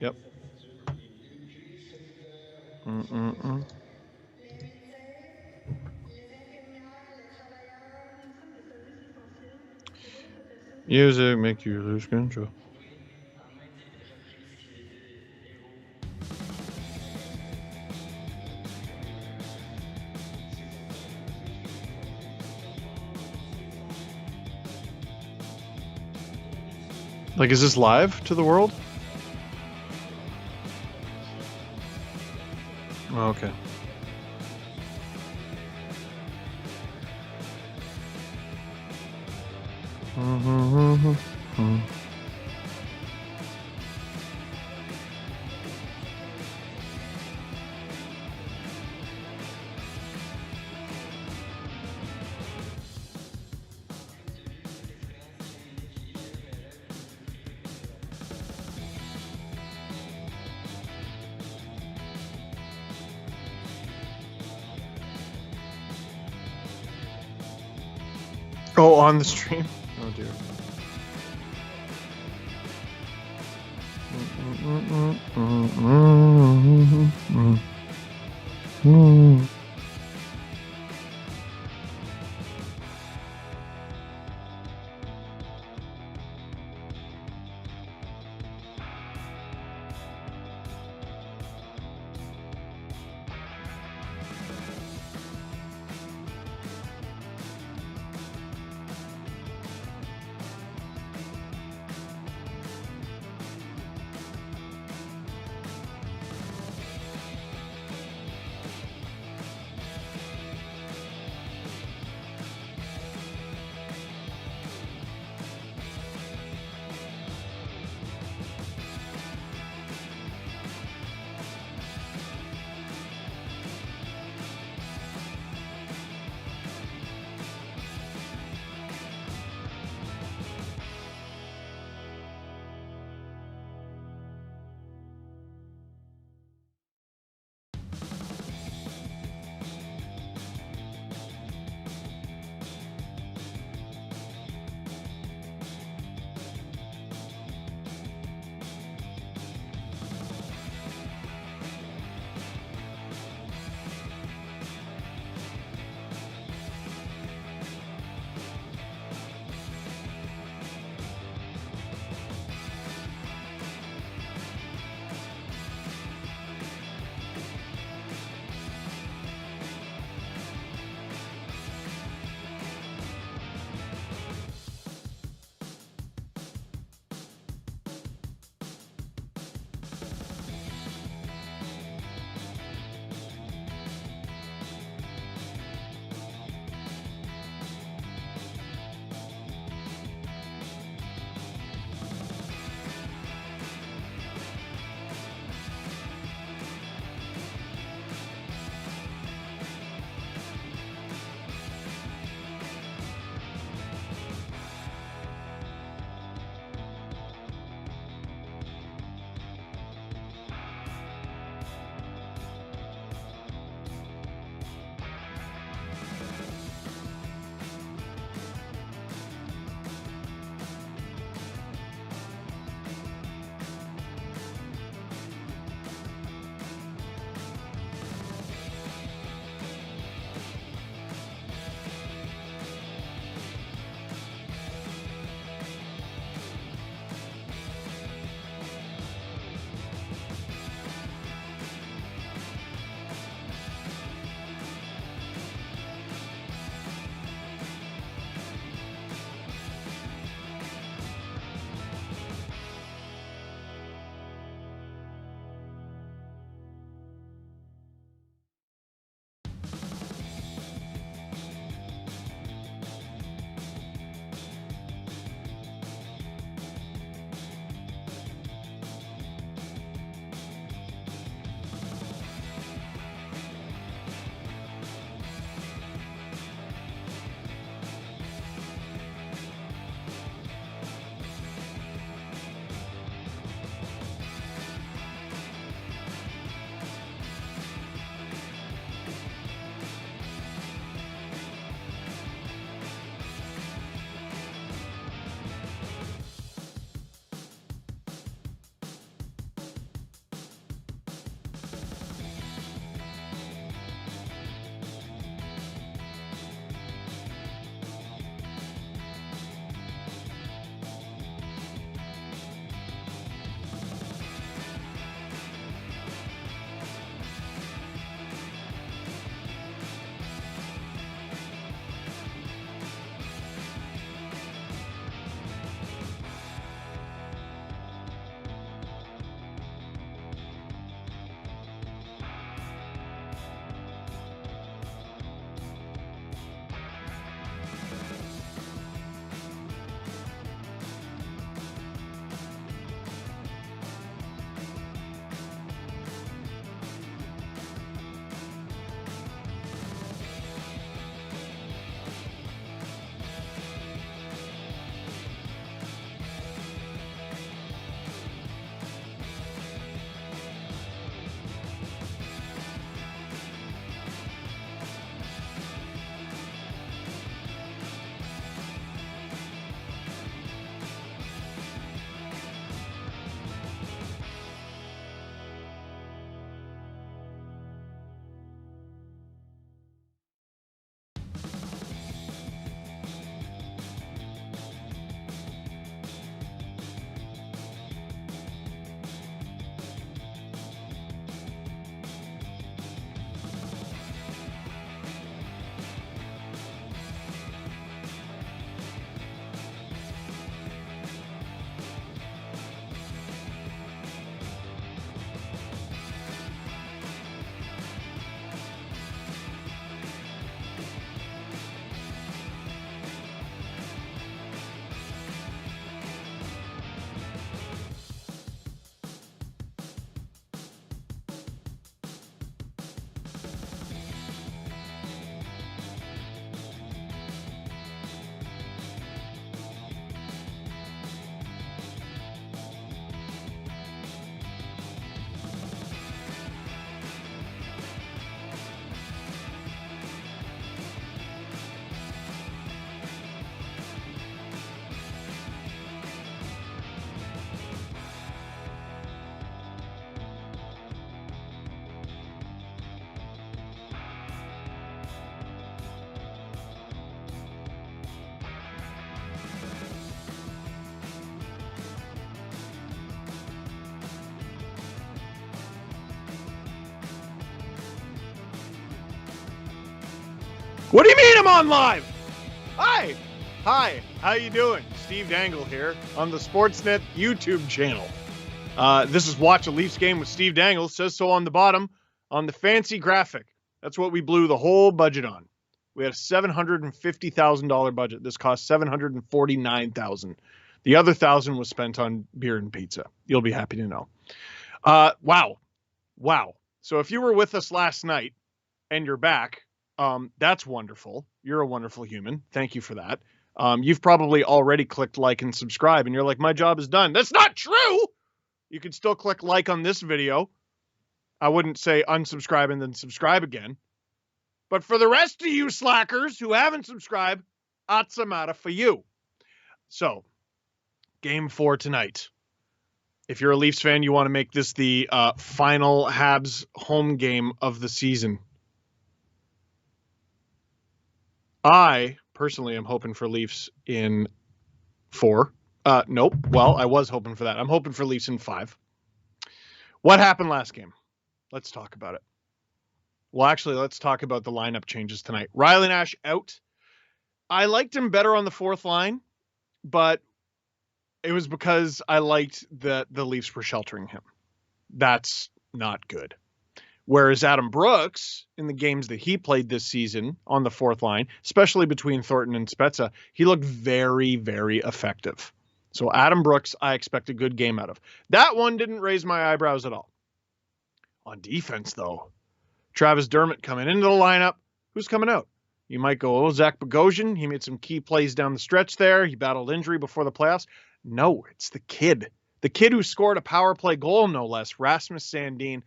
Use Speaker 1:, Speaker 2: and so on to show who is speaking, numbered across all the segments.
Speaker 1: Yep. Music make you lose control. Like, is this live to the world? Oh, okay. Oh, on the stream? Oh, dear. What do you mean I'm on live? Hi, how you doing? Steve Dangle here on the Sportsnet YouTube channel. This is Watch a Leafs Game with Steve Dangle. It says so on the bottom on the fancy graphic. That's what we blew the whole budget on. We had a $750,000 budget. This cost $749,000. The other $1,000 was spent on beer and pizza. You'll be happy to know. Wow. So if you were with us last night and you're back, that's wonderful. You're a wonderful human. Thank you for that. You've probably already clicked like and subscribe, and you're like, my job is done. That's not true. You can still click like on this video. I wouldn't say unsubscribe and then subscribe again. But for the rest of you slackers who haven't subscribed, that's a matter for you. So, Game 4 tonight. If you're a Leafs fan, you want to make this the final Habs home game of the season. I personally am hoping for Leafs in 4. Nope. Well, I was hoping for that. I'm hoping for Leafs in 5. What happened last game? Let's talk about it. Well, actually, let's talk about the lineup changes tonight. Riley Nash out. I liked him better on the fourth line, but it was because I liked that the Leafs were sheltering him. That's not good. Whereas Adam Brooks, in the games that he played this season on the fourth line, especially between Thornton and Spezza, he looked very, very effective. So Adam Brooks, I expect a good game out of. That one didn't raise my eyebrows at all. On defense, though, Travis Dermott coming into the lineup. Who's coming out? You might go, oh, Zach Bogosian. He made some key plays down the stretch there. He battled injury before the playoffs. No, it's the kid. The kid who scored a power play goal, no less, Rasmus Sandin.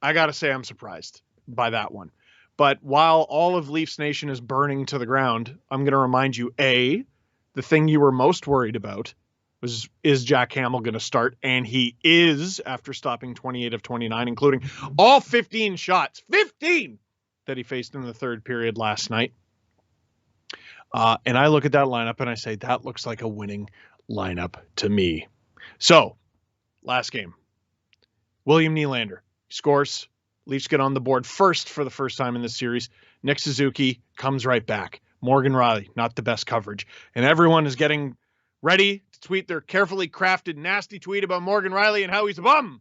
Speaker 1: I got to say I'm surprised by that one. But while all of Leafs Nation is burning to the ground, I'm going to remind you, A, the thing you were most worried about is Jack Campbell going to start? And he is, after stopping 28 of 29, including all 15 shots, 15 that he faced in the third period last night. And I look at that lineup and I say, that looks like a winning lineup to me. So, last game. William Nylander scores. Leafs get on the board first for the first time in this series. Nick Suzuki comes right back. Morgan Rielly, not the best coverage. And everyone is getting ready to tweet their carefully crafted, nasty tweet about Morgan Rielly and how he's a bum.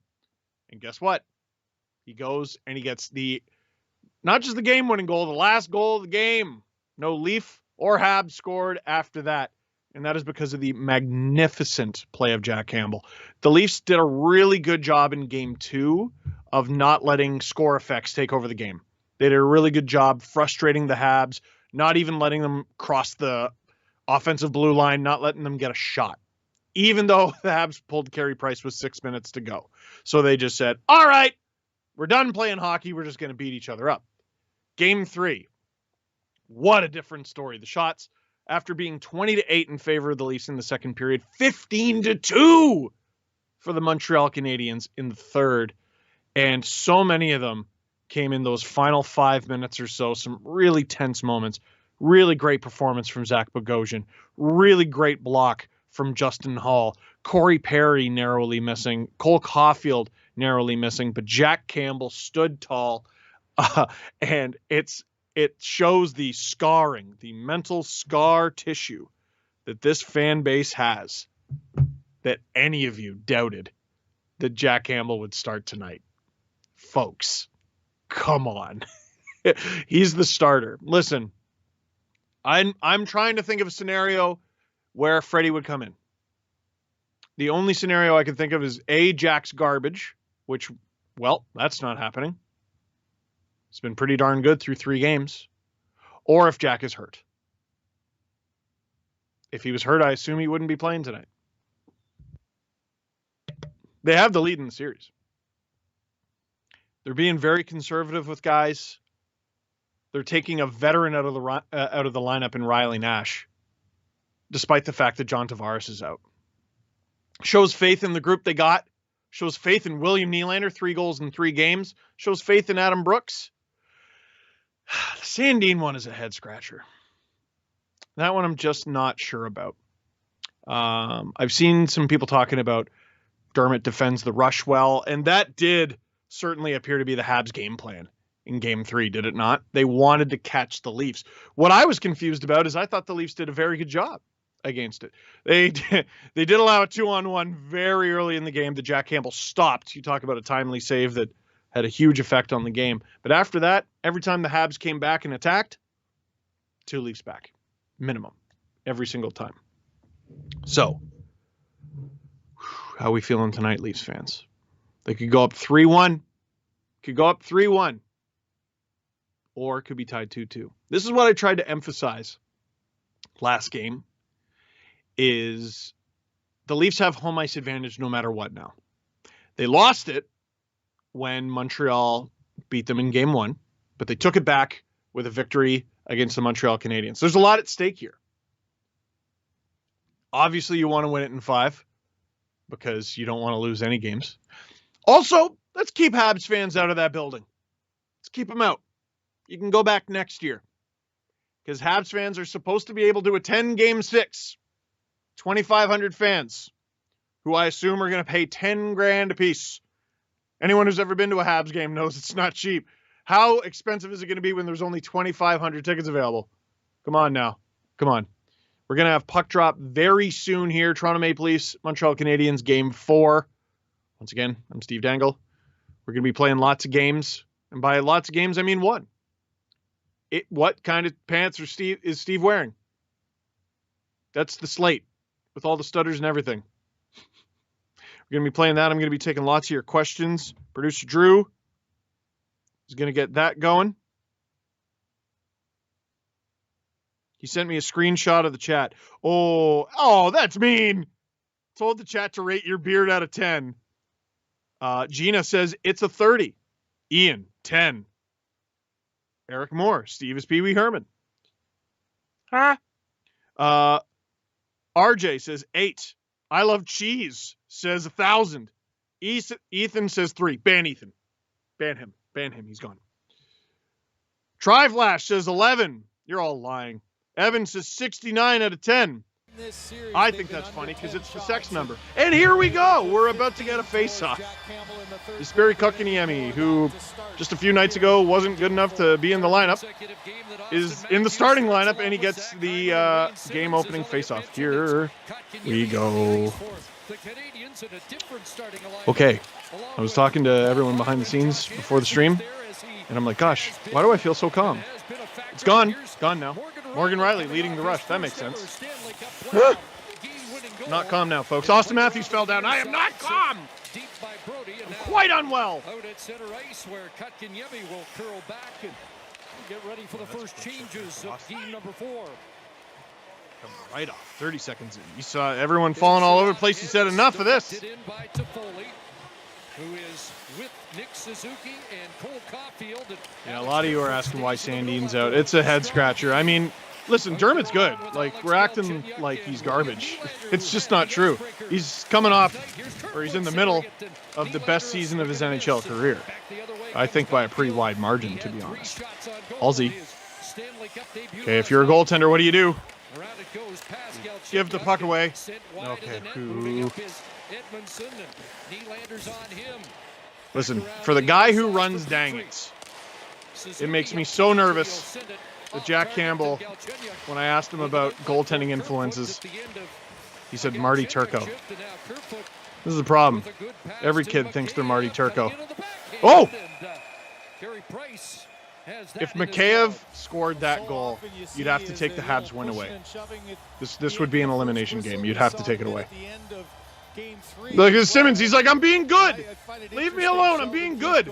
Speaker 1: And guess what? He goes and he gets not just the game-winning goal, the last goal of the game. No Leaf or Habs scored after that. And that is because of the magnificent play of Jack Campbell. The Leafs did a really good job in Game 2 of not letting score effects take over the game. They did a really good job frustrating the Habs, not even letting them cross the offensive blue line, not letting them get a shot, even though the Habs pulled Carey Price with 6 minutes to go. So they just said, all right, we're done playing hockey. We're just going to beat each other up. Game 3. What a different story. The shots, after being 20-8 in favor of the Leafs in the second period, 15-2 for the Montreal Canadiens in the third. And so many of them came in those final 5 minutes or so, some really tense moments. Really great performance from Zach Bogosian. Really great block from Justin Hall. Corey Perry narrowly missing. Cole Caulfield narrowly missing. But Jack Campbell stood tall. And it shows the scarring, the mental scar tissue that this fan base has, that any of you doubted that Jack Campbell would start tonight. Folks, come on. He's the starter. Listen, I'm trying to think of a scenario where Freddie would come in. The only scenario I can think of is A, Jack's garbage, which, well, that's not happening. It's been pretty darn good through 3 games. Or if Jack is hurt. If he was hurt, I assume he wouldn't be playing tonight. They have the lead in the series. They're being very conservative with guys. They're taking a veteran out of the lineup in Riley Nash, despite the fact that John Tavares is out. Shows faith in the group they got. Shows faith in William Nylander, 3 goals in 3 games. Shows faith in Adam Brooks. The Sandin one is a head scratcher. That one I'm just not sure about. I've seen some people talking about Dermott defends the rush well, and that did certainly appear to be the Habs game plan, in Game 3, did it not? They wanted to catch the Leafs. What I was confused about is I thought the Leafs did a very good job against it. They did allow a 2-on-1 very early in the game that Jack Campbell stopped. You talk about a timely save that had a huge effect on the game. But after that, every time the Habs came back and attacked, 2 Leafs back. Minimum. Every single time. So, how are we feeling tonight, Leafs fans? They could go up 3-1. Could go up 3-1. Or it could be tied 2-2. This is what I tried to emphasize last game, is the Leafs have home ice advantage no matter what now. They lost it when Montreal beat them in Game 1, but they took it back with a victory against the Montreal Canadiens. There's a lot at stake here. Obviously, you want to win it in 5 because you don't want to lose any games. Also, let's keep Habs fans out of that building. Let's keep them out. You can go back next year because Habs fans are supposed to be able to attend Game 6. 2,500 fans who I assume are going to pay $10,000 a piece. Anyone who's ever been to a Habs game knows it's not cheap. How expensive is it going to be when there's only 2,500 tickets available? Come on now. Come on. We're going to have puck drop very soon here. Toronto Maple Leafs, Montreal Canadiens, Game 4. Once again, I'm Steve Dangle. We're going to be playing lots of games. And by lots of games, I mean one. What kind of pants is Steve wearing? That's the slate with all the stutters and everything. We're going to be playing that. I'm going to be taking lots of your questions. Producer Drew is going to get that going. He sent me a screenshot of the chat. Oh, that's mean. Told the chat to rate your beard out of 10. Gina says it's a 30. Ian, 10. Eric Moore, Steve is Pee Wee Herman. Huh? RJ says 8. I love cheese, says 1,000. Ethan says 3. Ban Ethan. Ban him. Ban him. He's gone. Triflash says 11. You're all lying. Evan says 69 out of 10. I think that's funny because it's the sex number. And here we go. We're about to get a face-off. Jesperi Kotkaniemi, who just a few nights ago wasn't good enough to be in the lineup, is in the starting lineup, and he gets the game-opening face-off. Here we go. Okay, I was talking to everyone behind the scenes before the stream, and I'm like, gosh, why do I feel so calm? It's gone. It's gone now. Morgan Riley leading the rush. That makes sense. Not calm now, folks. Austin Matthews fell down. I am not calm. I'm quite unwell.
Speaker 2: Out at center ice where Kotkaniemi will curl back and get ready for the first changes of game number 4.
Speaker 1: Come right off. 30 seconds in. You saw everyone falling all over the place. He said enough of this.
Speaker 2: Who is with Nick Suzuki and Cole Caulfield.
Speaker 1: Yeah, a lot of you are asking why Sandin's out. It's a head scratcher. I mean, listen, Dermott's good. Like, we're acting like he's garbage. It's just not true. He's coming off, or he's in the middle of the best season of his NHL career. I think by a pretty wide margin, to be honest. Halsey. Okay, if you're a goaltender, what do? Give the puck away. Okay. Ooh. Listen, for the guy who runs Dangle, it makes me so nervous that Jack Campbell, when I asked him about goaltending influences, he said Marty Turco. This is the problem. Every kid thinks they're Marty Turco. Oh! If Mikheyev scored that goal, you'd have to take the Habs win away. This would be an elimination game. You'd have to take it away. Look at Simmons. He's like, I'm being good. Leave me alone. I'm being good.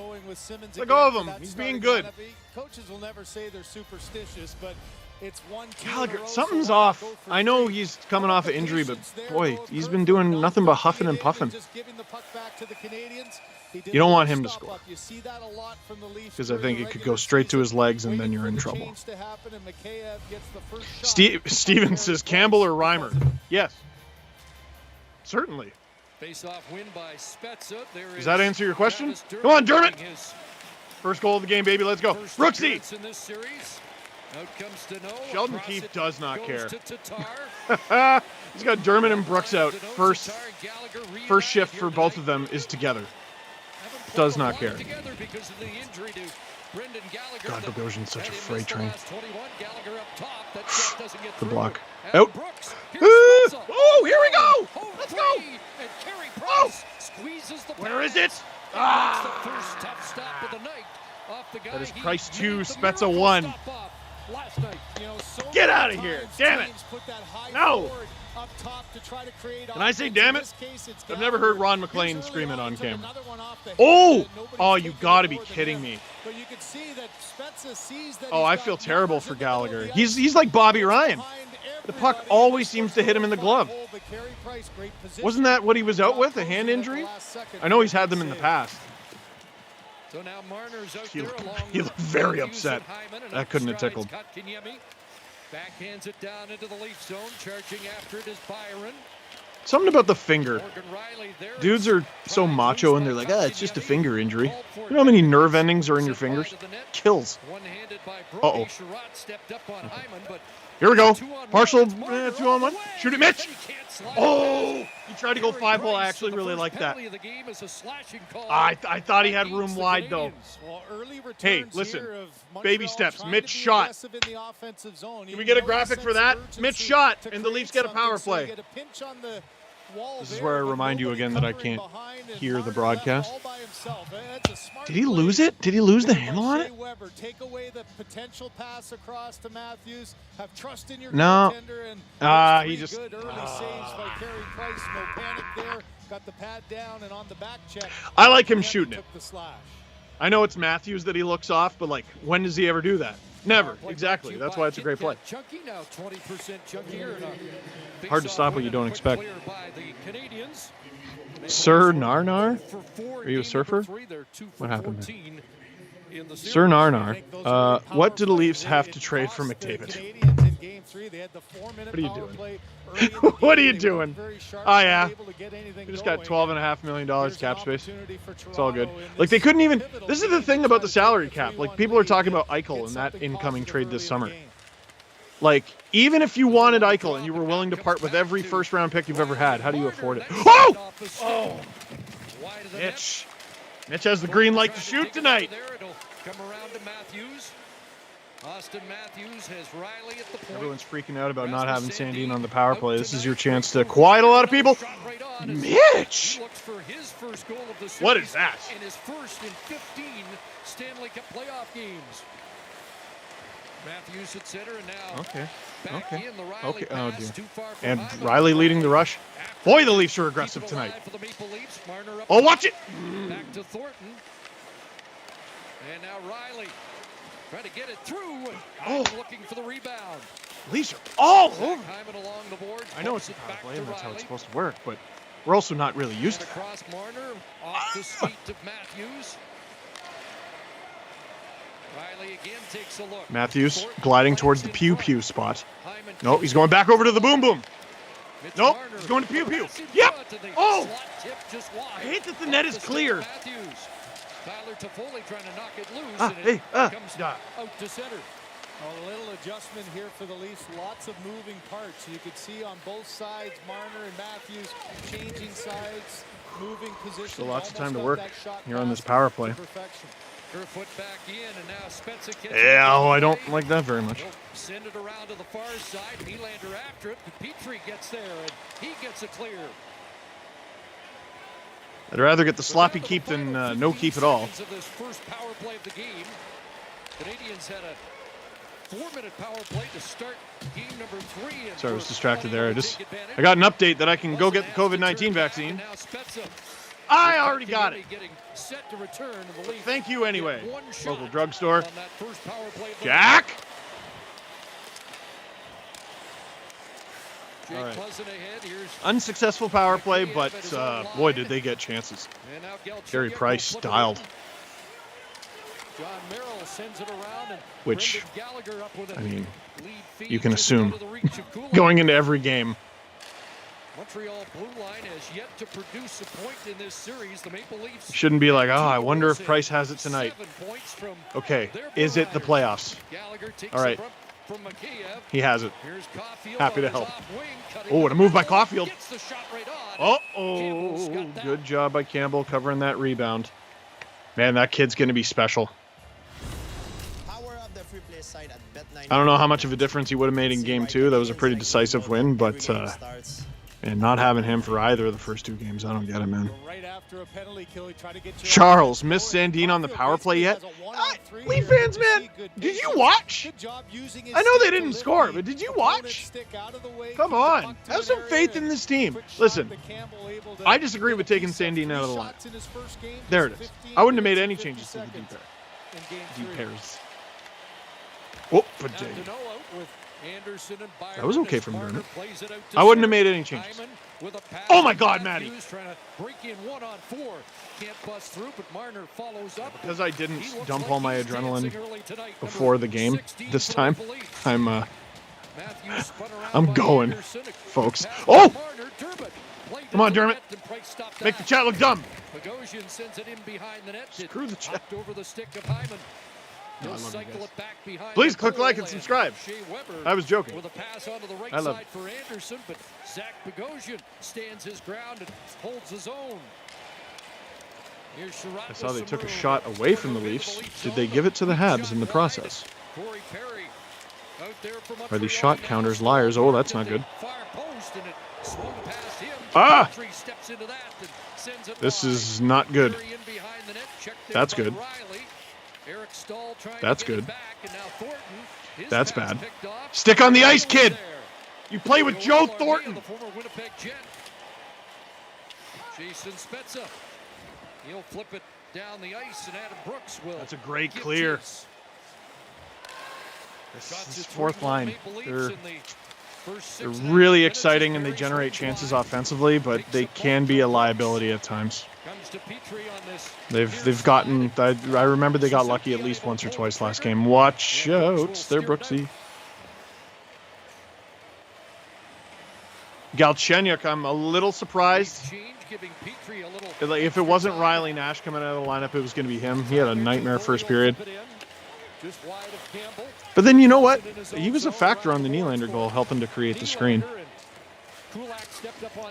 Speaker 1: Let go of him. He's being good.
Speaker 3: Coaches will never say they're superstitious, but it's one.
Speaker 1: Gallagher, something's off. I know he's coming off an injury, but boy, he's been doing nothing but huffing and puffing. You don't want him to score, because I think it could go straight to his legs, and then you're in trouble. Steven says Campbell or Reimer. Yes. Certainly. Does that answer your question? Come on, Dermott. First goal of the game, baby. Let's go. Brooksy. Sheldon Keefe does not care. He's got Dermott and Brooks out. First shift for both of them is together. does not care.
Speaker 2: God,
Speaker 1: Bogosian's such a freight train.
Speaker 2: The
Speaker 1: block. Out. Oh, here we go. Let's go. Oh. Where is it? That is Price 2, Spezza 1. Get out of here. Damn it. No. Can I say damn it? I've never heard Ron McLean scream it on camera. Oh! Oh, you gotta be kidding me. Oh, I feel terrible for Gallagher. He's like Bobby Ryan. The puck always seems to hit him in the glove. Wasn't that what he was out with, a hand injury? I know he's had them in the past.
Speaker 2: So now Marner's out
Speaker 1: He looked very upset. That couldn't have tickled.
Speaker 2: Backhands it down into the Leaf zone, charging after it is Byron.
Speaker 1: Something about the finger. Dudes are so macho and they're like, it's just a finger injury. You know how many nerve endings are in your fingers? Kills. Uh-oh. Here we go. Partial 2-on-1. Shoot it, Mitch. Oh, he tried to go 5-hole. I actually really like that. I thought he had room wide, though. Hey, listen. Baby steps. Mitch shot. Can we get a graphic for that? Mitch shot, and the Leafs get a power play. This is where I remind you again that I can't hear the broadcast. Did he lose it? Did he lose the handle on it? No. He just... I like him shooting it. I know it's Matthews that he looks off, but like, when does he ever do that? Never. Exactly. That's why it's a great play. Hard to stop what you don't expect. Sir Narnar? Are you a surfer? What happened there? Sir Narnar. What do the Leafs have to trade for McDavid? What are you doing? What are you doing? Oh, yeah. We just got $12.5 million cap space. It's all good. Like, they couldn't even... This is the thing about the salary cap. Like, people are talking about Eichel and that incoming trade this summer. Like, even if you wanted Eichel and you were willing to part with every first-round pick you've ever had, how do you afford it? Oh! Oh! Mitch. Mitch has the green light to shoot tonight.
Speaker 2: Austin Matthews has Riley at the point.
Speaker 1: Everyone's freaking out about not having Sandin on the power play. This is your chance to quiet a lot of people. Mitch! What is that?
Speaker 2: In his first in 15 Stanley Cup playoff games. Matthews at center and now
Speaker 1: Okay.
Speaker 2: In the Riley
Speaker 1: Oh,
Speaker 2: pass,
Speaker 1: dear.
Speaker 2: too far for
Speaker 1: And
Speaker 2: Hyman.
Speaker 1: Riley leading the rush. Boy, the Leafs are aggressive tonight. Oh, watch it!
Speaker 2: Back to Thornton. And now Riley. Trying to get it through. Looking for the rebound.
Speaker 1: Leafs are all over.
Speaker 2: Along the board.
Speaker 1: I know it's a power play and that's how it's supposed to work, but we're also not really used to that.
Speaker 2: Across Marner, off the feet of Matthews. Riley again takes a look.
Speaker 1: Matthews gliding towards the pew-pew spot. Nope, he's going back over to the boom-boom. Nope, he's going to pew-pew. Yep! Oh! I hate that the net is clear.
Speaker 2: Tyler Toffoli trying to knock it loose, and it comes out to center.
Speaker 3: A little adjustment here for the Leafs. Lots of moving parts. You could see on both sides, Marner and Matthews changing sides, moving position.
Speaker 1: Still lots of time to work here on this power play.
Speaker 2: Kerfoot back in, and now Spezza gets
Speaker 1: I don't like that very much.
Speaker 2: Send it around to the far side. Nylander after it. Petrie gets there, and he gets it clear.
Speaker 1: I'd rather get the sloppy keep than no keep at all.
Speaker 2: Of this first power play of the game. Canadians had a 4-minute power play to start game number 3.
Speaker 1: Sorry, I was distracted there. I got an update that I can go get the COVID-19 vaccine. I already got it. Thank you anyway. Local drugstore. Jack! All right. Unsuccessful power play, but boy, did they get chances. Carey Price styled. Which, I mean, you can assume going into every game.
Speaker 2: Montreal blue line has yet to produce a point in this series. The Maple Leafs
Speaker 1: shouldn't be like, I wonder if Price has it tonight. Okay, is it the playoffs? All right. He has it. Happy to help. Oh, what a move by Caulfield. Oh, good job by Campbell covering that rebound. Man, that kid's going to be special.
Speaker 4: Power of the free play side at Bet99.
Speaker 1: I don't know how much of a difference he would have made in game 2. That was a pretty decisive win, but and not having him for either of the first 2 games, I don't get it, man.
Speaker 3: Right after a penalty kill, he tried to get
Speaker 1: Charles, missed Sandin on the power play yet? Leaf fans, man, did you watch? I know they didn't score, but did you watch? Come on, have some faith in this team. Listen, I disagree with taking Sandin out of the line. There it is. I wouldn't have made any changes to the deep pairs. Whoop, but that was okay from Dermott. I wouldn't have made any changes. Oh my God, Matty! Because I didn't dump all my adrenaline before the game this time, I'm going, folks. Oh! Come on, Dermott. Make the chat look dumb. Screw the chat. No, I love you guys. Please click like and subscribe. I was joking. I love it.
Speaker 2: For Anderson, but Zach Bogosian stands his ground and holds his own.
Speaker 1: I saw they took a shot away from the Leafs. Did they give it to the Habs in the process? Are these shot counters liars? Oh, that's not good. Ah! This is not good. That's good. That's good. That's bad. Stick on the ice, kid! You play with Joe Thornton!
Speaker 2: Jason Spezza. He'll flip it down the ice, and Adam Brooks will.
Speaker 1: That's a great clear. This fourth line. They're really exciting and they generate chances offensively, but they can be a liability at times. They've gotten. I remember they got lucky at least once or twice last game. Watch out, they're Brooksy. Galchenyuk, I'm a little surprised. Like, if it wasn't Riley Nash coming out of the lineup, it was going to be him. He had a nightmare first period. But then you know what? He was a factor on the Nylander goal, helping to create the screen.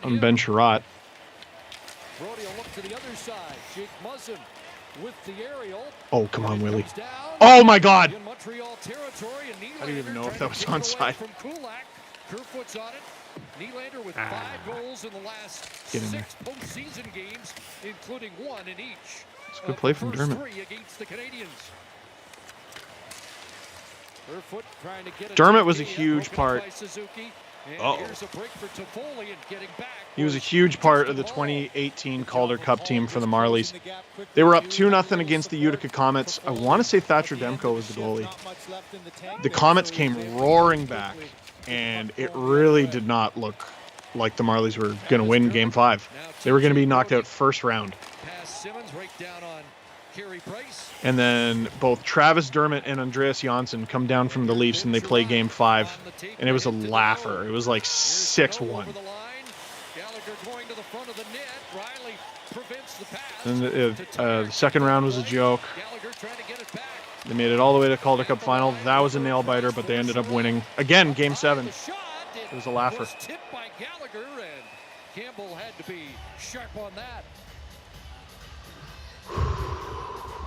Speaker 1: On Ben Sherratt. Oh, come on, Willie. Oh, my God. I don't even know if that was onside.
Speaker 2: Nylander with 5 goals in the last 6 postseason games, including 1 in each.
Speaker 1: It's a good play from Dermott.
Speaker 2: Against the Canadiens.
Speaker 1: Dermott was a huge part. He was a huge part of the 2018 Calder Cup team for the Marlies. They were up 2-0 against the Utica Comets. I want to say Thatcher Demko was the goalie. The Comets came roaring back, and it really did not look like the Marlies were going to win Game 5. They were going to be knocked out first round. And then both Travis Dermott and Andreas Janssen come down from the Leafs and they play Game 5. And it was a laugher. It was like 6-1. And the second round was a joke. They made it all the way to Calder Cup final. That was a nail-biter, but they ended up winning. Again, Game 7. It was a laugher.
Speaker 2: Campbell had to be sharp on that.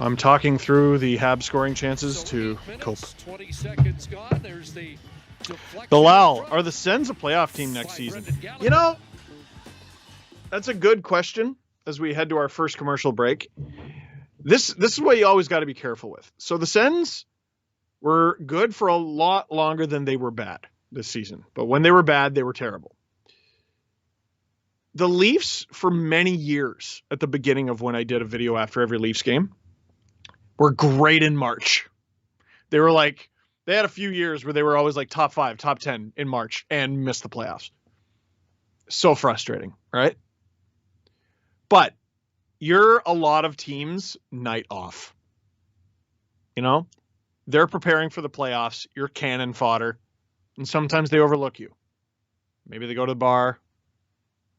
Speaker 1: I'm talking through the Habs scoring chances to cope.
Speaker 2: 20 seconds gone. There's the
Speaker 1: Bilal, are the Sens a playoff team next season? You know, that's a good question as we head to our first commercial break. This is what you always got to be careful with. So the Sens were good for a lot longer than they were bad this season. But when they were bad, they were terrible. The Leafs, for many years, at the beginning of when I did a video after every Leafs game, were great in March. They had a few years where they were always like top 5, top 10 in March and missed the playoffs. So frustrating, right? But you're a lot of teams' night off. You know, they're preparing for the playoffs. You're cannon fodder. And sometimes they overlook you. Maybe they go to the bar.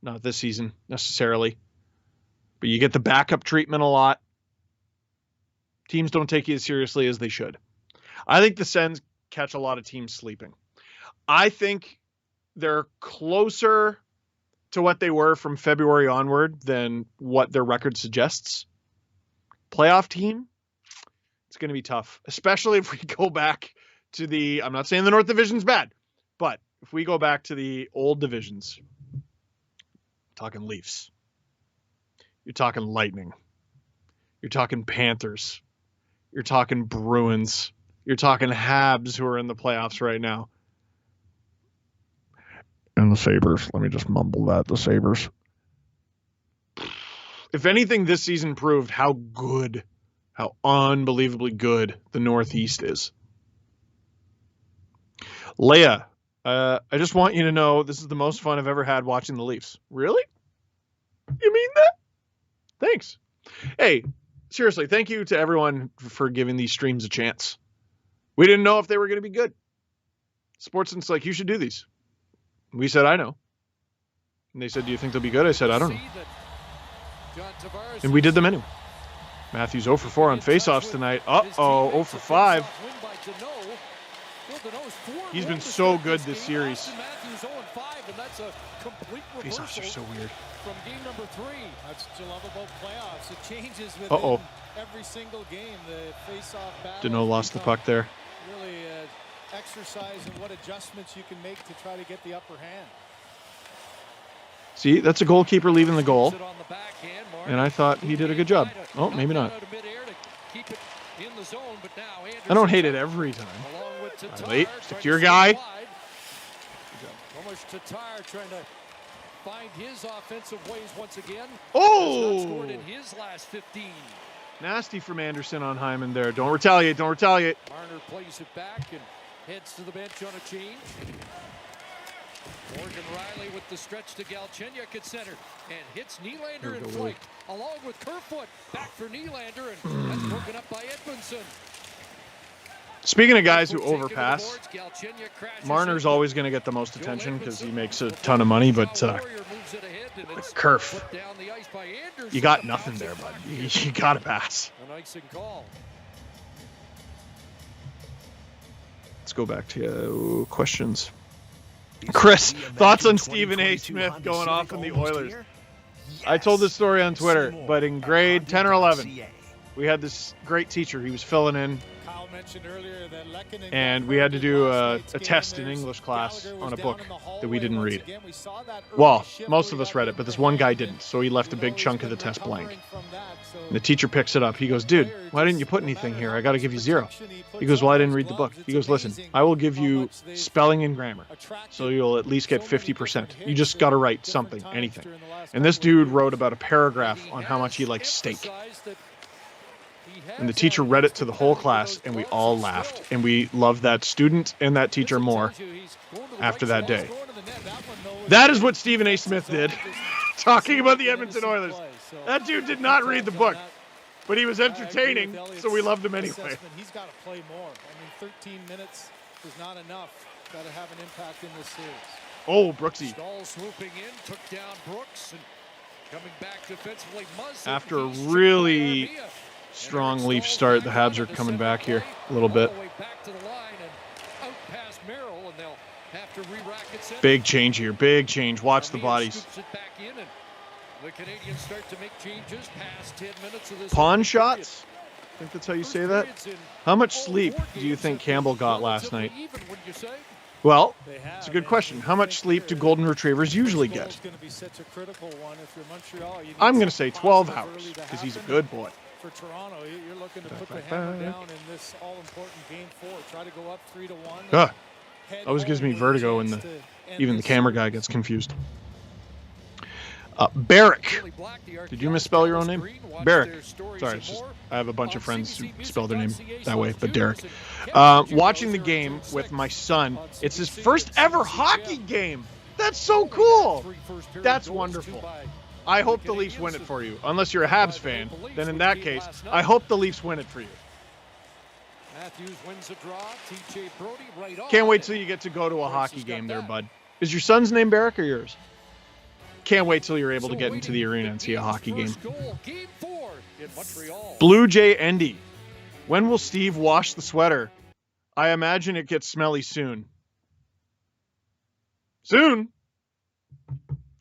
Speaker 1: Not this season necessarily. But you get the backup treatment a lot. Teams don't take you as seriously as they should. I think the Sens catch a lot of teams sleeping. I think they're closer to what they were from February onward than what their record suggests. playoff team, it's going to be tough, especially if we go back to the, I'm not saying the North Division's bad, but if we go back to the old divisions, talking Leafs, you're talking Lightning, you're talking Panthers, you're talking Bruins, you're talking Habs who are in the playoffs right now. And the Sabres. Let me just mumble that. The Sabres. If anything, this season proved how good, how unbelievably good the Northeast is. Leia, I just want you to know this is the most fun I've ever had watching the Leafs. Really? You mean that? Thanks. Hey, seriously, thank you to everyone for giving these streams a chance. We didn't know if they were going to be good. Sportsnet's like, you should do these. We said, I know. And they said, do you think they'll be good? I said, I don't know. And we did them anyway. Matthews 0 for 4 on faceoffs tonight. Uh-oh, 0 for 5. He's been so good this series. Faceoffs are so weird.
Speaker 3: From game number 3. That's what you love about playoffs. It changes within every single game. The face-off battle.
Speaker 1: Dano lost the puck there.
Speaker 3: Really exercise in what adjustments you can make to try to get the upper hand.
Speaker 1: See, that's a goalkeeper leaving the goal. And I thought he did a good job. Oh, maybe not. I don't hate it every time. Late. Stick to your guy.
Speaker 2: Almost Tatar trying to find his offensive ways once again.
Speaker 1: Oh!
Speaker 2: Scored in his last 15.
Speaker 1: Nasty from Anderson on Hyman there. Don't retaliate. Don't retaliate.
Speaker 2: Marner plays it back and heads to the bench on a change. Morgan Riley with the stretch to Galchenyuk at center and hits Nylander in flight along with Kerfoot. Back for Nylander and that's broken up by Edmondson.
Speaker 1: Speaking of guys who overpass, Marner's always going to get the most attention because he makes a ton of money, but Kerf, you got nothing there, bud. You got to pass. Let's go back to questions. Chris, thoughts on Stephen A. Smith going off in the Oilers? I told this story on Twitter, but in grade 10 or 11, we had this great teacher. He was filling in. And we had to do a test in English class on a book that we didn't read. Well, most of us read it, but this one guy didn't, so he left a big chunk of the test blank. And the teacher picks it up. He goes, dude, why didn't you put anything here? I got to give you 0. He goes, well, I didn't read the book. He goes, listen, I will give you spelling and grammar, so you'll at least get 50%. You just got to write something, anything. And this dude wrote about a paragraph on how much he likes steak. And the teacher read it to the whole class, and we all laughed. And we loved that student and that teacher more after that day. That is what Stephen A. Smith did, talking about the Edmonton Oilers. That dude did not read the book, but he was entertaining, so we loved him anyway.
Speaker 3: He's got to play more. I mean, 13 minutes is not enough. Got to have an impact in this series.
Speaker 1: Oh, Brooksy.
Speaker 2: Stahl swooping in, took down Brooks, and coming back defensively.
Speaker 1: After a really strong Leaf start, the Habs are coming back here a little bit. Big change here, big change. Watch the bodies. Pawn shots? I think that's how you say that. How much sleep do you think Campbell got last night? Well, it's a good question. How much sleep do golden retrievers usually get? I'm going to say 12 hours because he's a good boy.
Speaker 3: For Toronto, you're looking to put the hammer down in this all-important game 4. Try to go up 3-1.
Speaker 1: Always gives me vertigo when even the camera guy gets confused. Barrick. Did you misspell your own name? Barrick. Sorry, it's just I have a bunch of friends who spell their name that way, but Derek. Watching the game with my son. It's his first ever hockey game. That's so cool. That's wonderful. I hope the Leafs win it for you. Unless you're a Habs fan, then in that case, I hope the Leafs win it for you.
Speaker 2: Matthews wins a draw. TJ Brody right on.
Speaker 1: Can't wait till you get to go to a hockey game there, bud. Is your son's name Barrick or yours? Can't wait till you're able to get into the arena and see a hockey game.
Speaker 2: Game 4 in Montreal.
Speaker 1: Blue Jay Endy. When will Steve wash the sweater? I imagine it gets smelly soon. Soon?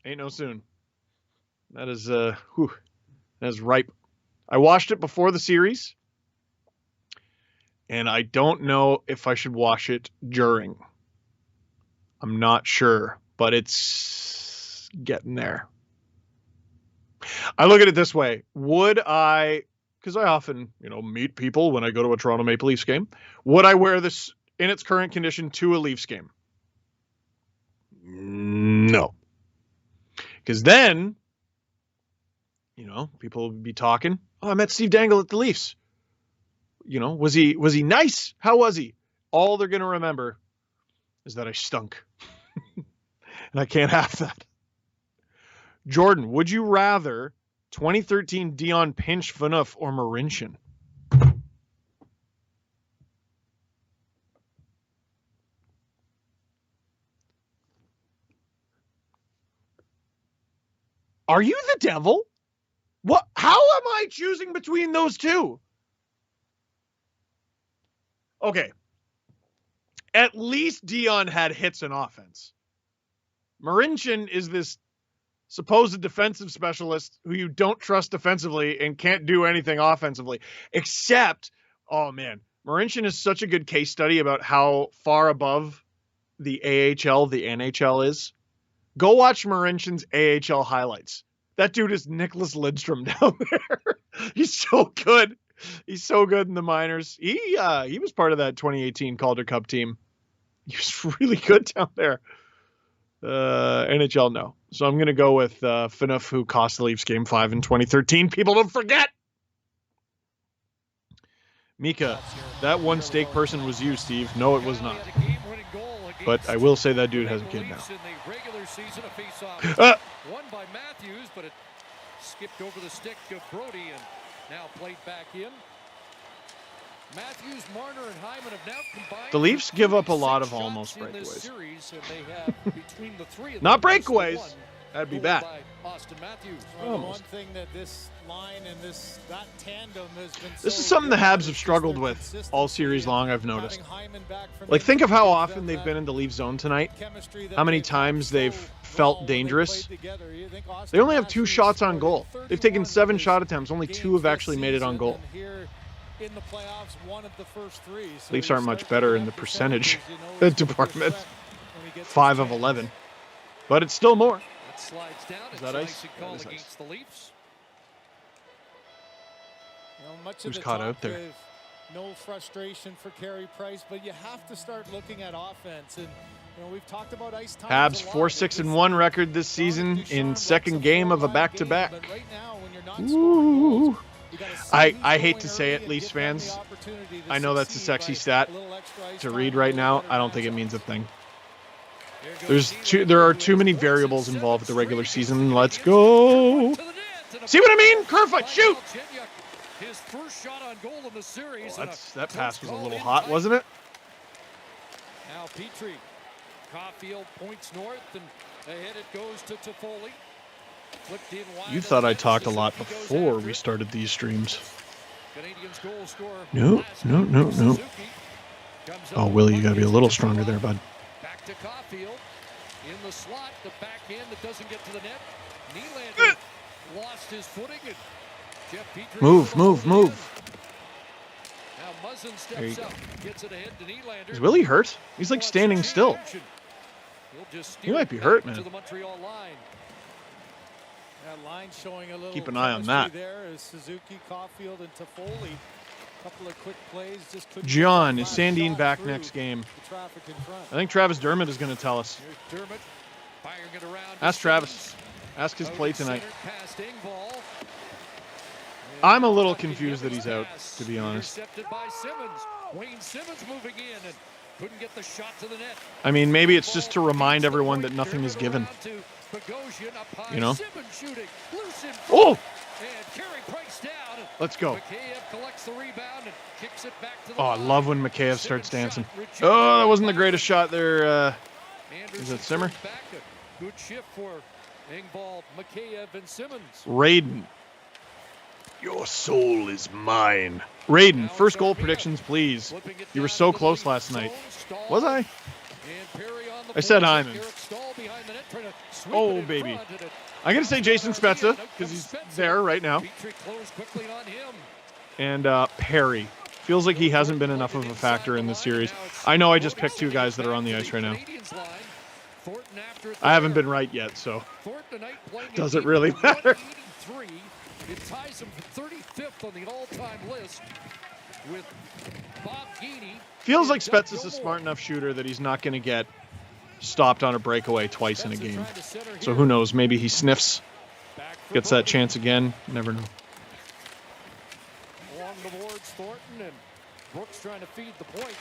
Speaker 1: Ain't no soon. That is, that is ripe. I watched it before the series, and I don't know if I should watch it during. I'm not sure, but it's getting there. I look at it this way. Would I, because I often, meet people when I go to a Toronto Maple Leafs game, would I wear this in its current condition to a Leafs game? No. Because then, people would be talking, oh, I met Steve Dangle at the Leafs. Was he nice? How was he? All they're going to remember is that I stunk. And I can't have that. Jordan, would you rather 2013 Dion pinch Phaneuf or Marincin? Are you the devil? What? How am I choosing between those two? Okay. At least Dion had hits in offense. Marincin is this supposed defensive specialist who you don't trust defensively and can't do anything offensively. Except, oh man, Marincin is such a good case study about how far above the AHL the NHL is. Go watch Marincin's AHL highlights. That dude is Nicholas Lidstrom down there. He's so good. He's so good in the minors. He was part of that 2018 Calder Cup team. He was really good down there. NHL, no. So I'm going to go with Phaneuf, who cost the Leafs Game 5 in 2013. People don't forget. Mika, that one steak person was you, Steve. No, it was not. But I will say that dude has a kid now.
Speaker 2: Won by Matthews, but it skipped over the stick of Brody and now played back in. Matthews, Marner, and Hyman have now combined.
Speaker 1: The Leafs give up a lot of almost breakaways. Not breakaways. That'd be bad.
Speaker 3: Austin Matthews. One thing that this line and that tandem has been.
Speaker 1: This is something the Habs have struggled with all series long, I've noticed. Like, think of how often they've been in the Leaf zone tonight. How many times they've felt dangerous. They only have 2 shots on goal. They've taken 7 shot attempts. Only 2 have actually made it on goal.
Speaker 3: In the playoffs, one of the first 3. So
Speaker 1: Leafs aren't much better in the percentage department. 5 of 11. But it's still more.
Speaker 2: Slides down.
Speaker 1: Is that ice?
Speaker 2: Call
Speaker 1: That is
Speaker 2: against the Leafs.
Speaker 3: Much
Speaker 1: Who's
Speaker 3: of the
Speaker 1: caught
Speaker 3: talk
Speaker 1: out there?
Speaker 3: of no frustration for Carey Price, but you have to start looking at offense. And we've talked about ice time.
Speaker 1: Habs 4-6-1 record this season in second game of a back-to-back. Ooh. I hate to say it, Leafs fans. I know that's a sexy stat to read right now. I don't think it means a thing. There are too many variables involved with the regular season. Let's go. See what I mean? Kerfoot, shoot.
Speaker 2: His first shot on goal in the series.
Speaker 1: That pass was a little hot, wasn't it?
Speaker 2: Now Petrie. Caulfield points north, and ahead it goes to Toffoli. Flipped in wide.
Speaker 1: You thought I talked a lot before we started these streams. No. Oh, Willie, you got to be a little stronger there, bud.
Speaker 2: Back to Caulfield. In the slot, the backhand that doesn't get to the net. Nylander lost his footing. And Jeff Petrie
Speaker 1: move.
Speaker 2: Now Muzzin steps up, gets it ahead to Nylander.
Speaker 1: Is Willie hurt? He's like standing still. He might be hurt, man.
Speaker 3: To the Montreal line. That line showing a little.
Speaker 1: Keep an eye on that.
Speaker 3: There is Suzuki, Caulfield, and Toffoli. Couple of quick plays. Just
Speaker 1: John, is Sandine back next game? I think Travis Dermott is going to tell us. Ask Travis. Ask his play tonight. I'm a little confused that he's out, to be honest. I mean, maybe it's just to remind everyone that nothing is given. Oh! Let's go. Oh, I love when Mikheyev starts dancing. Oh, that wasn't the greatest shot there. Is it Simmer?
Speaker 2: Good shift for Engvall, Mikheyev, and Simmons.
Speaker 1: Raiden. Your soul is mine. Raiden, first goal predictions, please. You were so close last night. Was I? I said Hyman. Oh, baby. I'm going to say Jason Spezza because he's there right now. And Perry. Feels like he hasn't been enough of a factor in this series. I know I just picked two guys that are on the ice right now. I haven't been right yet, so does it really matter?
Speaker 2: It ties him for 35th on the all-time list with Bob Geeney.
Speaker 1: Feels like Spezza's a smart enough shooter that he's not going to get stopped on a breakaway twice in a game. So who knows? Maybe he sniffs, gets that chance again. Never know.
Speaker 2: Along the boards, Thornton and Brooks trying to feed the point.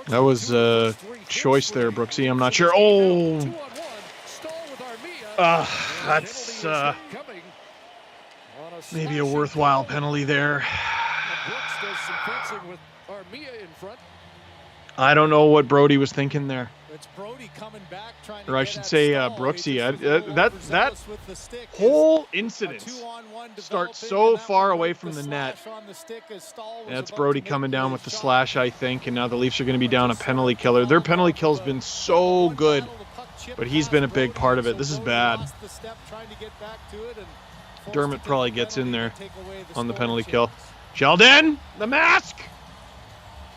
Speaker 1: That was a choice there, Brooksy. I'm not sure. Oh! That's maybe a worthwhile penalty there. I don't know what Brody was thinking there. Or I should say Brooksy. That whole incident starts so far away from the net. That's Brody coming down with the slash, I think, and now the Leafs are going to be down a penalty killer. Their penalty kill's been so good, but he's been a big part of it. This is bad. Dermott probably gets in there on the penalty kill. Sheldon, the mask!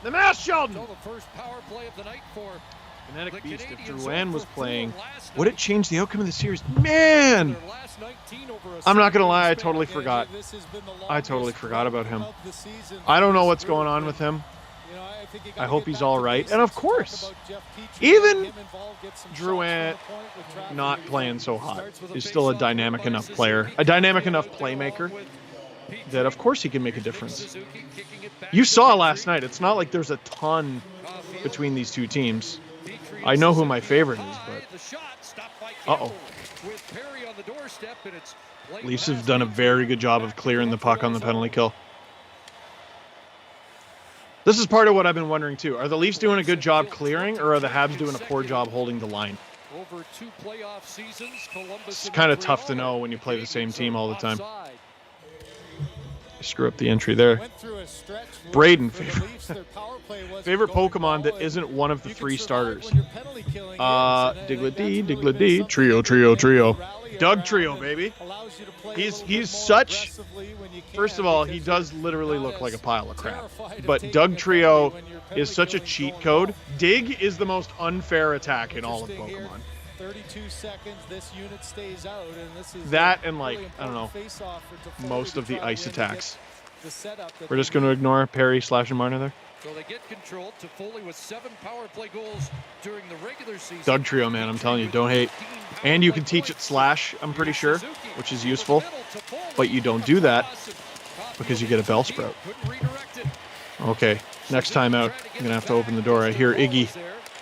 Speaker 1: The mask, Sheldon!
Speaker 2: The first power play of the night for
Speaker 1: Kinetic Beast, if Drouin was playing, would it change the outcome of the series? Man! I'm not going to lie, I totally forgot. I totally forgot about him. I don't know what's going on with him. I hope he's all right. And of course, even Drouin not playing so hot is still a dynamic enough player, a dynamic enough playmaker that of course he can make a difference. You saw last night, it's not like there's a ton between these two teams. I know who my favorite is, but uh-oh. Leafs have done a very good job of clearing the puck on the penalty kill. This is part of what I've been wondering too. Are the Leafs doing a good job clearing, or are the Habs doing a poor job holding the line? It's kind of tough to know when you play the same team all the time. Screw up the entry there. Braden, favorite Pokemon that isn't one of the three starters. Diglett-D, Trio. Doug Trio, baby. He's such... First of all, he does literally look like a pile of crap. But Doug Trio is such a cheat code. Dig is the most unfair attack in all of Pokemon.
Speaker 3: 32 seconds, this unit stays out, and this is
Speaker 1: that and like, I don't know, most of the ice attacks. We're just going to ignore Perry, Slash, and Marner there.
Speaker 2: So they get control to Foley with 7 power play goals during the regular season.
Speaker 1: Doug Trio, man, I'm telling you, don't hate. And you can teach it Slash, I'm pretty sure, which is useful. But you don't do that because you get a Bellsprout. Okay, next time out, I'm going to have to open the door. I hear Iggy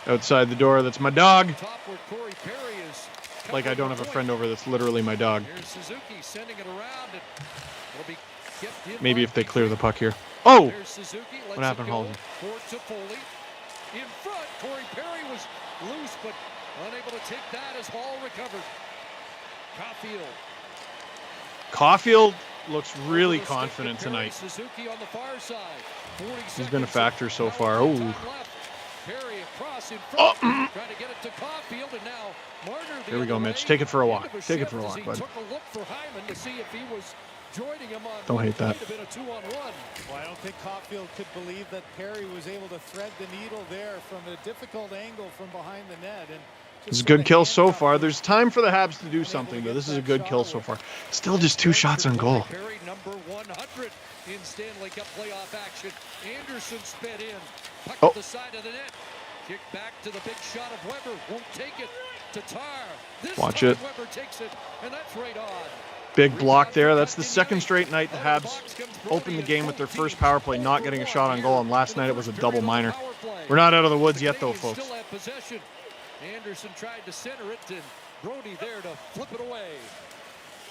Speaker 1: outside the door. That's my dog. Like I don't have a friend over that's literally my dog. Maybe if they clear the puck here. Oh! What happened, Halden?
Speaker 2: In front, Corey Perry was loose, but unable to take that as Hall recovered.
Speaker 1: Caulfield looks really confident tonight. He's been a factor so far. Oh.
Speaker 2: Perry across in front, trying to get it to Caulfield, and now Marner.
Speaker 1: Here we go, Mitch. Take it for a walk. Take it for a walk, bud.
Speaker 2: Took a look for Hyman to see if he was joining him on.
Speaker 1: Don't hate that.
Speaker 2: Been a 2-on-1.
Speaker 3: Well, I don't think Caulfield could believe that Perry was able to thread the needle there from a difficult angle from behind the net. And
Speaker 1: this is a good kill so far. There's time for the Habs to do something, but this is a good kill so far. Still just 2 shots on goal.
Speaker 2: Perry number 100 in Stanley Cup playoff action. Anderson sped in. Puck to the side of the net. Kick back to the big shot of Weber. Won't take it to Tar.
Speaker 1: Watch it.
Speaker 2: Weber takes it, and that's right on.
Speaker 1: Big block there. That's the second straight night the Habs opened the game with their first power play, not getting a shot on goal, and last night it was a double minor. We're not out of the woods yet, though, folks.
Speaker 2: Still have possession. Anderson tried to center it, and Brody there to flip it away.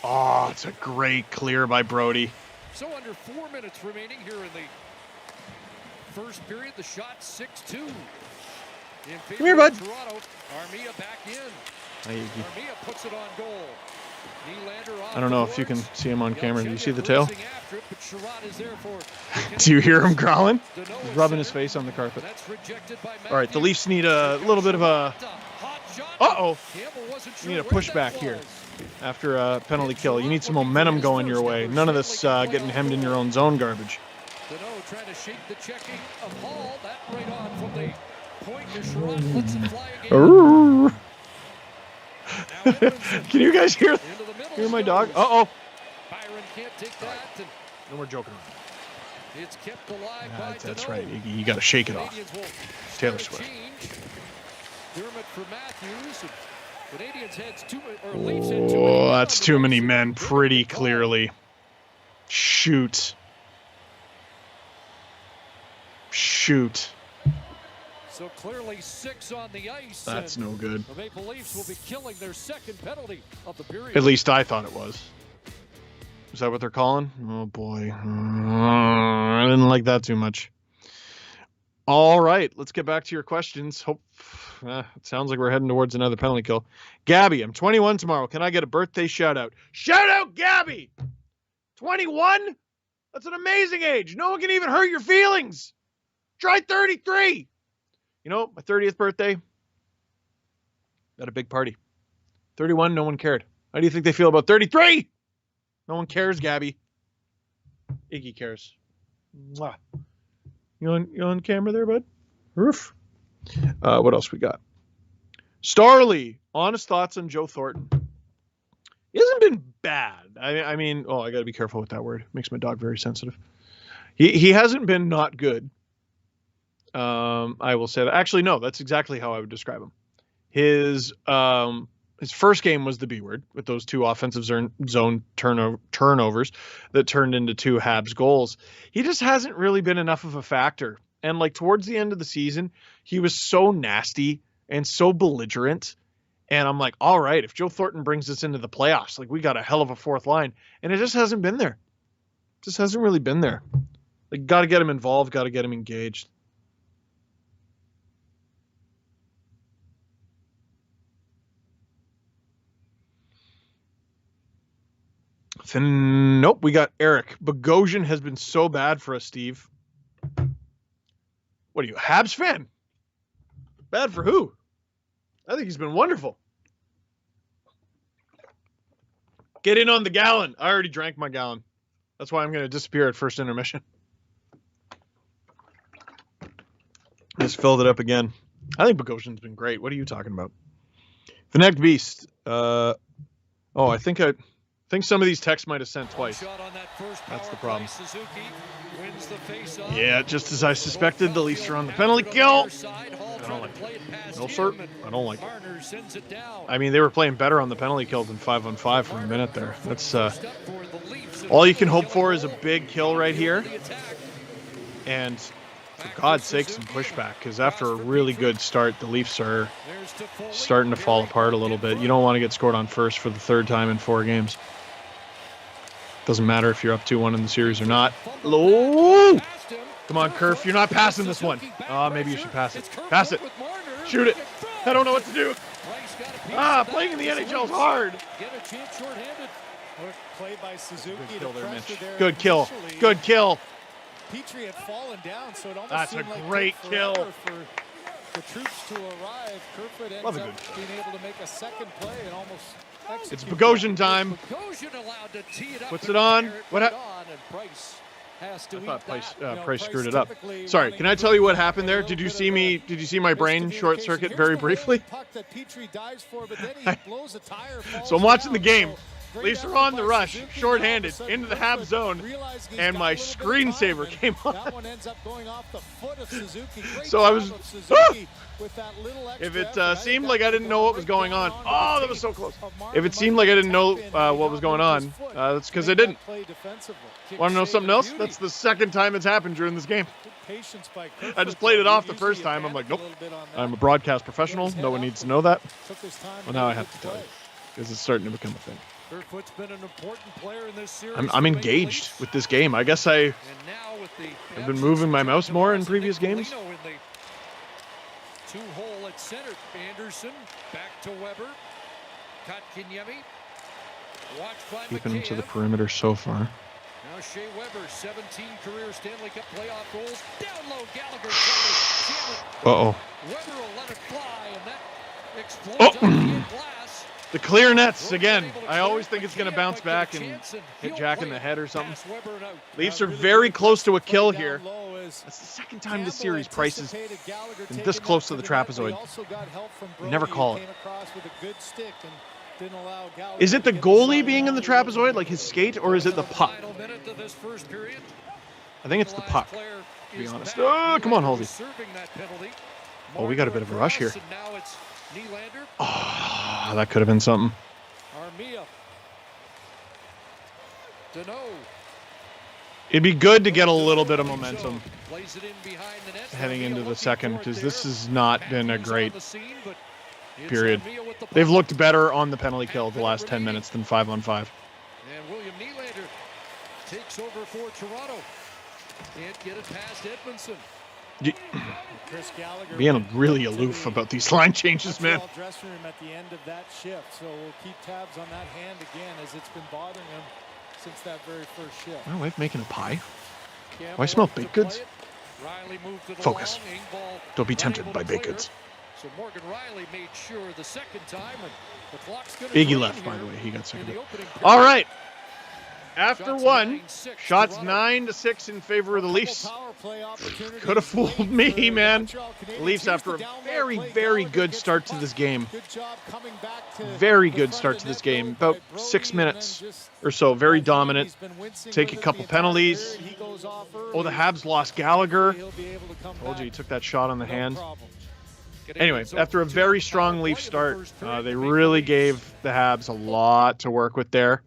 Speaker 1: Oh, it's a great clear by Brody.
Speaker 2: So under 4 minutes remaining here in the first period, the shot 6-2.
Speaker 1: Come here, bud.
Speaker 2: Toronto, Armia back in. Armia puts it on goal.
Speaker 1: I don't know if you can see him on camera. Do you see the tail? Do you hear him growling? He's rubbing his face on the carpet. All right, the Leafs need a little bit of a Uh-oh.
Speaker 2: Campbell wasn't
Speaker 1: You need a
Speaker 2: sure where
Speaker 1: pushback
Speaker 2: that
Speaker 1: here
Speaker 2: was.
Speaker 1: after a penalty kill. You need some momentum going your way. None of this getting hemmed in your own zone garbage.
Speaker 2: Deneau trying to shake the checking of Hall. That right on from the point to Sherrod. Lets it fly again. Now Edmondson
Speaker 1: Can you guys hear
Speaker 2: into the middle.
Speaker 1: my dog?
Speaker 2: goes.
Speaker 1: Uh-oh.
Speaker 2: Byron can't take that. And
Speaker 1: No more joking around.
Speaker 2: it's kept alive by
Speaker 1: That's
Speaker 2: Deneau.
Speaker 1: right. You got to shake it off.
Speaker 2: Canadians will
Speaker 1: Taylor
Speaker 2: start a
Speaker 1: Swift.
Speaker 2: change. Dermott for Matthews. And Canadians heads Leafs had too many men
Speaker 1: Oh,
Speaker 2: on
Speaker 1: that's
Speaker 2: the
Speaker 1: too
Speaker 2: right
Speaker 1: many
Speaker 2: side.
Speaker 1: men
Speaker 2: They're gonna
Speaker 1: pretty
Speaker 2: get called.
Speaker 1: clearly. Shoot. Shoot.
Speaker 2: So clearly 6 on the ice.
Speaker 1: That's
Speaker 2: and
Speaker 1: no good.
Speaker 2: The Maple Leafs will be killing their second penalty of the period.
Speaker 1: At least I thought it was. Is that what they're calling? Oh, boy. I didn't like that too much. All right, let's get back to your questions. It sounds like we're heading towards another penalty kill. Gabby, I'm 21 tomorrow. Can I get a birthday shout out? Shout out, Gabby! 21? That's an amazing age. No one can even hurt your feelings. Try 33. You know, my 30th birthday, got a big party. 31, no one cared. How do you think they feel about 33? No one cares, Gabby. Iggy cares. Mwah. You on camera there, bud? Roof. What else we got? Starley, honest thoughts on Joe Thornton. He hasn't been bad. I mean, I got to be careful with that word. It makes my dog very sensitive. He hasn't been not good. I will say that. Actually, no, that's exactly how I would describe him. His first game was the B word with those 2 offensive zone turnovers that turned into 2 Habs goals. He just hasn't really been enough of a factor. And like towards the end of the season, he was so nasty and so belligerent. And I'm like, all right, if Joe Thornton brings us into the playoffs, like we got a hell of a fourth line. And it just hasn't been there. Just hasn't really been there. Like, got to get him involved, got to get him engaged. Nope, we got Eric. Bogosian has been so bad for us, Steve. What are you, a Habs fan? Bad for who? I think he's been wonderful. Get in on the gallon. I already drank my gallon. That's why I'm going to disappear at first intermission. Just filled it up again. I think Bogosian's been great. What are you talking about? The Neck Beast. I think some of these texts might have sent twice. That's the problem. Yeah, just as I suspected, the Leafs are on the penalty kill. I don't like it. No, sir. I don't like it. I mean, they were playing better on the penalty kill than 5-on-5 for a minute there. That's all you can hope for is a big kill right here. And for God's sake, some pushback, because after a really good start, the Leafs are starting to fall apart a little bit. You don't want to get scored on first for the 3rd time in 4 games. Doesn't matter if you're up 2-1 in the series or not. Oh! Come on, Kerf. You're not passing this one. Maybe you should pass it. Pass it. Shoot it. I don't know what to do. Playing in the NHL is hard.
Speaker 3: Play by Suzuki.
Speaker 1: Good kill there, Mitch. Good kill. Good kill.
Speaker 3: Petrie had fallen down, so it almost
Speaker 1: That's
Speaker 3: seemed
Speaker 1: a
Speaker 3: like
Speaker 1: great
Speaker 3: took
Speaker 1: kill.
Speaker 3: forever for the troops to arrive. Kerfoot ends
Speaker 1: Love a
Speaker 3: up
Speaker 1: good kill.
Speaker 3: being able to make a second play and almost execute.
Speaker 1: It's Bogosian time. Puts it on. What happened? I thought Price screwed it up. Sorry, can I tell you what happened there? Did you see me? Did you see my brain short circuit very briefly? So I'm watching the game. Leafs are on the rush, shorthanded, into the Habs zone, and my screensaver came on. So I was, if it seemed like I didn't know what was going on, oh, that was so close. If it seemed like I didn't know what was going on, that's because I didn't. Want to know something else? That's the 2nd time it's happened during this game. I just played it off the first time. I'm like, nope, I'm a broadcast professional. No one needs to know that. Well, now I have to tell you, because it's starting to become a thing. I'm engaged with this game. I guess I've been moving my mouse more in previous games.
Speaker 2: 2-hole at center. Anderson back to Weber. Kotkaniemi. Watched by
Speaker 1: Keeping him to the
Speaker 2: McCann.
Speaker 1: perimeter so far.
Speaker 2: Now Shea Weber, 17 career Stanley Cup playoff goals. Down low, Gallagher.
Speaker 1: Uh-oh.
Speaker 2: Weber will let it fly, and that Explodes
Speaker 1: Oh.
Speaker 2: up the end glass.
Speaker 1: The clear nets again. I always think it's going to bounce back and hit Jack in the head or something.
Speaker 2: Pass Weber and out.
Speaker 1: Leafs are
Speaker 3: Really
Speaker 1: very
Speaker 3: good
Speaker 1: close to a
Speaker 3: play
Speaker 1: kill
Speaker 3: down
Speaker 1: here.
Speaker 3: low as
Speaker 1: That's the second time this
Speaker 3: Campbell
Speaker 1: series Price has
Speaker 3: anticipated Gallagher
Speaker 1: been
Speaker 3: taking
Speaker 1: this
Speaker 3: that
Speaker 1: close to the
Speaker 3: net, but he
Speaker 1: trapezoid.
Speaker 3: also got help from
Speaker 1: You never
Speaker 3: Brody,
Speaker 1: call
Speaker 3: who
Speaker 1: it.
Speaker 3: came across with a good stick and didn't allow Gallagher
Speaker 1: Is it the
Speaker 3: to get
Speaker 1: goalie
Speaker 3: shot
Speaker 1: being in the
Speaker 3: down.
Speaker 1: trapezoid, like his skate, or is it the puck?
Speaker 2: Final minute to this first period.
Speaker 1: I think it's the puck, to be honest. Oh, come on, Halsey. Oh, we got a bit of a rush here.
Speaker 2: Now it's Nylander.
Speaker 1: Oh, that could have been something.
Speaker 2: Armia. Deneau.
Speaker 1: It'd be good to get a little bit of momentum
Speaker 2: Plays it in behind the net.
Speaker 1: heading
Speaker 2: Armia
Speaker 1: into the
Speaker 2: looking
Speaker 1: second,
Speaker 2: for it
Speaker 1: because
Speaker 2: there.
Speaker 1: this has not been a
Speaker 2: Matthews
Speaker 1: great
Speaker 2: on the scene, but it's
Speaker 1: period.
Speaker 2: Armia with the
Speaker 1: They've
Speaker 2: puck.
Speaker 1: looked better on the penalty kill the last 10 minutes than 5-on-5.
Speaker 2: And William Nylander takes over for Toronto. Can't get it past Edmondson.
Speaker 3: Chris Gallagher
Speaker 1: Being really aloof about these line changes, man.
Speaker 3: Montreal dressing room at the end of that shift, so we'll keep tabs on that hand again as it's been bothering him since that very first shift.
Speaker 1: My wife making a pie?
Speaker 2: Campbell
Speaker 1: Oh, I smell
Speaker 2: up to
Speaker 1: baked
Speaker 2: play
Speaker 1: goods.
Speaker 2: it. Riley moved it
Speaker 1: Focus.
Speaker 2: along. Engvall
Speaker 1: Don't be
Speaker 2: not
Speaker 1: tempted
Speaker 2: able
Speaker 1: by
Speaker 2: to
Speaker 1: baked
Speaker 2: clear.
Speaker 1: goods.
Speaker 2: So Morgan Riley made sure the second time, and the clock's going to
Speaker 1: Biggie left, by the way. He got
Speaker 2: in
Speaker 1: seconded.
Speaker 2: the opening period.
Speaker 1: All right. After
Speaker 2: Shots
Speaker 1: one,
Speaker 2: 9-6
Speaker 1: shots
Speaker 2: Toronto.
Speaker 1: 9-6 in favor of the Leafs.
Speaker 3: Power play opportunities
Speaker 1: Could have fooled
Speaker 3: late
Speaker 1: me,
Speaker 3: for the
Speaker 1: man.
Speaker 3: Montreal Canadiens.
Speaker 1: The Leafs,
Speaker 3: Here's
Speaker 1: after
Speaker 3: the
Speaker 1: a
Speaker 3: down low
Speaker 1: very,
Speaker 3: play.
Speaker 1: very
Speaker 3: Gallagher
Speaker 1: good
Speaker 3: gets
Speaker 1: start
Speaker 3: the
Speaker 1: to
Speaker 3: puck.
Speaker 1: this game.
Speaker 3: Good job coming back to
Speaker 1: Very
Speaker 3: the
Speaker 1: good
Speaker 3: front
Speaker 1: start
Speaker 3: of
Speaker 1: to
Speaker 3: the
Speaker 1: this
Speaker 3: net
Speaker 1: game.
Speaker 3: goal
Speaker 1: About
Speaker 3: by
Speaker 1: 6
Speaker 3: Brody, and
Speaker 1: minutes
Speaker 3: then just
Speaker 1: or so. Very
Speaker 3: that game,
Speaker 1: dominant.
Speaker 3: he's been wincing
Speaker 1: Take a
Speaker 3: with it
Speaker 1: couple
Speaker 3: the entire
Speaker 1: penalties.
Speaker 3: period. He goes off
Speaker 1: Oh, the
Speaker 3: early.
Speaker 1: Habs lost Gallagher.
Speaker 3: He'll be able to come
Speaker 1: Told you he
Speaker 3: back.
Speaker 1: took that shot on the
Speaker 3: No
Speaker 1: hand.
Speaker 3: problem.
Speaker 1: Anyway,
Speaker 2: Canadiens
Speaker 1: after a
Speaker 2: over
Speaker 1: very
Speaker 2: two
Speaker 1: strong
Speaker 2: power
Speaker 1: Leaf
Speaker 2: play in the
Speaker 1: start,
Speaker 2: first period
Speaker 1: they
Speaker 2: to make the
Speaker 1: really
Speaker 2: Leafs.
Speaker 1: gave the Habs a lot to work with there.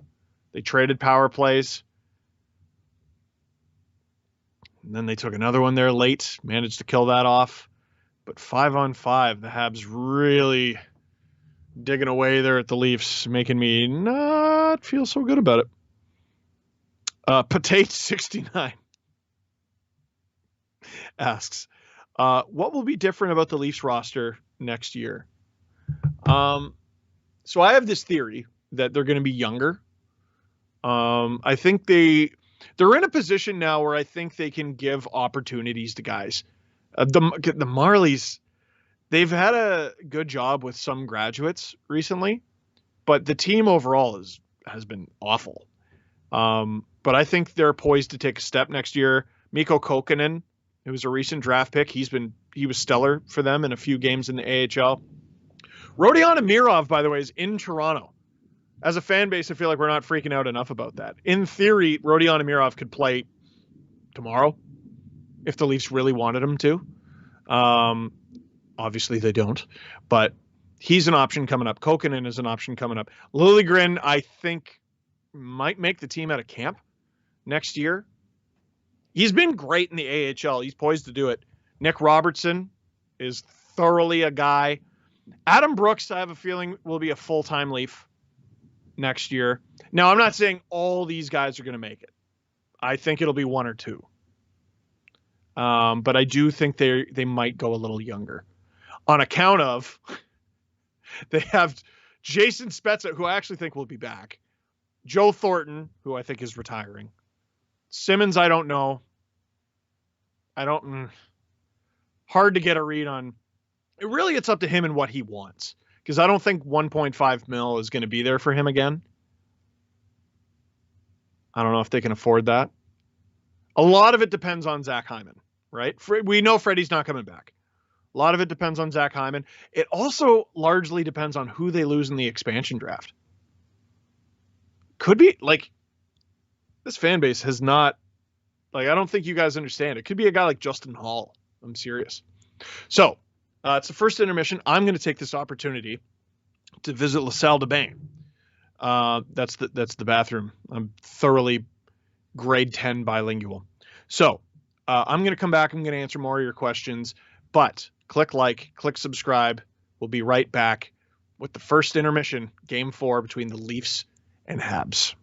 Speaker 1: They traded power plays. And then they took another one there late, managed to kill that off. But 5-on-5, the Habs really digging away there at the Leafs, making me not feel so good about it. Potate69 asks, what will be different about the Leafs roster next year? So I have this theory that they're going to be younger. I think they're in a position now where I think they can give opportunities to guys. The Marlies, they've had a good job with some graduates recently, but the team overall has been awful. But I think they're poised to take a step next year. Mikko Kokkonen, who was a recent draft pick, he was stellar for them in a few games in the AHL. Rodion Amirov, by the way, is in Toronto. As a fan base, I feel like we're not freaking out enough about that. In theory, Rodion Amirov could play tomorrow if the Leafs really wanted him to. Obviously, they don't. But he's an option coming up. Kokkonen is an option coming up. Liljegren, I think, might make the team out of camp next year. He's been great in the AHL. He's poised to do it. Nick Robertson is thoroughly a guy. Adam Brooks, I have a feeling, will be a full-time Leaf next year. Now, I'm not saying all these guys are going to make it. I think it'll be one or two. But I do think they might go a little younger. On account of, they have Jason Spezza, who I actually think will be back. Joe Thornton, who I think is retiring. Simmons, I don't know. Hard to get a read on. It's up to him and what he wants. Because I don't think 1.5 mil is going to be there for him again. I don't know if they can afford that. A lot of it depends on Zach Hyman, right? We know Freddie's not coming back. A lot of it depends on Zach Hyman. It also largely depends on who they lose in the expansion draft. Could be, this fan base has not, I don't think you guys understand. It could be a guy like Justin Hall. I'm serious. So, it's the first intermission. I'm going to take this opportunity to visit La Salle de Bain. That's the bathroom. I'm thoroughly grade 10 bilingual. So I'm going to come back. I'm going to answer more of your questions. But click like, click subscribe. We'll be right back with the first intermission, Game 4 between the Leafs and Habs.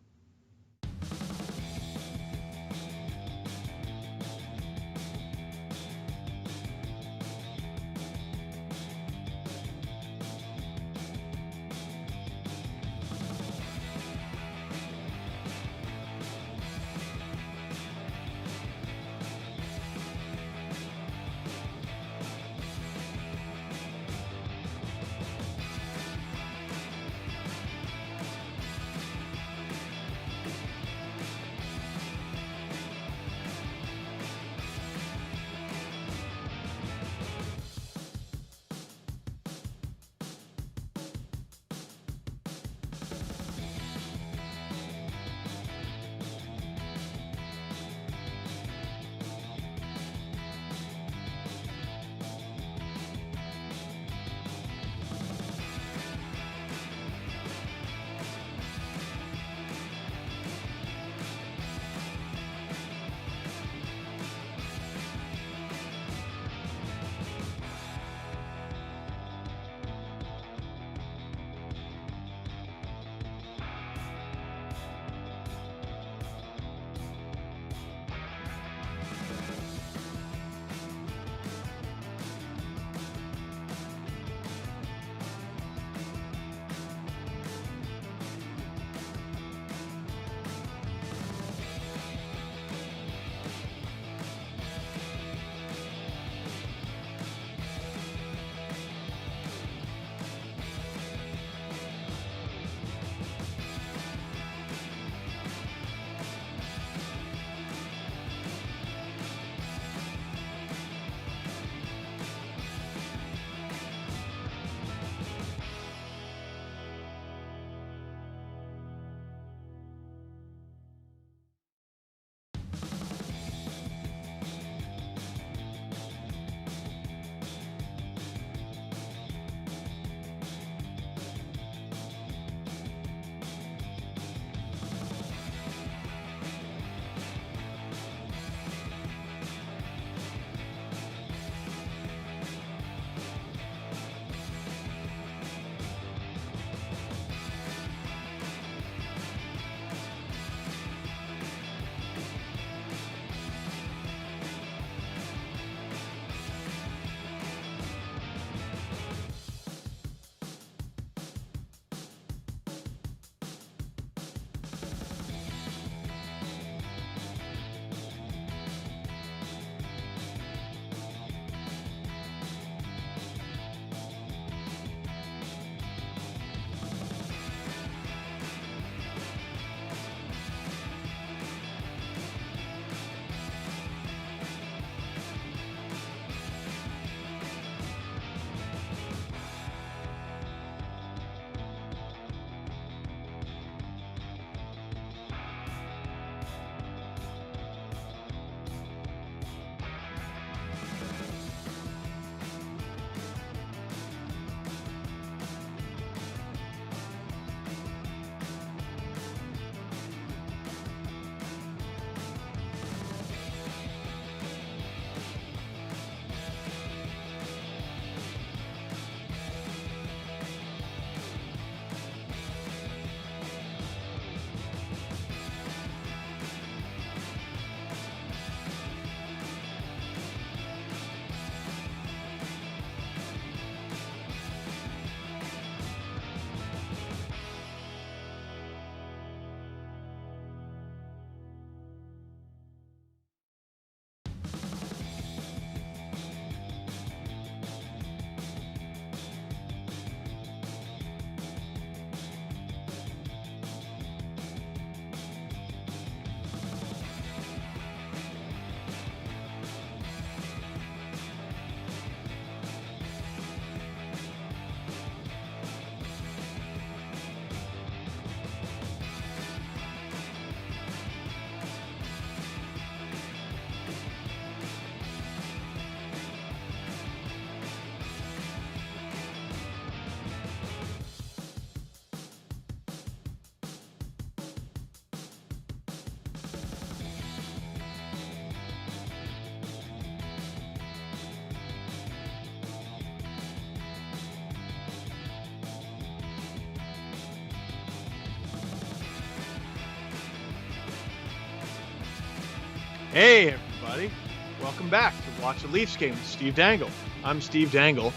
Speaker 1: Hey, everybody. Welcome back to Watch the Leafs Game with Steve Dangle. I'm Steve Dangle.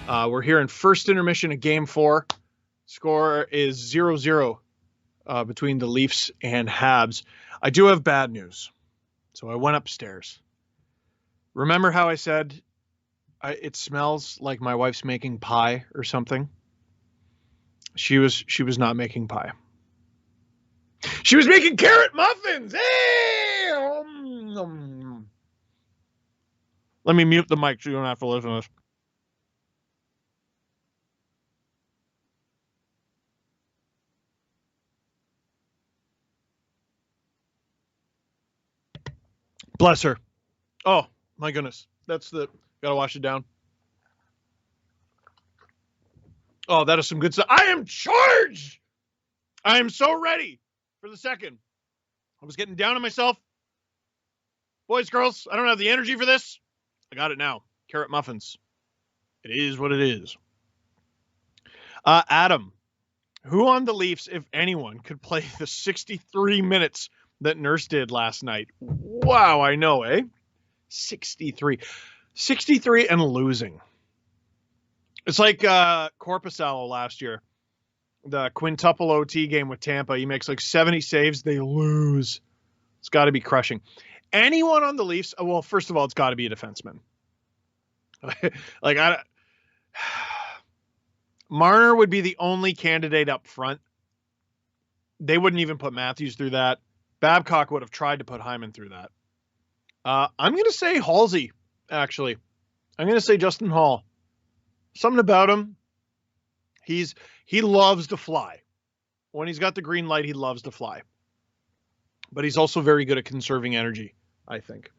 Speaker 1: We're here in first intermission of Game 4. Score is 0-0 between the Leafs and Habs. I do have bad news. So I went upstairs. Remember how I said it smells like my wife's making pie or something? She was not making pie. She was making carrot muffins. Hey! Let me mute the mic so you don't have to listen to this. Bless her. Oh, my goodness. Gotta wash it down. Oh, that is some good stuff. I am charged. I am so ready for the second. I was getting down on myself. Boys, girls, I don't have the energy for this. I got it now. Carrot muffins. It is what it is. Adam, who on the Leafs, if anyone, could play the 63 minutes that Nurse did last night? Wow, I know, eh? 63 and losing. It's like Korpisalo last year. The quintuple OT game with Tampa. He makes like 70 saves. They lose. It's got to be crushing. Anyone on the Leafs? Well, first of all, it's got to be a defenseman. Marner would be the only candidate up front. They wouldn't even put Matthews through that. Babcock would have tried to put Hyman through that. I'm going to say Halsey, actually. I'm going to say Justin Hall. Something about him. He loves to fly. When he's got the green light, he loves to fly. But he's also very good at conserving energy, I think.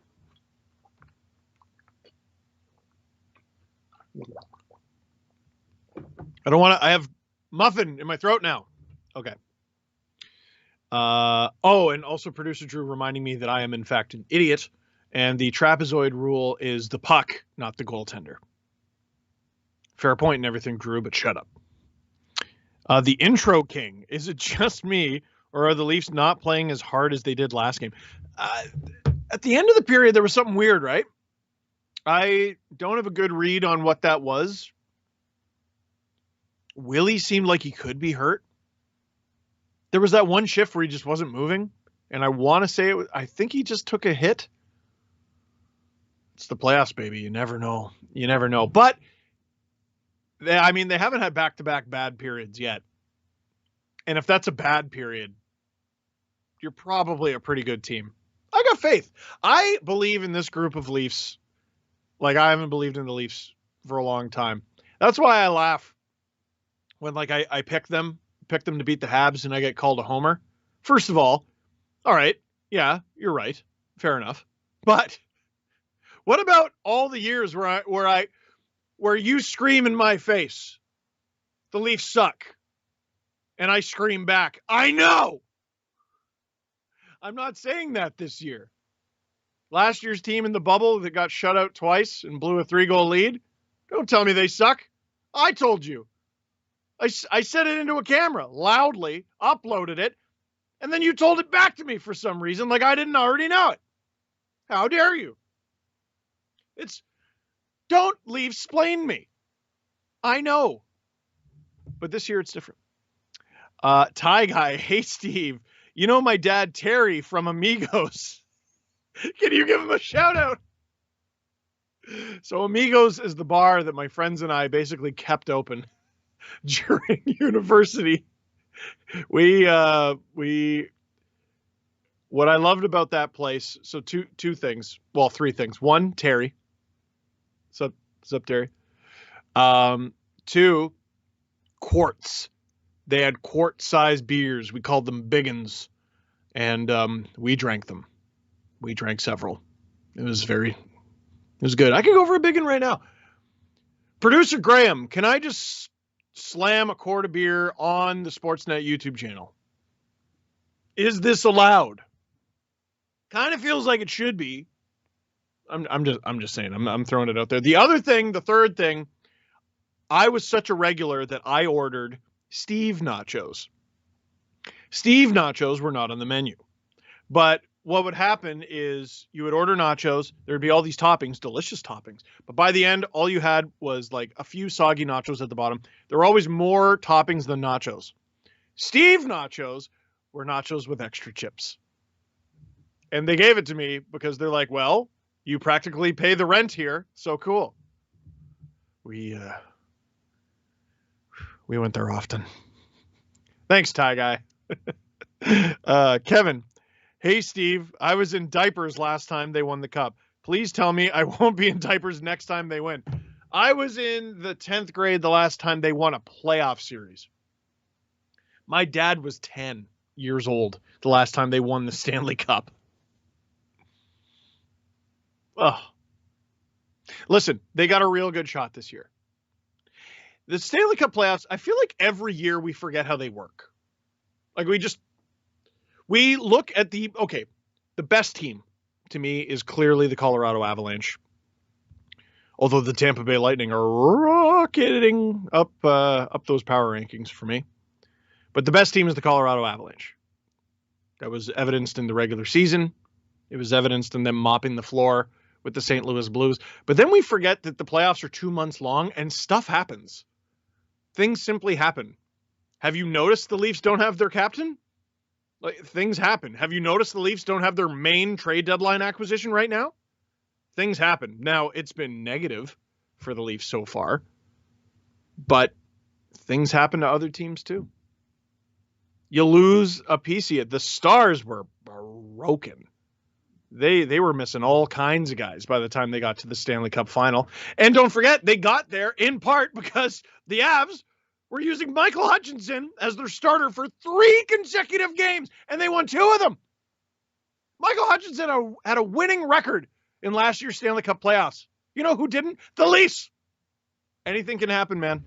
Speaker 1: I have muffin in my throat now. Okay. And also producer Drew reminding me that I am in fact an idiot. And the trapezoid rule is the puck, not the goaltender. Fair point and everything, Drew, but shut up. The intro king. Is it just me, or are the Leafs not playing as hard as they did last game? At the end of the period, there was something weird, right? I don't have a good read on what that was. Willie seemed like he could be hurt. There was that one shift where he just wasn't moving, and I want to say I think he just took a hit. It's the playoffs, baby. You never know. You never know. But they haven't had back-to-back bad periods yet. And if that's a bad period, you're probably a pretty good team. I got faith. I believe in this group of Leafs like I haven't believed in the Leafs for a long time. That's why I laugh when I pick them to beat the Habs and I get called a homer. First of all right, yeah, you're right. Fair enough. But what about all the years where you scream in my face, the Leafs suck, and I scream back, I know. I'm not saying that this year. Last year's team in the bubble that got shut out twice and blew a 3-goal lead, don't tell me they suck. I told you. I said it into a camera, loudly, uploaded it, and then you told it back to me for some reason like I didn't already know it. How dare you? Don't Leafs-splain me. I know. But this year it's different. Ty Guy, hey Steve, you know my dad Terry from Amigos. Can you give him a shout out? So Amigos is the bar that my friends and I basically kept open during university. What I loved about that place, so two things. Well, three things. One, Terry. What's up, Terry? 2, quarts. They had quart-sized beers. We called them biggins. And we drank them. We drank several. It was good. I could go for a biggin right now. Producer Graham, can I just slam a quart of beer on the Sportsnet YouTube channel? Is this allowed? Kind of feels like it should be. I'm just saying. I'm throwing it out there. The third thing, I was such a regular that I ordered Steve nachos. Steve nachos were not on the menu, but what would happen is you would order nachos. There'd be all these toppings, delicious toppings. But by the end, all you had was like a few soggy nachos at the bottom. There were always more toppings than nachos. Steve nachos were nachos with extra chips. And they gave it to me because they're like, well, you practically pay the rent here. So cool. We went there often. Thanks, Ty Guy. Kevin. Hey, Steve, I was in diapers last time they won the cup. Please tell me I won't be in diapers next time they win. I was in the 10th grade the last time they won a playoff series. My dad was 10 years old the last time they won the Stanley Cup. Oh. Listen, they got a real good shot this year. The Stanley Cup playoffs, I feel like every year we forget how they work. Like we look at the best team to me is clearly the Colorado Avalanche. Although the Tampa Bay Lightning are rocketing up those power rankings for me. But the best team is the Colorado Avalanche. That was evidenced in the regular season. It was evidenced in them mopping the floor with the St. Louis Blues. But then we forget that the playoffs are 2 months long and stuff happens. Things simply happen. Have you noticed the Leafs don't have their captain? Like, things happen. Have you noticed the Leafs don't have their main trade deadline acquisition right now? Things happen. Now, it's been negative for the Leafs so far, but things happen to other teams too. You lose a piece of it. The Stars were broken. They were missing all kinds of guys by the time they got to the Stanley Cup final. And don't forget, they got there in part because the Avs were using Michael Hutchinson as their starter for 3 consecutive games, and they won 2 of them. Michael Hutchinson had a winning record in last year's Stanley Cup playoffs. You know who didn't? The Leafs. Anything can happen, man.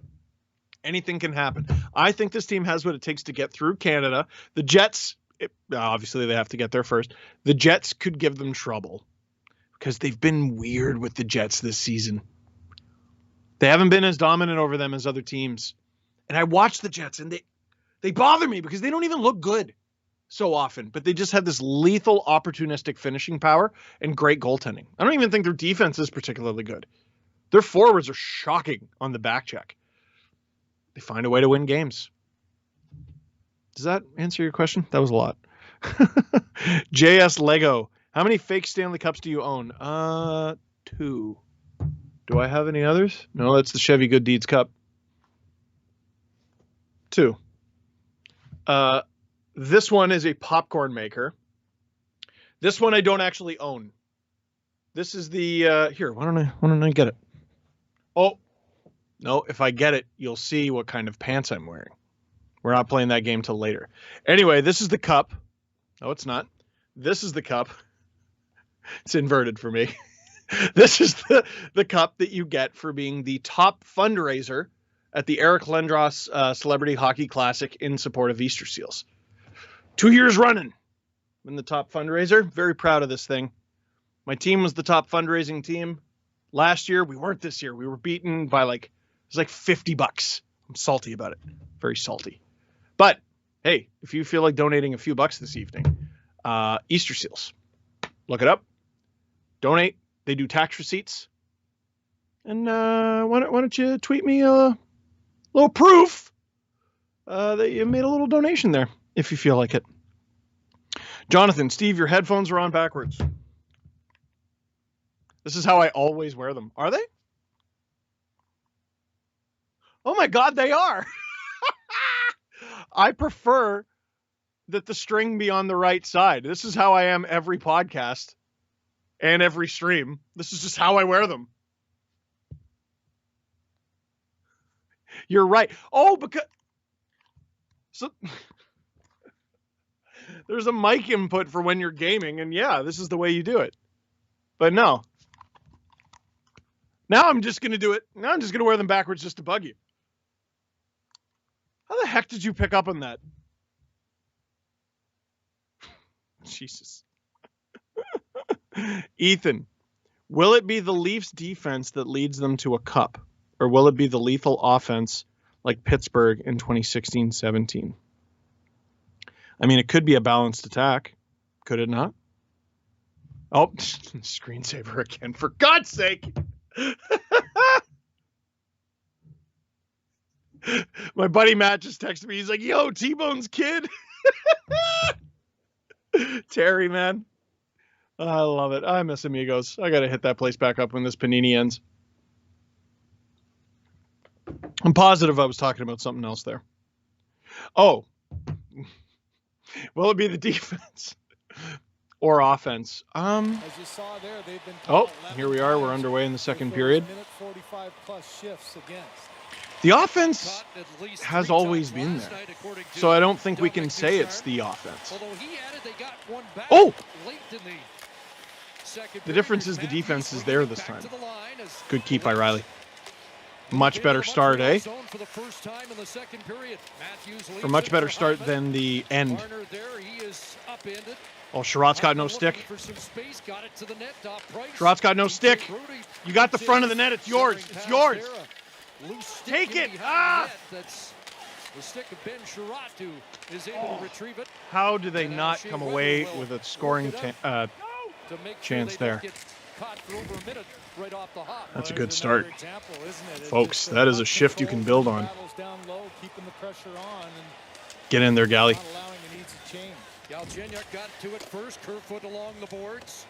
Speaker 1: Anything can happen. I think this team has what it takes to get through Canada. The Jets, obviously they have to get there first. The Jets could give them trouble because they've been weird with the Jets this season. They haven't been as dominant over them as other teams. And I watch the Jets, and they bother me because they don't even look good so often. But they just have this lethal, opportunistic finishing power and great goaltending. I don't even think their defense is particularly good. Their forwards are shocking on the back check. They find a way to win games. Does that answer your question? That was a lot. JS Lego. How many fake Stanley Cups do you own? 2. Do I have any others? No, that's the Chevy Good Deeds Cup. 2. This one is a popcorn maker. This one I don't actually own. This is the here. Why don't I get it? Oh, no. If I get it, you'll see what kind of pants I'm wearing. We're not playing that game till later. Anyway, this is the cup. No, it's not. This is the cup. It's inverted for me. This is the cup that you get for being the top fundraiser at the Eric Lindros Celebrity Hockey Classic in support of Easter Seals. 2 years running. Been the top fundraiser. Very proud of this thing. My team was the top fundraising team. Last year, we weren't this year. We were beaten by it was like $50. I'm salty about it. Very salty. But, hey, if you feel like donating a few bucks this evening, Easter Seals. Look it up. Donate. They do tax receipts. And why don't you tweet me a little proof that you made a little donation there, if you feel like it. Jonathan, Steve, your headphones are on backwards. This is how I always wear them. Are they? Oh my God, they are. I prefer that the string be on the right side. This is how I am every podcast and every stream. This is just how I wear them. You're right. Oh, because there's a mic input for when you're gaming, and yeah, this is the way you do it. But no. Now I'm just going to do it. Now I'm just going to wear them backwards just to bug you. How the heck did you pick up on that? Jesus. Ethan, will it be the Leafs defense that leads them to a cup? Or will it be the lethal offense like Pittsburgh in 2016-17? I mean, it could be a balanced attack. Could it not? Oh, screensaver again, for God's sake. My buddy Matt just texted me. He's like, yo, T-Bone's kid. Terry, man. I love it. I miss Amigos. I got to hit that place back up when this Panini ends. I'm positive I was talking about something else there. Oh. Will it be the defense or offense?
Speaker 3: As you saw there, they've been
Speaker 1: Oh, here we are. We're underway in the second period.
Speaker 3: Minute 45 plus shifts against.
Speaker 1: The offense has always been there. So I don't think we can say it's the offense. Oh! The difference is the defense is there this time. Good keep by Riley. Much better start, eh? For much better start than the end. Oh, Sherratt's got no stick. Sherratt's got no stick. You got the front of the net. It's yours. It's yours. Take it. Ah!
Speaker 2: The stick of Ben Sherratt, who is able to retrieve it.
Speaker 1: How do they not come away with a scoring chance there? That's a good start. Folks, that is a shift you can build on. Get in there, Gally.
Speaker 2: Galchenyuk got to it first. Kerfoot along the boards.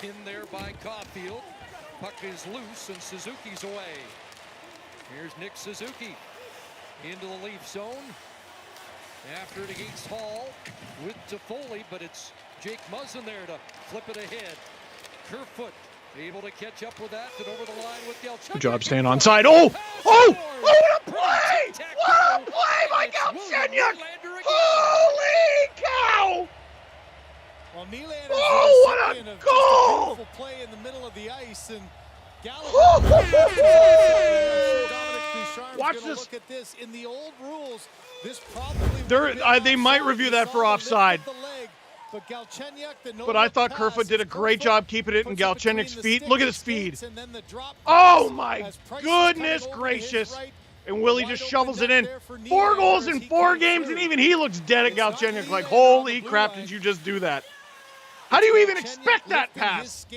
Speaker 2: Pinned there by Caulfield. Puck is loose and Suzuki's away. Here's Nick Suzuki into the Leaf zone. After it against Hall with Toffoli, but it's Jake Muzzin there to flip it ahead. Kerfoot able to catch up with that and over the line with Galchenyuk.
Speaker 1: Good job staying onside. Oh! Oh! What a play! What a play by Galchenyuk! Holy cow!
Speaker 3: Well,
Speaker 1: oh, what a goal!
Speaker 3: Beautiful play in the middle of the ice, and
Speaker 1: watch this.
Speaker 3: Look at this. In the old rules, this probably
Speaker 1: they might review that for offside. But I thought Kerfoot did a great job keeping it in Galchenyuk's feet. Look at his feed. Oh my goodness gracious. And Willie just shovels it in. 4 goals in 4 games, and even he looks dead at Galchenyuk like, holy crap, did you just do that? How do you even expect that pass?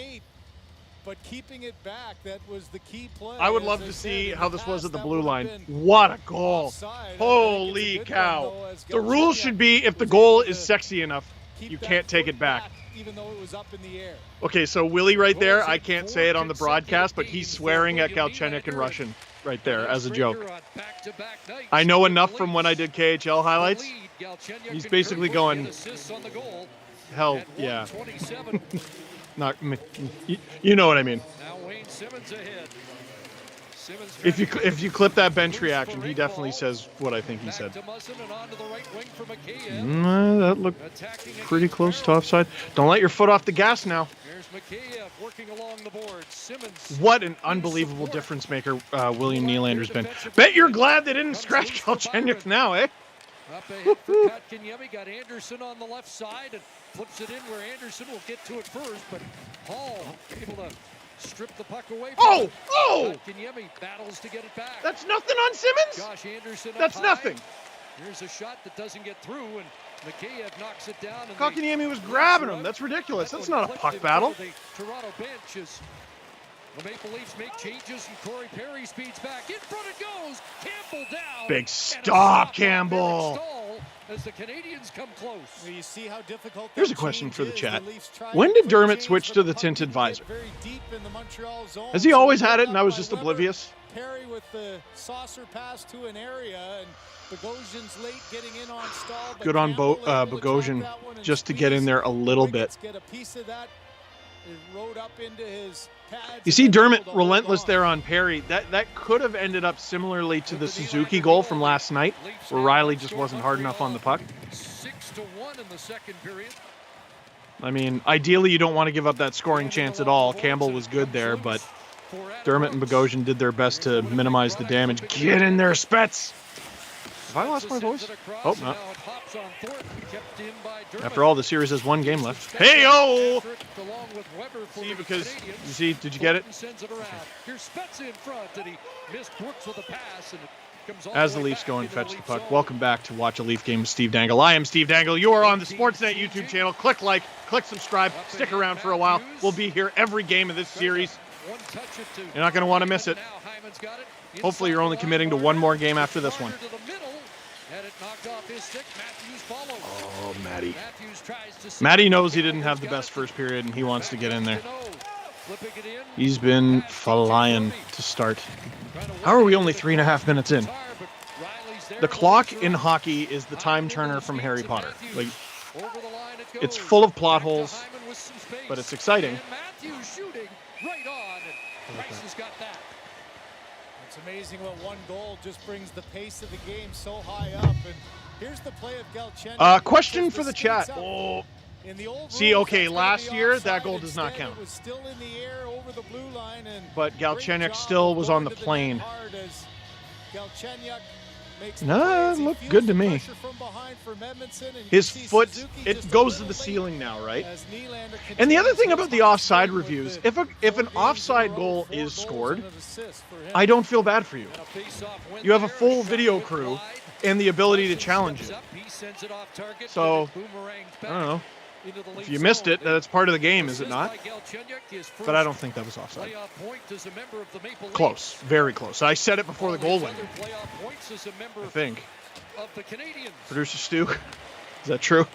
Speaker 3: But keeping it back, that was the key play.
Speaker 1: I would love to see how this was at the blue line. What a goal. Holy cow. The rule should be if the goal is sexy enough, you can't take it back.
Speaker 3: Even though it was up in the air.
Speaker 1: Okay, so Willie right there, I can't say it on the broadcast, but he's swearing at Galchenyuk in Russian right there as a joke. I know enough from when I did KHL highlights. He's basically going, hell yeah. Not me. You know what I mean. If you clip that bench reaction, he definitely says what I think he said. That looked pretty close to offside. Don't let your foot off the gas now. What an unbelievable difference maker William Nylander's been. Bet you're glad they didn't scratch Galchenyuk now, eh?
Speaker 2: Up ahead for Kotkaniemi, got Anderson on the left side and flips it in where Anderson will get to it first, but Hall able to strip the puck away from him. Kotkaniemi battles to get it back.
Speaker 1: That's nothing on Simmons.
Speaker 2: Josh Anderson
Speaker 1: That's nothing.
Speaker 2: Here's a shot that doesn't get through, and Mikheyev knocks it down.
Speaker 1: Kotkaniemi was grabbing him. That's ridiculous. That's not a puck battle.
Speaker 2: The Toronto bench is the Maple Leafs make changes, and Corey Perry speeds back. In front it goes. Campbell down.
Speaker 1: Big stop, Campbell.
Speaker 2: As the Canadiens come close.
Speaker 3: Well, you see how difficult.
Speaker 1: Here's a question for the chat. When did Dermott switch to the tinted visor? Has he always had it and I was just oblivious?
Speaker 3: Perry with the saucer pass to an area, and Bogosian's late getting in on stall.
Speaker 1: Good on Bogosian just to get in there a little bit.
Speaker 3: Get a piece of that. It rode up into his pads.
Speaker 1: You see Dermott relentless there on Perry. That could have ended up similarly to the Suzuki goal from last night, where Riley just wasn't hard enough on the puck.
Speaker 2: 6-1 in the second period.
Speaker 1: I mean, ideally you don't want to give up that scoring chance at all. Campbell was good there, but Dermott and Bogosian did their best to minimize the damage. Get in there, Spets! Have I lost my voice? Oh, no. After all, the series has 1 game left. Hey-oh! See, because, you see, did you get it?
Speaker 2: Here's Spezza in front, and he missed Brooks with a pass, and
Speaker 1: As the Leafs go and fetch the puck, welcome back to Watch a Leaf Game with Steve Dangle. I am Steve Dangle. You are on the Sportsnet YouTube channel. Click like, click subscribe, stick around for a while. We'll be here every game of this series. You're not going to want to miss it. Hopefully you're only committing to one more game after this one. Oh, Matty. Matty knows he didn't have the best first period, and he wants to get in there. He's been flying to start. How are we only 3.5 minutes in? The clock in hockey is the time turner from Harry Potter. Like, it's full of plot holes, but it's exciting.
Speaker 3: It's amazing what one goal just brings the pace of the game so high up. And here's the play of Goaltending.
Speaker 1: Question for the chat. Oh. See, okay, last year that goal does not count. But Galchenyuk still was on the plane. No, it looked good to me. His foot, it goes to the ceiling now, right? And the other thing about the offside reviews, if an offside goal is scored, I don't feel bad for you. You have a full video crew and the ability to challenge it. So, I don't know. If you missed it, that's part of the game, is it not? But I don't think that was offside. Close. Very close. I said it before the goal went in. I think. Producer Stu, is that true?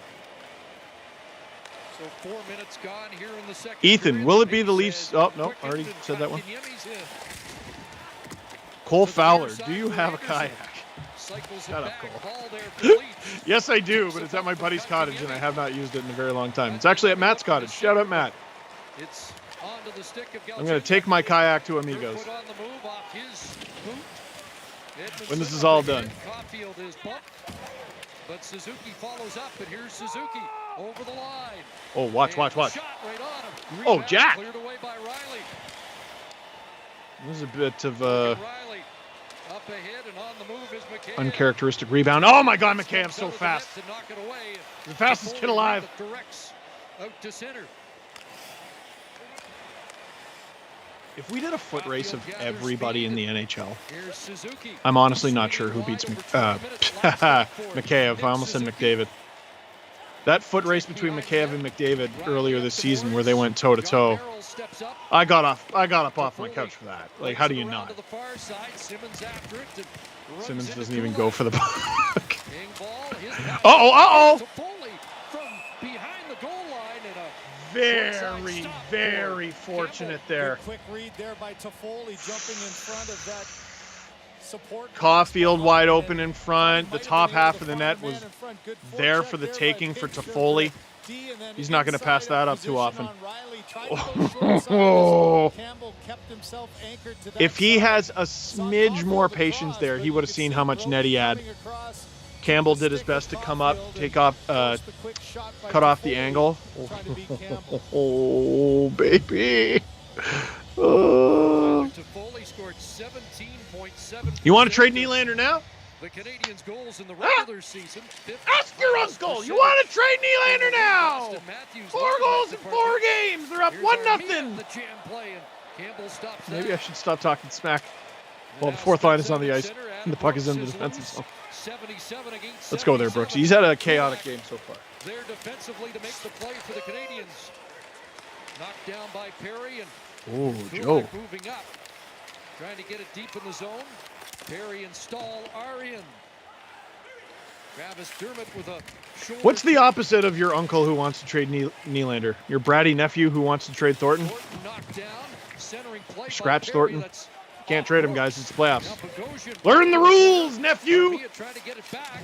Speaker 1: Ethan, will it be the Leafs? Oh, no, I already said that one. Cole Fowler, do you have a kayak? Shut up, Cole. Yes, I do, but it's at my buddy's cottage, and I have not used it in a very long time. It's actually at Matt's cottage. Shout out, Matt. I'm going to take my kayak to Amigos when this is all done.
Speaker 2: But Suzuki follows up, and here's Suzuki over the line.
Speaker 1: Oh, watch. Oh, Jack.
Speaker 2: Cleared away by Riley.
Speaker 1: This is a bit of
Speaker 2: Up ahead and on the move is McKay.
Speaker 1: Uncharacteristic rebound. Oh my God, McKay so fast. The fastest kid alive.
Speaker 2: Out to center.
Speaker 1: If we did a foot race of everybody in the NHL, I'm honestly not sure who beats Mikheyev. I almost said McDavid. That foot race between Mikheyev and McDavid earlier this season, where they went toe to toe, I got up off my couch for that. Like, how do you not? Simmons doesn't even go for the puck. Uh-oh. Very, very fortunate there.
Speaker 3: Quick read there by Toffoli, jumping in front of that support.
Speaker 1: Caulfield wide open in front. The top half of the net was there for the taking for Toffoli. He's not going to pass that up too often. Oh. If he has a smidge more patience there, he would have seen how much net he had. Campbell did his best to come up, take off, cut off the angle. Oh, baby. You want to trade Nylander now?
Speaker 2: The Canadiens' goals in the regular season.
Speaker 1: Ask your uncle. You want to trade Nylander now? 4 goals in 4 games. They're up 1-0. Maybe I should stop talking smack. Well, the fourth line is on the ice, and the puck is in the defensive zone. Let's go there, Brooks. He's had a chaotic game so far.
Speaker 2: There defensively to make the play for the Canadiens. Knocked down by Perry, and
Speaker 1: Joe
Speaker 2: moving up, trying to get it deep in the zone. Perry and Stahl are in. Travis Dermott with a shoulder.
Speaker 1: What's the opposite of your uncle who wants to trade Nylander? Your bratty nephew who wants to trade Thornton?
Speaker 2: Knocked down, centering play
Speaker 1: Scratch
Speaker 2: by
Speaker 1: Thornton.
Speaker 2: Perry.
Speaker 1: Can't trade him, guys. It's the playoffs. Learn the rules, nephew.
Speaker 2: Armia trying to get it back.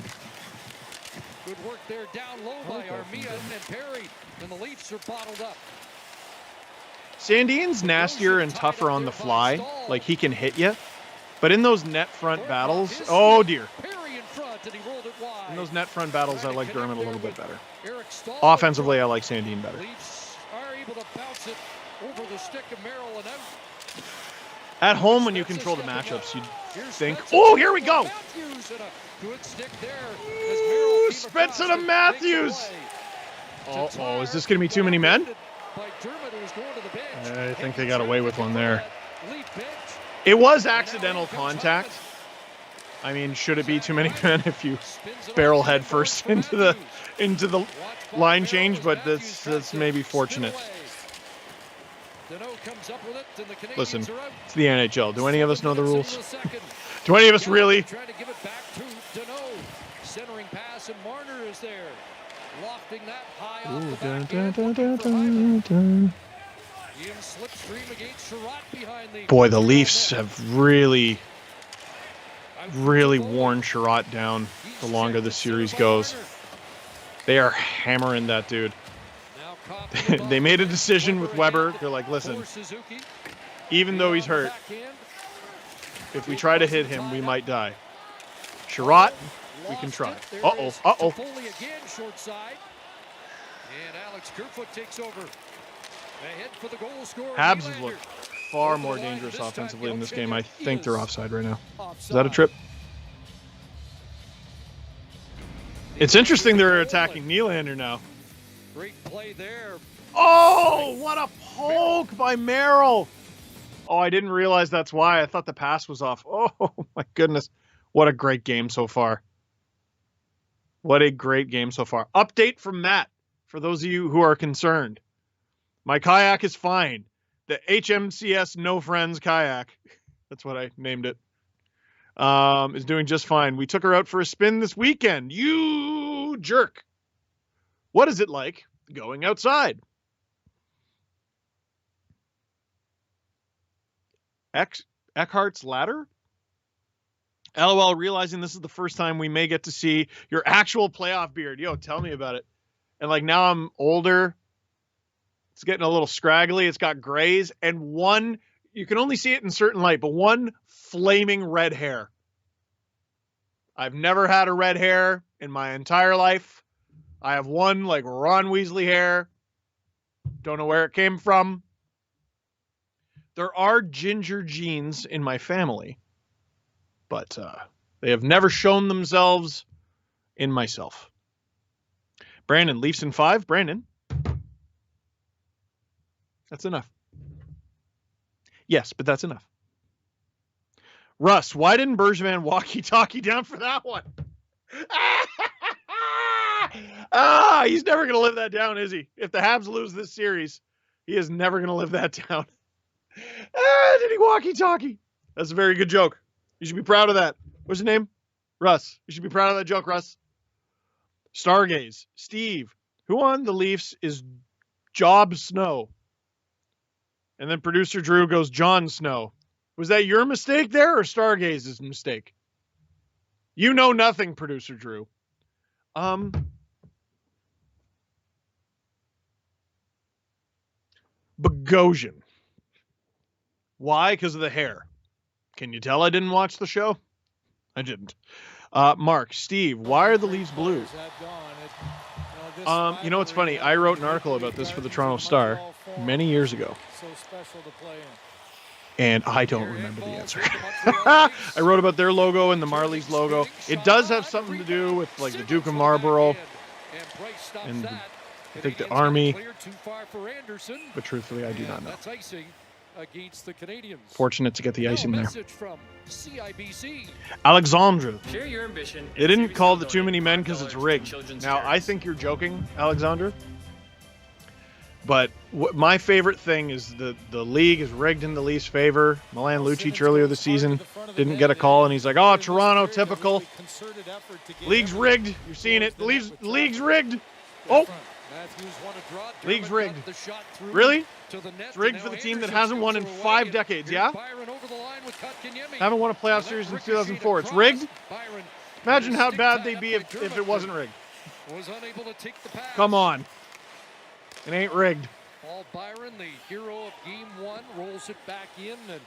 Speaker 2: Good work there down low by Armia and Perry. And the Leafs are bottled up.
Speaker 1: Sandin's nastier and tougher on the fly. Like, he can hit you. But in those net front battles, oh dear. In those net front battles, I like Dermott a little bit better. Offensively, I like Sandin better.
Speaker 2: Leafs are able to bounce it over the stick of Merrill and out.
Speaker 1: At home, when you control the matchups, you'd think, oh, here we go. Ooh, Spencer to Matthews. Oh, is this going to be too many men? I think they got away with one there. It was accidental contact. I mean, should it be too many men if you barrel head first into the line change? But that's maybe fortunate. Listen, it's the NHL. Do any of us know the rules? Do any of us really?
Speaker 2: Trying to give it back to Deneau. Centering pass, and Marner is there. Lofting that high off the backhand. In slipstream against Sherratt behind the...
Speaker 1: Boy, the Leafs have really worn Sherratt down the longer the series goes. They are hammering that dude. They made a decision with Weber. They're like, listen, even though he's hurt, if we try to hit him, we might die. Sherratt, we can try. Uh-oh.
Speaker 2: Again, short side. And Alex Kerfoot takes over. Ahead for the goal scorer.
Speaker 1: Habs have looked far more dangerous offensively in this game. I think they're offside right now. Is that a trip? It's interesting they're attacking Nylander now.
Speaker 2: Great play there.
Speaker 1: Oh, what a poke by Merrill. Oh, I didn't realize that's why. I thought the pass was off. Oh, my goodness. What a great game so far. What a great game so far. Update from Matt, for those of you who are concerned. My kayak is fine. The HMCS No Friends kayak, that's what I named it, is doing just fine. We took her out for a spin this weekend. You jerk. What is it like going outside? Eckhart's ladder? LOL, realizing this is the first time we may get to see your actual playoff beard. Yo, tell me about it. And like now I'm older. It's getting a little scraggly. It's got grays and one, you can only see it in certain light, but one flaming red hair. I've never had a red hair in my entire life. I have one like Ron Weasley hair. Don't know where it came from. There are ginger genes in my family, but they have never shown themselves in myself. Brandon, Leafs in 5. Brandon. That's enough. Yes, but that's enough. Russ, why didn't Bergevin walkie-talkie down for that one? He's never going to live that down, is he? If the Habs lose this series, he is never going to live that down. Did he walkie-talkie? That's a very good joke. You should be proud of that. What's his name? Russ. You should be proud of that joke, Russ. Stargaze. Steve, who on the Leafs is Job Snow? And then producer Drew goes, Jon Snow. Was that your mistake there or Stargaze's mistake? You know nothing, producer Drew. Bogosian. Why? Because of the hair. Can you tell I didn't watch the show? I didn't. Mark, Steve, why are the Leafs blue? You know what's funny? I wrote an article about this for the Toronto Star many years ago. And I don't remember the answer. I wrote about their logo and the Marlies logo. It does have something to do with like the Duke of Marlborough and I think the Army. But truthfully, I do not know.
Speaker 2: Against the Canadiens.
Speaker 1: Fortunate to get the ice in there.
Speaker 2: From CIBC.
Speaker 1: Alexandra.
Speaker 5: Share your ambition.
Speaker 1: They didn't call the Too Many Men because it's rigged. Now, I think you're joking, Alexandra. But my favorite thing is the league is rigged in the Leafs' favor. Milan Lucic earlier this season didn't get a call, and he's like, oh, Toronto, typical. League's rigged. You're seeing it. League's rigged. Oh. League's rigged. Really? It's rigged for the team that hasn't won in 5 decades, yeah? Haven't won a playoff series since 2004. It's rigged? Imagine how bad they'd be if it wasn't rigged. Come on. It ain't rigged.
Speaker 2: Paul Byron, the hero of Game 1, rolls it back in and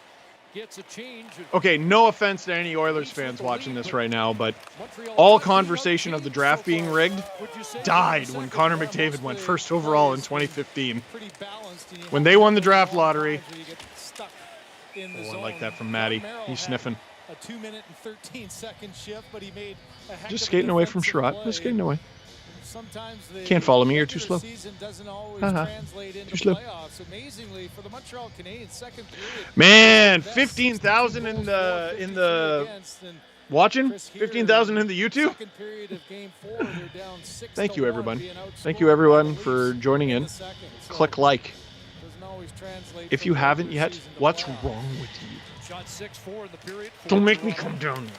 Speaker 2: gets a change.
Speaker 1: Okay, no offense to any Oilers fans watching this right now, but all conversation of the draft being rigged died when Connor McDavid went first overall in 2015. When they won the draft lottery. Oh, I like that from Matty. He's sniffing.
Speaker 3: A 2-minute and 13-second shift, but he made a heck
Speaker 1: just
Speaker 3: of
Speaker 1: skating
Speaker 3: a
Speaker 1: away from
Speaker 3: defensive
Speaker 1: Sherratt.
Speaker 3: play.
Speaker 1: Just skating away.
Speaker 3: Sometimes the
Speaker 1: Can't follow me, you're too slow.
Speaker 3: season doesn't always translate into
Speaker 1: Too slow.
Speaker 3: playoffs. Amazingly, for the Montreal Canadiens, second period.
Speaker 1: Man, 15,000 in the watching.
Speaker 3: Chris, here
Speaker 1: 15,000 in the YouTube.
Speaker 3: second period of game 4, they're down 6
Speaker 1: Thank
Speaker 3: to
Speaker 1: you,
Speaker 3: 1,
Speaker 1: everyone.
Speaker 3: being
Speaker 1: Thank you,
Speaker 3: outscored
Speaker 1: everyone,
Speaker 3: by the
Speaker 1: for
Speaker 3: Leafs
Speaker 1: joining
Speaker 3: in
Speaker 1: in.
Speaker 3: the second. So
Speaker 1: Click like.
Speaker 3: doesn't always translate
Speaker 1: If
Speaker 3: from
Speaker 1: you
Speaker 3: the
Speaker 1: haven't
Speaker 3: regular
Speaker 1: yet,
Speaker 3: season to
Speaker 1: what's
Speaker 3: playoffs.
Speaker 1: wrong with you?
Speaker 2: Shot 6-4 in the period. for
Speaker 1: Don't make me
Speaker 2: Toronto.
Speaker 1: come down there.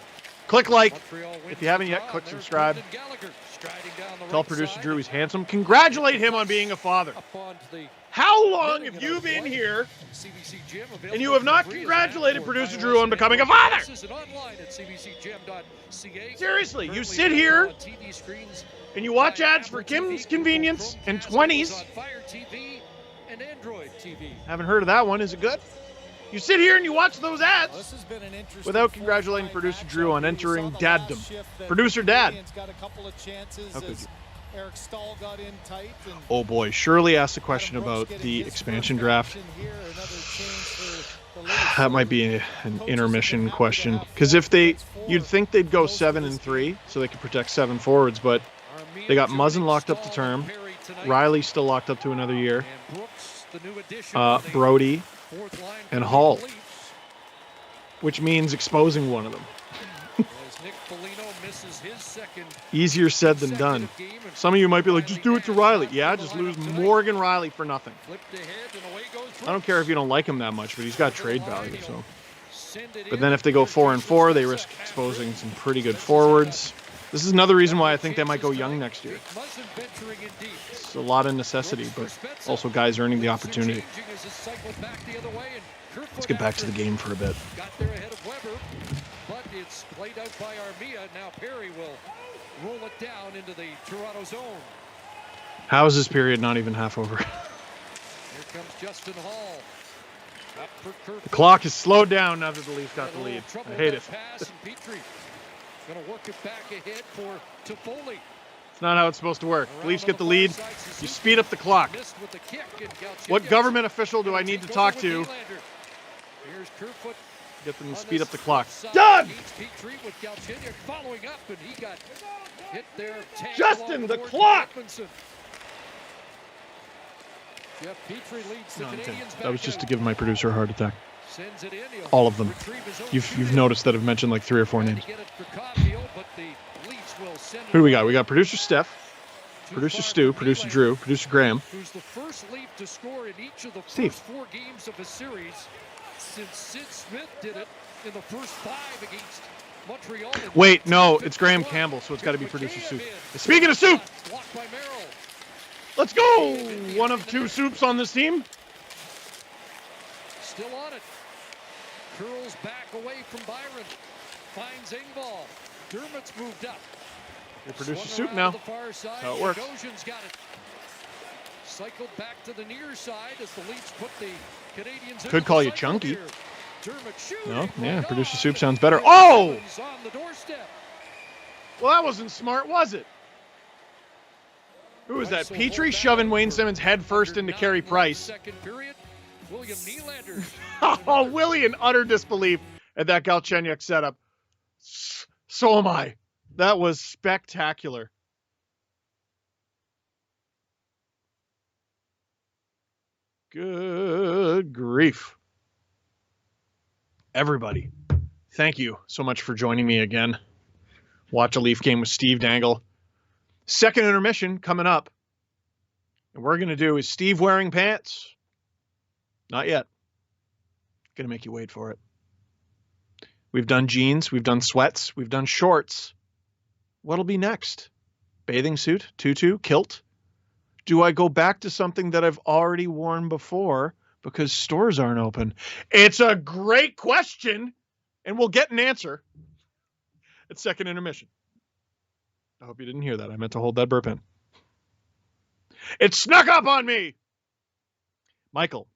Speaker 1: Click like.
Speaker 2: Montreal wins
Speaker 1: If you haven't
Speaker 2: the
Speaker 1: yet,
Speaker 2: draw,
Speaker 1: click
Speaker 2: and there's
Speaker 1: subscribe.
Speaker 2: Brendan Gallagher striding down the
Speaker 1: Tell
Speaker 2: right
Speaker 1: producer
Speaker 2: side
Speaker 1: Drew he's handsome. Congratulate him on being a father.
Speaker 2: up onto the
Speaker 1: How long
Speaker 2: netting
Speaker 1: have
Speaker 2: in
Speaker 1: you
Speaker 2: our
Speaker 1: been
Speaker 2: white
Speaker 1: here
Speaker 2: CBC Gym,
Speaker 1: and you have not
Speaker 2: available for free as an
Speaker 1: congratulated
Speaker 2: app
Speaker 1: producer
Speaker 2: for
Speaker 1: Drew on
Speaker 2: iOS
Speaker 1: becoming a
Speaker 2: and Android
Speaker 1: father?
Speaker 2: devices and online at cbcgym.ca.
Speaker 1: Seriously, you
Speaker 2: Currently
Speaker 1: sit here
Speaker 2: available on TV screens
Speaker 1: and you watch
Speaker 2: via
Speaker 1: ads for
Speaker 2: Apple TV,
Speaker 1: Kim's
Speaker 2: Google
Speaker 1: convenience
Speaker 2: Chromecast,
Speaker 1: and
Speaker 2: as
Speaker 1: 20s.
Speaker 2: well as on Fire TV and Android TV.
Speaker 1: Haven't heard of that one. Is it good? You sit here and you watch those
Speaker 3: Well,
Speaker 1: ads
Speaker 3: this has been an interesting
Speaker 1: without congratulating
Speaker 3: fourth-line
Speaker 1: producer
Speaker 3: matchup
Speaker 1: Drew on
Speaker 3: here. We saw
Speaker 1: entering
Speaker 3: the last
Speaker 1: daddom.
Speaker 3: shift that
Speaker 1: Producer
Speaker 3: the
Speaker 1: Dad.
Speaker 3: Canadiens got a couple of chances
Speaker 1: How could
Speaker 3: as
Speaker 1: you?
Speaker 3: Eric Stahl got in tight. And
Speaker 1: Oh boy, Shirley asked a question
Speaker 3: Adam Brooks
Speaker 1: about
Speaker 3: getting
Speaker 1: the
Speaker 3: his
Speaker 1: expansion
Speaker 3: first
Speaker 1: draft.
Speaker 3: action here, another change for the Leafs.
Speaker 1: That might be an intermission question. Because if you'd think they'd go 7 and 3 so they could protect 7 forwards, but they got Muzzin locked up to term. Riley still locked up to another year.
Speaker 2: And Brooks, the new addition on the
Speaker 1: Brody,
Speaker 2: fourth line
Speaker 1: and
Speaker 2: for
Speaker 1: Hall.
Speaker 2: the Leafs.
Speaker 1: which means exposing one of them.
Speaker 2: As Nick Foligno misses his second
Speaker 1: Easier said than done.
Speaker 2: consecutive game and
Speaker 1: Some of you might be like, just do it to Riley.
Speaker 2: Riley
Speaker 1: Yeah,
Speaker 2: back
Speaker 1: just
Speaker 2: in the
Speaker 1: lose
Speaker 2: lineup tonight.
Speaker 1: Morgan Riley for nothing.
Speaker 2: Flipped ahead and away goes
Speaker 1: I don't care if you don't like him that much, but he's got trade value.
Speaker 2: He'll
Speaker 1: So,
Speaker 2: send it
Speaker 1: but
Speaker 2: in.
Speaker 1: then if they go
Speaker 2: Here's
Speaker 1: 4 and
Speaker 2: Jason
Speaker 1: 4, they
Speaker 2: Spezza.
Speaker 1: risk exposing some pretty good forwards. This is another reason why I think they might go young next year.
Speaker 2: Muzzin venturing in deep.
Speaker 1: It's a lot of necessity, but also guys earning the opportunity.
Speaker 2: Changing as it cycled back the other way, and Kerfoot
Speaker 1: Let's get back to
Speaker 2: after
Speaker 1: the game for a bit.
Speaker 2: got there ahead of Weber, but it's played out by Armia. Now Perry will roll it down into the Toronto zone.
Speaker 1: How is this period not even half over?
Speaker 2: Here comes Justin Hall. Up for Kerfoot.
Speaker 1: The clock is slowed down now that the Leafs got
Speaker 2: Had a
Speaker 1: the
Speaker 2: little
Speaker 1: lead.
Speaker 2: trouble
Speaker 1: I hate
Speaker 2: with
Speaker 1: it.
Speaker 2: that pass, and Petrie gonna work it back ahead for Toffoli.
Speaker 1: It's not how it's supposed to work.
Speaker 2: Around
Speaker 1: Leafs
Speaker 2: on
Speaker 1: get the
Speaker 2: far
Speaker 1: lead.
Speaker 2: side,
Speaker 1: You
Speaker 2: Suzuki
Speaker 1: speed up the clock.
Speaker 2: missed with the kick, and Galchenyuk
Speaker 1: What government official do I need to
Speaker 2: take
Speaker 1: talk
Speaker 2: over
Speaker 1: to?
Speaker 2: with Nylander. Here's Kerfoot
Speaker 1: Get them
Speaker 2: on
Speaker 1: to speed
Speaker 2: this
Speaker 1: up the clock.
Speaker 2: side.
Speaker 1: Done!
Speaker 2: Keeps Petrie with Galchenyuk following up, and he got hit there. tagged
Speaker 1: Justin,
Speaker 2: along
Speaker 1: the
Speaker 2: board
Speaker 1: clock!
Speaker 2: to Edmondson. Jeff Petrie leads the
Speaker 1: No, I'm kidding.
Speaker 2: Canadiens
Speaker 1: That was
Speaker 2: back
Speaker 1: just to
Speaker 2: out.
Speaker 1: give my producer a heart attack.
Speaker 2: Sends it in. He'll
Speaker 1: All of them.
Speaker 2: retrieve his own
Speaker 1: You've
Speaker 2: shooting.
Speaker 1: noticed that I've mentioned like 3 or 4
Speaker 2: Tried to
Speaker 1: names.
Speaker 2: get it for Caulfield, but the Leafs will send it
Speaker 1: Who do we got?
Speaker 2: away.
Speaker 1: We got producer Steph,
Speaker 2: Too
Speaker 1: producer
Speaker 2: far
Speaker 1: Stu,
Speaker 2: for
Speaker 1: producer
Speaker 2: Nylander,
Speaker 1: Drew, producer Graham.
Speaker 2: who's the first Leaf to score in each of the
Speaker 1: Steve.
Speaker 2: first 4 games of a series since Sid Smith did it in the first 5 against Montreal. in
Speaker 1: Wait, no, it's Graham
Speaker 2: 1951.
Speaker 1: Campbell, so it's got to be
Speaker 2: Here's
Speaker 1: producer
Speaker 2: McCabe
Speaker 1: Soup.
Speaker 2: in.
Speaker 1: Speaking of soup,
Speaker 2: Blocked by Merrill.
Speaker 1: let's go! One of 2 soups on this team.
Speaker 2: Still on it. Curls back away from Byron. Finds Engvall. Dermott's moved up.
Speaker 1: Your producer
Speaker 2: Swung
Speaker 1: Soup
Speaker 2: around
Speaker 1: now.
Speaker 2: to the far side.
Speaker 1: How it works.
Speaker 2: Bogosian's got it. Cycled back to the near side as the Leafs put the Canadiens
Speaker 1: Could
Speaker 2: into
Speaker 1: call
Speaker 2: the
Speaker 1: you
Speaker 2: cycle
Speaker 1: chunky.
Speaker 2: here. Dermott shooting.
Speaker 1: No, yeah,
Speaker 2: right
Speaker 1: producer
Speaker 2: on.
Speaker 1: Soup sounds better.
Speaker 2: And
Speaker 1: Oh!
Speaker 2: Evans on the doorstep.
Speaker 1: Well, that wasn't smart, was it? Who was that?
Speaker 2: Rice will
Speaker 1: Petrie
Speaker 2: hold that
Speaker 1: shoving
Speaker 2: up
Speaker 1: Wayne
Speaker 2: for
Speaker 1: Simmons head first
Speaker 2: under
Speaker 1: into Carey
Speaker 2: 9
Speaker 1: Price.
Speaker 2: Second period. William Nylander.
Speaker 1: Oh, Willie in utter disbelief at that Galchenyuk setup. So am I. That was spectacular. Good grief. Everybody, thank you so much for joining me again. Watch a Leaf game with Steve Dangle. Second intermission coming up. And we're going to do is Steve wearing pants? Not yet. Going to make you wait for it. We've done jeans. We've done sweats. We've done shorts. What'll be next? Bathing suit? Tutu? Kilt? Do I go back to something that I've already worn before because stores aren't open? It's a great question, and we'll get an answer at second intermission. I hope you didn't hear that. I meant to hold that burp in. It snuck up on me! Michael,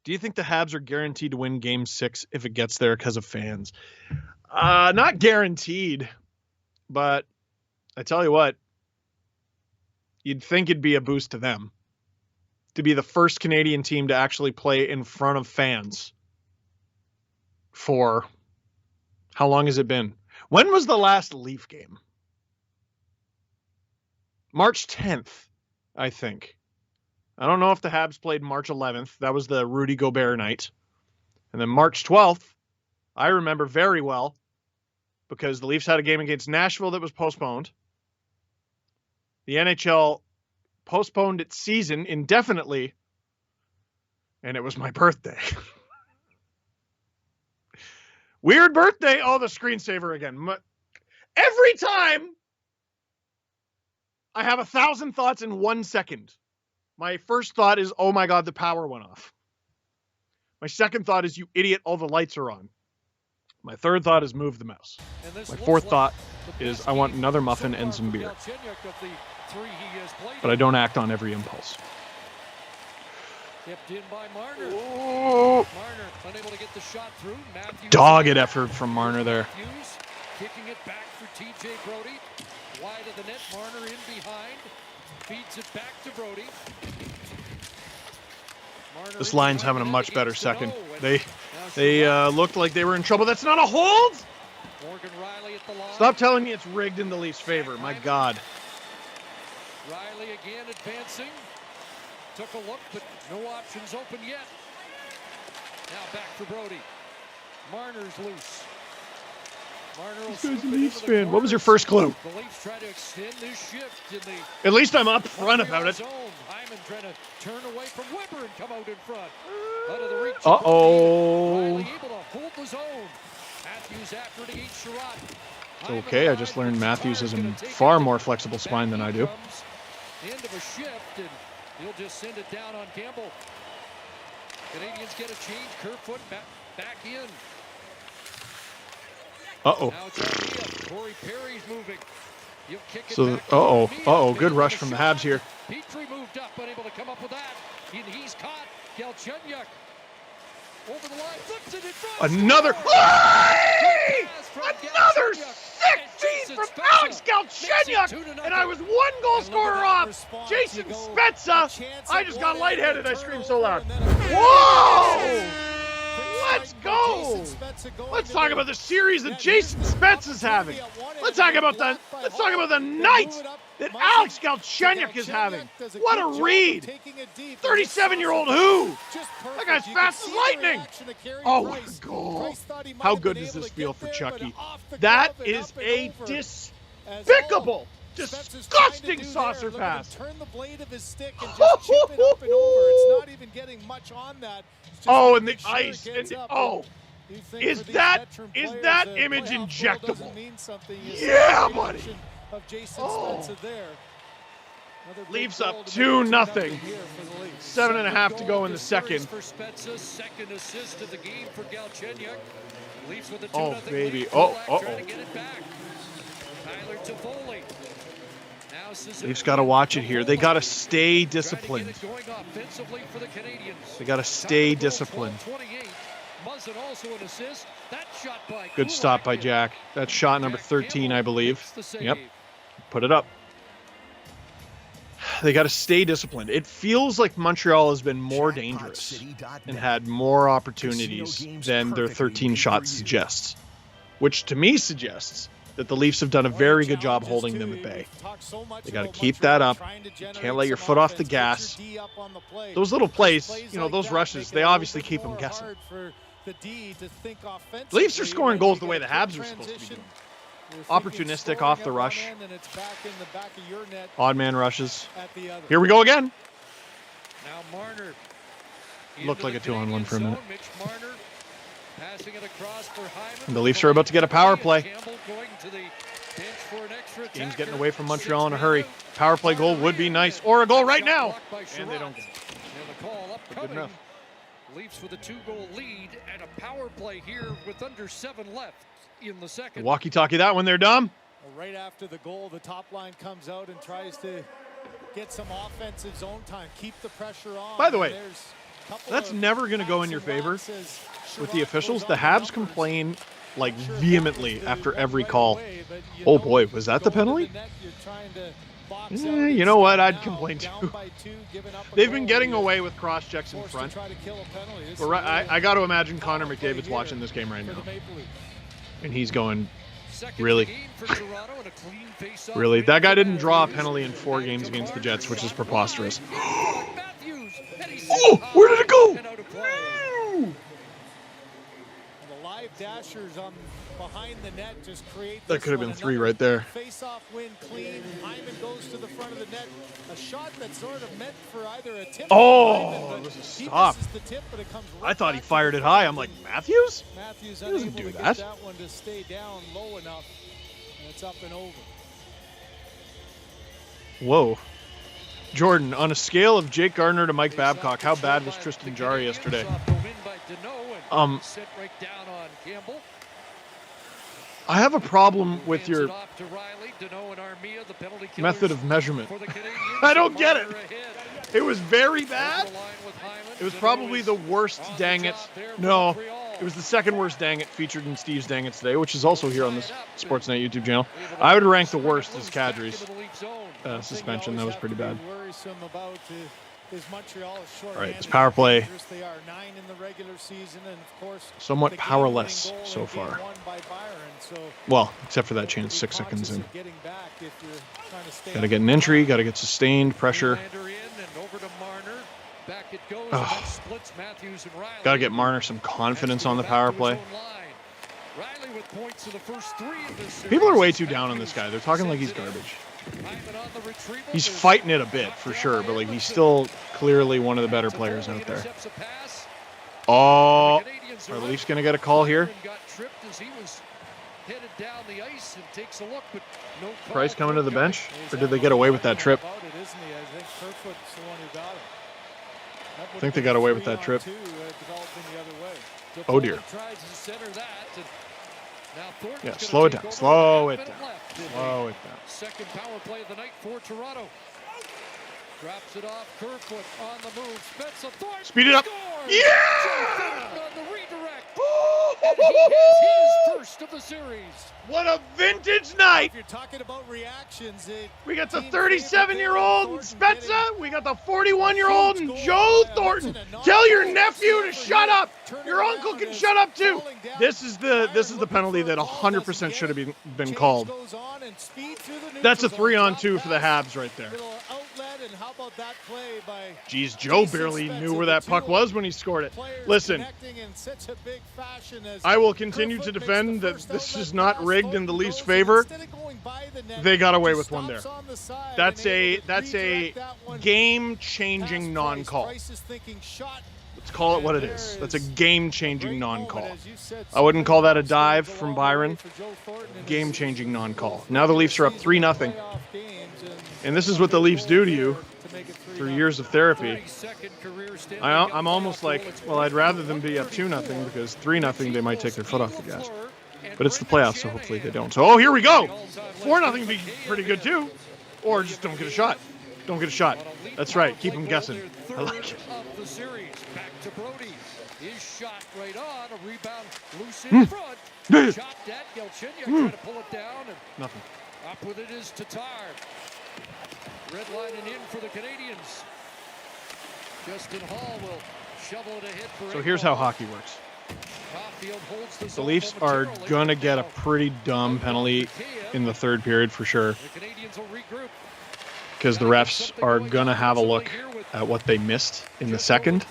Speaker 1: do you think the Habs are guaranteed to win Game 6 if it gets there because of fans? Not guaranteed, but I tell you what, you'd think it'd be a boost to them to be the first Canadian team to actually play in front of fans for how long has it been? When was the last Leaf game? March 10th, I think. I don't know if the Habs played March 11th. That was the Rudy Gobert night. And then March 12th, I remember very well, because the Leafs had a game against Nashville that was postponed. The NHL postponed its season indefinitely, and it was my birthday. Weird birthday. Oh, the screensaver again. Every time I have 1,000 thoughts in 1 second. My first thought is, oh my God, the power went off. My second thought is, you idiot, all the lights are on. My third thought is, move the mouse. My fourth thought is, I want another muffin and some beer. But I don't act on every impulse.
Speaker 2: Tipped in by Marner.
Speaker 1: Oh.
Speaker 2: Marner unable to get the shot through. Matthews
Speaker 1: Dogged effort from Marner there.
Speaker 2: Matthews kicking it back for TJ Brody. Wide of the net, Marner in behind. Feeds it back to Brody. Marner
Speaker 1: This line's having a much better second. They looked like they were in trouble. That's not a hold!
Speaker 2: Morgan Riley at the line.
Speaker 1: Stop telling me it's rigged in the Leafs' favor. My God.
Speaker 2: Riley again advancing. Took a look, but no options open yet. Now back for Brody. Marner's loose. Marner
Speaker 1: This guy's a Leafs fan. What was your first clue?
Speaker 2: The Leafs try to extend this shift in the
Speaker 1: At least I'm up front about it.
Speaker 2: zone. Hyman trying to turn away from Weber and come out in front. Out of the reach.
Speaker 1: Uh-oh.
Speaker 2: Riley able to hold the zone. Matthews after to eat Sherratt.
Speaker 1: It's okay. I just learned Matthews has a far more flexible spine than I do.
Speaker 2: End of a shift, and he'll just send it down on Campbell. Canadians get a change. Kerfoot back in.
Speaker 1: Uh-oh.
Speaker 2: Now it's Armia. Corey Perry's moving. He'll kick it
Speaker 1: So,
Speaker 2: back to
Speaker 1: uh-oh.
Speaker 2: Armia.
Speaker 1: Uh-oh. Good rush from the Habs here.
Speaker 2: Petrie moved up, unable to come up with that. And he's caught. Galchenyuk over the line, flips it in front.
Speaker 1: Another.
Speaker 2: Hey!
Speaker 1: Another sick feed from Alex Galchenyuk, and I was 1 goal scorer off. Jason Spezza. I just got lightheaded. I screamed so loud. Whoa! Let's go. Let's talk about the series that Jason Spezza's having. Let's talk about the night that Alex Galchenyuk is having. What a read. 37-year-old who? That guy's fast as lightning. Oh, what a goal. How good does this feel for Chucky? That is a despicable, disgusting saucer pass.
Speaker 3: Turn the blade of his stick and just chip it up and over. It's not even getting much on that.
Speaker 1: Oh, and the ice. And oh, is that image injectable? Yeah, buddy. Oh. Leafs up 2-0. 7.5 to go in the second.
Speaker 2: For Spezza, second assist of the game for Galchenyuk. Leafs with a 2-0
Speaker 1: baby.
Speaker 2: lead.
Speaker 1: Oh,
Speaker 2: Trying to get it back. Tyler Toffoli. Now Suzuki.
Speaker 1: Leafs got to watch it here. They got to stay disciplined. They got to stay disciplined. Good stop by Jack. That's shot number 13, I believe. Yep. Put it up. They got to stay disciplined. It feels like Montreal has been more dangerous and had more opportunities than their 13 shots suggests, which to me suggests that the Leafs have done a very good job holding them at bay. They got to keep that up. You can't let your foot off the gas. Those little plays, those rushes, they obviously keep them guessing. The Leafs are scoring goals the way the Habs are supposed to be doing. Opportunistic off the rush. Odd man rushes. Here we go again.
Speaker 2: Now Marner.
Speaker 1: Looked like a 2-on-1 for a minute.
Speaker 2: Passing it across for Hyman.
Speaker 1: And the Leafs are about to get a power play.
Speaker 2: Going to the bench for an extra
Speaker 1: Game's getting away from Montreal in a hurry. Power play goal would be nice. Or a goal right now. And they don't get it.
Speaker 2: And the call upcoming.
Speaker 1: Good enough.
Speaker 2: Leafs with a 2-goal lead and a power play here with under 7 left in the second.
Speaker 1: Walkie-talkie that when they're dumb.
Speaker 3: Right after the goal, the top line comes out and tries to get some offensive zone time. Keep the pressure on.
Speaker 1: By the way, that's never going to go in your favor with the officials. The Habs complain like vehemently after every call. Oh boy, was that the penalty? You know what? I'd complain too. They've been getting away with cross checks in front. But I got to imagine Connor McDavid's watching this game right now. And he's going, really? Really? That guy didn't draw a penalty in 4 games against the Jets, which is preposterous. Oh, where did it go?
Speaker 3: 5 dashers on behind the net just create
Speaker 1: That
Speaker 3: this
Speaker 1: could have
Speaker 3: one.
Speaker 1: been 3
Speaker 3: Another
Speaker 1: right there.
Speaker 3: Face-off win clean. Hyman goes to the front of the net. A shot that's sort of meant for either a tip.
Speaker 1: Oh,
Speaker 3: Hyman,
Speaker 1: it was a
Speaker 3: he
Speaker 1: stop.
Speaker 3: misses the tip, but it comes right
Speaker 1: I thought he
Speaker 3: back to
Speaker 1: fired
Speaker 3: the
Speaker 1: it high.
Speaker 3: front.
Speaker 1: I'm like, Matthews?
Speaker 3: Matthews
Speaker 1: He doesn't
Speaker 3: unable
Speaker 1: do
Speaker 3: to
Speaker 1: that.
Speaker 3: get that one to stay down low enough. And it's up and over.
Speaker 1: Whoa. Jordan, on a scale of Jake Gardner to Mike Babcock, how bad was Tristan Jarry yesterday?
Speaker 2: Set right down on Campbell.
Speaker 1: I have a problem with
Speaker 2: Hands
Speaker 1: your
Speaker 2: it off to Riley. Deneau and Armia, the penalty killers
Speaker 1: method of measurement.
Speaker 2: for the Canadiens.
Speaker 1: I don't get it.
Speaker 2: Marner ahead.
Speaker 1: It was very
Speaker 2: Over
Speaker 1: bad.
Speaker 2: the line with Hyman.
Speaker 1: It was
Speaker 2: Deneau
Speaker 1: probably
Speaker 2: is
Speaker 1: the worst
Speaker 2: on the
Speaker 1: dang it.
Speaker 2: job there for
Speaker 1: No,
Speaker 2: Montreal.
Speaker 1: it was the second worst dang it featured in Steve's Dang It today, which is also here on this Sportsnet YouTube channel. I would rank the worst as Kadri's suspension. That was pretty bad.
Speaker 3: Worrisome about is Montreal is short.
Speaker 1: All right, it's power play.
Speaker 3: They are 9 in the regular season, and of course,
Speaker 1: Somewhat
Speaker 3: the
Speaker 1: powerless
Speaker 3: game-winning goal
Speaker 1: so
Speaker 3: in game
Speaker 1: far.
Speaker 3: one by Byron, so
Speaker 1: Well, except for that chance
Speaker 3: be
Speaker 1: 6 seconds
Speaker 3: conscious
Speaker 1: in.
Speaker 3: of getting back if you're trying to stay
Speaker 1: Got to
Speaker 3: up
Speaker 1: get an
Speaker 3: the
Speaker 1: entry,
Speaker 3: line.
Speaker 1: got to get sustained pressure.
Speaker 2: Nylander in and over to Marner. Back it goes.
Speaker 1: Ugh.
Speaker 2: And that splits Matthews and Riley.
Speaker 1: Got to get Marner some confidence on the power play.
Speaker 2: Riley with points in the first 3 of this series.
Speaker 1: People are way too down on this guy. They're talking like he's garbage. He's fighting it a bit for sure, but like he's still clearly one of the better players out there. Oh, are the Leafs gonna get a call here? Price coming to the bench, or did they get away with that trip? I think they got away with that trip. Oh dear. Yeah, slow it down. Slow it down. Slow it down.
Speaker 2: Second power play of the night for Toronto. Drops it off. Kerfoot on the move. Spencer Thornton.
Speaker 1: Speed it up.
Speaker 2: Scores!
Speaker 1: Yeah!
Speaker 2: Joe Thornton on the redirect. And he has his first of the series.
Speaker 1: What a vintage night!
Speaker 3: If you're talking about reactions,
Speaker 1: We got the 37-year-old Spencer. We got the 41-year-old and Joe Thornton. Tell your nephew to shut up. Your uncle can shut up too. This is the penalty that 100% should have been called. That's a 3-on-2 for the Habs right there. Geez, Joe barely knew where that puck was when he scored it. Listen, I will continue to defend that this is not rigged in the Leafs' favor. They got away with one there. That's a game-changing non-call. Let's call it what it is. That's a game-changing non-call. I wouldn't call that a dive from Byron. Game-changing non-call. Now the Leafs are up 3-0. And this is what the Leafs do to you through years of therapy. I'm almost like, well, I'd rather them be up 2-0 because 3-0 they might take their foot off the gas. But it's the playoffs, so hopefully they don't. So, oh, here we go. 4-0 would be pretty good too. Or just don't get a shot. Don't get a shot. That's right. Keep them guessing. I like it.
Speaker 2: Back to Brody. His shot right on. A rebound loose in front. Chopped at Galchenyuk trying to pull it down. And
Speaker 1: Nothing.
Speaker 2: up with it is Tatar. Red lining in for the Canadiens. Justin Hall will shovel it ahead for
Speaker 1: So here's how hockey works.
Speaker 2: Caulfield holds the
Speaker 1: The Leafs are going to get a pretty dumb penalty in the third period for sure.
Speaker 2: The Canadiens will regroup.
Speaker 1: Because the refs are going to have a look at what they missed in the second.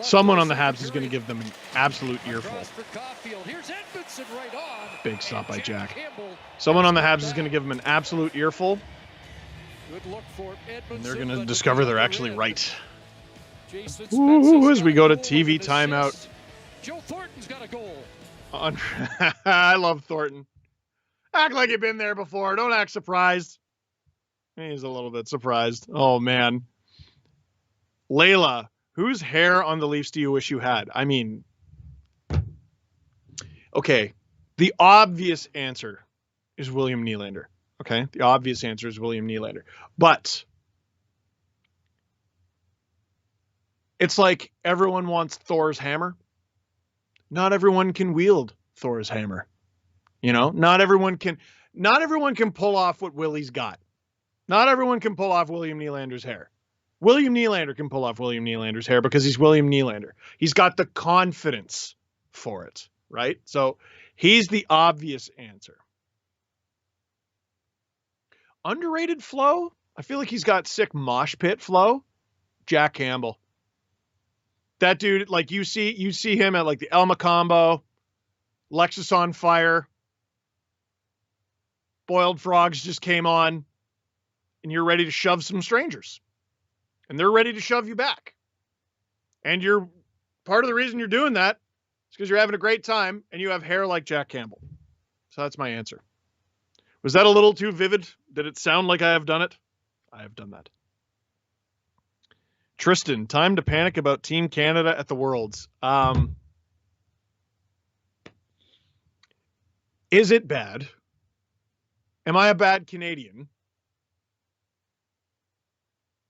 Speaker 1: Someone on the Habs is going to give them an absolute earful. Big stop by Jack. Someone on the Habs is going to give them an absolute earful. And they're going to discover they're actually right. Ooh, as we go to TV timeout.
Speaker 2: Joe Thornton's got a goal.
Speaker 1: I love Thornton. Act like you've been there before. Don't act surprised. He's a little bit surprised. Oh, man. Layla, whose hair on the Leafs do you wish you had? I mean, okay, the obvious answer is William Nylander. Okay, the obvious answer is William Nylander. But it's like everyone wants Thor's hammer. Not everyone can wield Thor's hammer. You know, not everyone can pull off what Willie's got. Not everyone can pull off William Nylander's hair. William Nylander can pull off William Nylander's hair because he's William Nylander. He's got the confidence for it, right? So he's the obvious answer. Underrated flow? I feel like he's got sick mosh pit flow. Jack Campbell. That dude, like you see him at like the Elma combo. Lexus on fire. Boiled Frogs just came on. And you're ready to shove some strangers. And they're ready to shove you back. And you're part of the reason you're doing that is because you're having a great time and you have hair like Jack Campbell. So that's my answer. Was that a little too vivid? Did it sound like I have done it? I have done that. Tristan, time to panic about Team Canada at the Worlds. Is it bad? Am I a bad Canadian?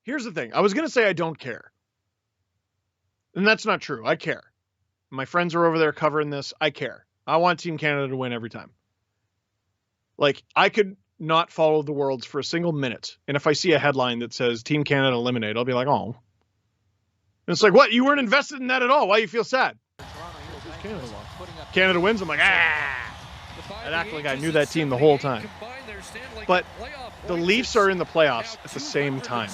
Speaker 1: Here's the thing. I was going to say I don't care. And that's not true. I care. My friends are over there covering this. I care. I want Team Canada to win every time. Like, I could not follow the Worlds for a single minute. And if I see a headline that says Team Canada eliminated, I'll be like, oh. And it's like, what? You weren't invested in that at all. Why do you feel sad? Canada lost. Canada wins. I'm like, ah. I'd act like I knew that team the whole time. But the Leafs are in the playoffs at the same time.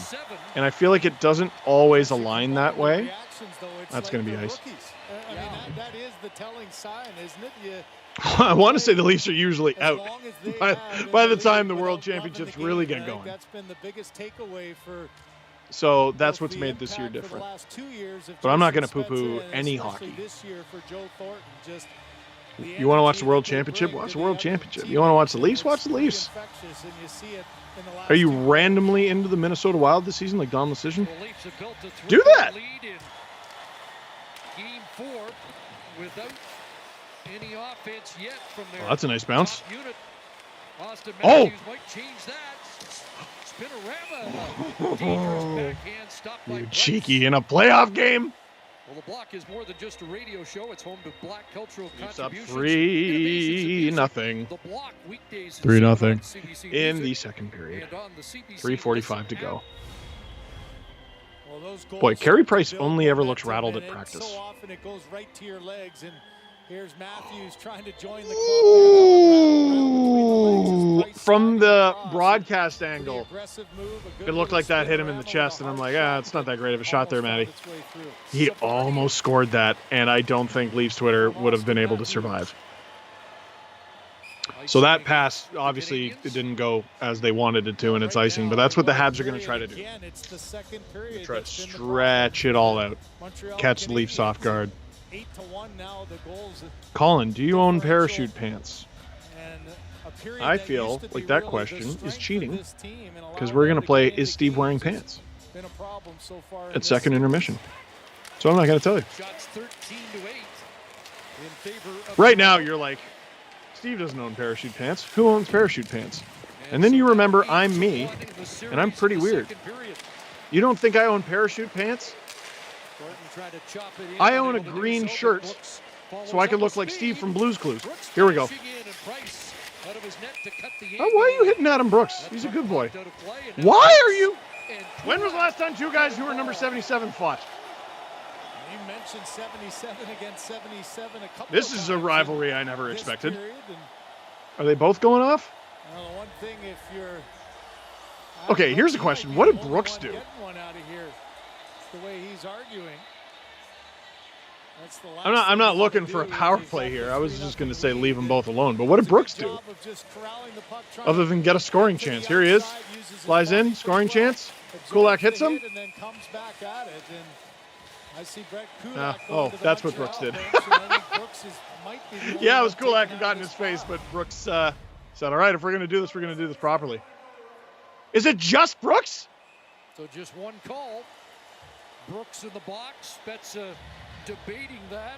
Speaker 1: And I feel like it doesn't always align that way. That's going to be ice.
Speaker 3: That is the telling sign, isn't it?
Speaker 1: I want to say the Leafs are usually out by the time the World Championships really get going.
Speaker 3: That's been the biggest takeaway for.
Speaker 1: So that's what's made this year different. But I'm not going to poo-poo any hockey. You want to watch the World Championship? Watch the World Championship. You want to watch the Leafs? Watch the Leafs. Are you randomly into the Minnesota Wild this season, like Don Decision? Do that.
Speaker 2: Game 4 without any offense yet from their
Speaker 1: that's a nice bounce.
Speaker 2: Unit. Austin
Speaker 1: Oh!
Speaker 2: Matthews might change that. Spinorama. Dangerous backhand stopped by
Speaker 1: You
Speaker 2: Price.
Speaker 1: cheeky in a playoff game.
Speaker 2: Well, the Block is more than just a radio show. It's home to Black cultural
Speaker 1: Leafs up
Speaker 2: contributions.
Speaker 1: 3-0
Speaker 2: The Block weekdays
Speaker 1: 3-0 in the second period.
Speaker 2: and on the CBC
Speaker 1: 3:45 to go.
Speaker 3: Well, those goals
Speaker 1: Boy, Carey Price
Speaker 3: build
Speaker 1: only ever looks
Speaker 3: momentum,
Speaker 1: rattled at
Speaker 3: and
Speaker 1: practice.
Speaker 3: So often it goes right to your legs, and here's Matthews trying to join the
Speaker 1: Ooh,
Speaker 3: club.
Speaker 1: from the broadcast angle, it looked like that hit him in the chest, and I'm like, it's not that great of a shot there, Matty. He almost scored that, and I don't think Leafs Twitter would have been able to survive. So that pass, obviously, it didn't go as they wanted it to, and it's icing, but that's what the Habs are going to try to do. Try to stretch it all out, catch the Leafs off guard.
Speaker 3: 8-1 now, the goals.
Speaker 1: Colin, do you own parachute pants? I feel like that question is cheating because we're going to play Is Steve Wearing Pants at second intermission. So I'm not going to tell you. Right now, you're like, Steve doesn't own parachute pants. Who owns parachute pants? And then you remember I'm me, and I'm pretty weird. You don't think I own parachute pants? I own a green shirt so I can look like Steve from Blue's Clues. Here we go. Oh, why are you hitting Adam Brooks? He's a good boy. Why are you? When was the last time two guys who were number 77 fought?
Speaker 3: You mentioned 77 against 77 a couple
Speaker 1: This
Speaker 3: of
Speaker 1: is a
Speaker 3: times
Speaker 1: rivalry I
Speaker 3: in
Speaker 1: never
Speaker 3: this
Speaker 1: expected.
Speaker 3: period, and,
Speaker 1: Are they both going off?
Speaker 3: one thing, if you're,
Speaker 1: Okay, here's a question. What did Brooks do?
Speaker 3: One out of here, the way he's arguing. That's the
Speaker 1: I'm
Speaker 3: last
Speaker 1: not
Speaker 3: thing
Speaker 1: looking
Speaker 3: you
Speaker 1: for a
Speaker 3: wanna do.
Speaker 1: power
Speaker 3: He's
Speaker 1: play
Speaker 3: up
Speaker 1: here.
Speaker 3: to
Speaker 1: I was
Speaker 3: 3-0
Speaker 1: just going to say
Speaker 3: lead,
Speaker 1: leave them
Speaker 3: and
Speaker 1: both alone. But what did
Speaker 3: does a
Speaker 1: Brooks
Speaker 3: good
Speaker 1: do?
Speaker 3: job of just corralling the puck, trying
Speaker 1: Other
Speaker 3: to
Speaker 1: than get a scoring
Speaker 3: to the
Speaker 1: chance. Here he is.
Speaker 3: outside, uses his
Speaker 1: Flies
Speaker 3: body
Speaker 1: in,
Speaker 3: for
Speaker 1: scoring
Speaker 3: play,
Speaker 1: chance.
Speaker 3: absorbs
Speaker 1: Kulak
Speaker 3: the
Speaker 1: hits him.
Speaker 3: hit, and then comes back at it. And I see Brett Kulak
Speaker 1: Ah,
Speaker 3: going
Speaker 1: oh,
Speaker 3: to the
Speaker 1: that's what
Speaker 3: Montreal
Speaker 1: Brooks did.
Speaker 3: bench, and I think Brooks might be the only
Speaker 1: Yeah, it
Speaker 3: one
Speaker 1: was Kulak who
Speaker 3: taking
Speaker 1: got
Speaker 3: out
Speaker 1: in his
Speaker 3: this
Speaker 1: face,
Speaker 3: foul.
Speaker 1: but Brooks said, all right, if we're going to do this, we're going to do this properly. Is it just Brooks?
Speaker 2: So just one call. Brooks in the box. Spezza debating that.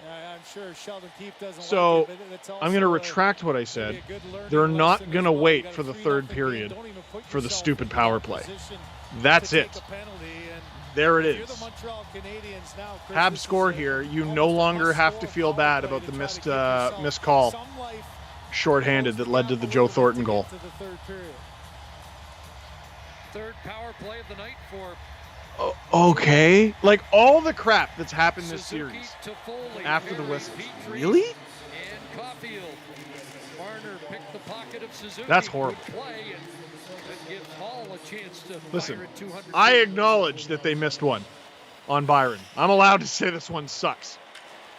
Speaker 3: I'm sure Sheldon Keefe doesn't
Speaker 1: So,
Speaker 3: like it, but it's
Speaker 1: I'm going to
Speaker 3: also
Speaker 1: retract what I
Speaker 3: maybe
Speaker 1: said.
Speaker 3: a good learning
Speaker 1: They're not
Speaker 3: lesson
Speaker 1: going
Speaker 3: as
Speaker 1: to
Speaker 3: well.
Speaker 1: wait
Speaker 3: You got
Speaker 1: for
Speaker 3: a
Speaker 1: the
Speaker 3: 3-0
Speaker 1: third
Speaker 3: game.
Speaker 1: period
Speaker 3: Don't even put
Speaker 1: for the
Speaker 3: yourself
Speaker 1: stupid
Speaker 3: in
Speaker 1: power
Speaker 3: that
Speaker 1: play.
Speaker 3: position
Speaker 1: That's
Speaker 3: to take
Speaker 1: it.
Speaker 3: a penalty, and
Speaker 1: There it
Speaker 3: if you're
Speaker 1: is.
Speaker 3: the Montreal Canadiens now, Chris,
Speaker 1: Habs
Speaker 3: this is
Speaker 1: score
Speaker 3: a-
Speaker 1: here. You
Speaker 3: almost
Speaker 1: no
Speaker 3: a
Speaker 1: longer have to
Speaker 3: must-score
Speaker 1: feel
Speaker 3: power
Speaker 1: bad
Speaker 3: play
Speaker 1: about
Speaker 3: to
Speaker 1: the
Speaker 3: try to
Speaker 1: missed
Speaker 3: give yourself
Speaker 1: missed call.
Speaker 3: some life
Speaker 1: Shorthanded that led to the Joe Thornton goal.
Speaker 3: to the third period.
Speaker 2: Third power play of the night for
Speaker 1: Okay. Like all the crap that's happened this
Speaker 2: Suzuki
Speaker 1: series
Speaker 2: to Foley.
Speaker 1: after the
Speaker 2: Perry,
Speaker 1: whistles.
Speaker 2: Petrie,
Speaker 1: Really?
Speaker 2: And Caulfield. Marner picked the pocket of Suzuki.
Speaker 1: That's
Speaker 2: Good
Speaker 1: horrible.
Speaker 2: play, and that gives Hall a chance to
Speaker 1: Listen,
Speaker 2: fire at 200.
Speaker 1: I acknowledge that they missed one on Byron. I'm allowed to say this one sucks.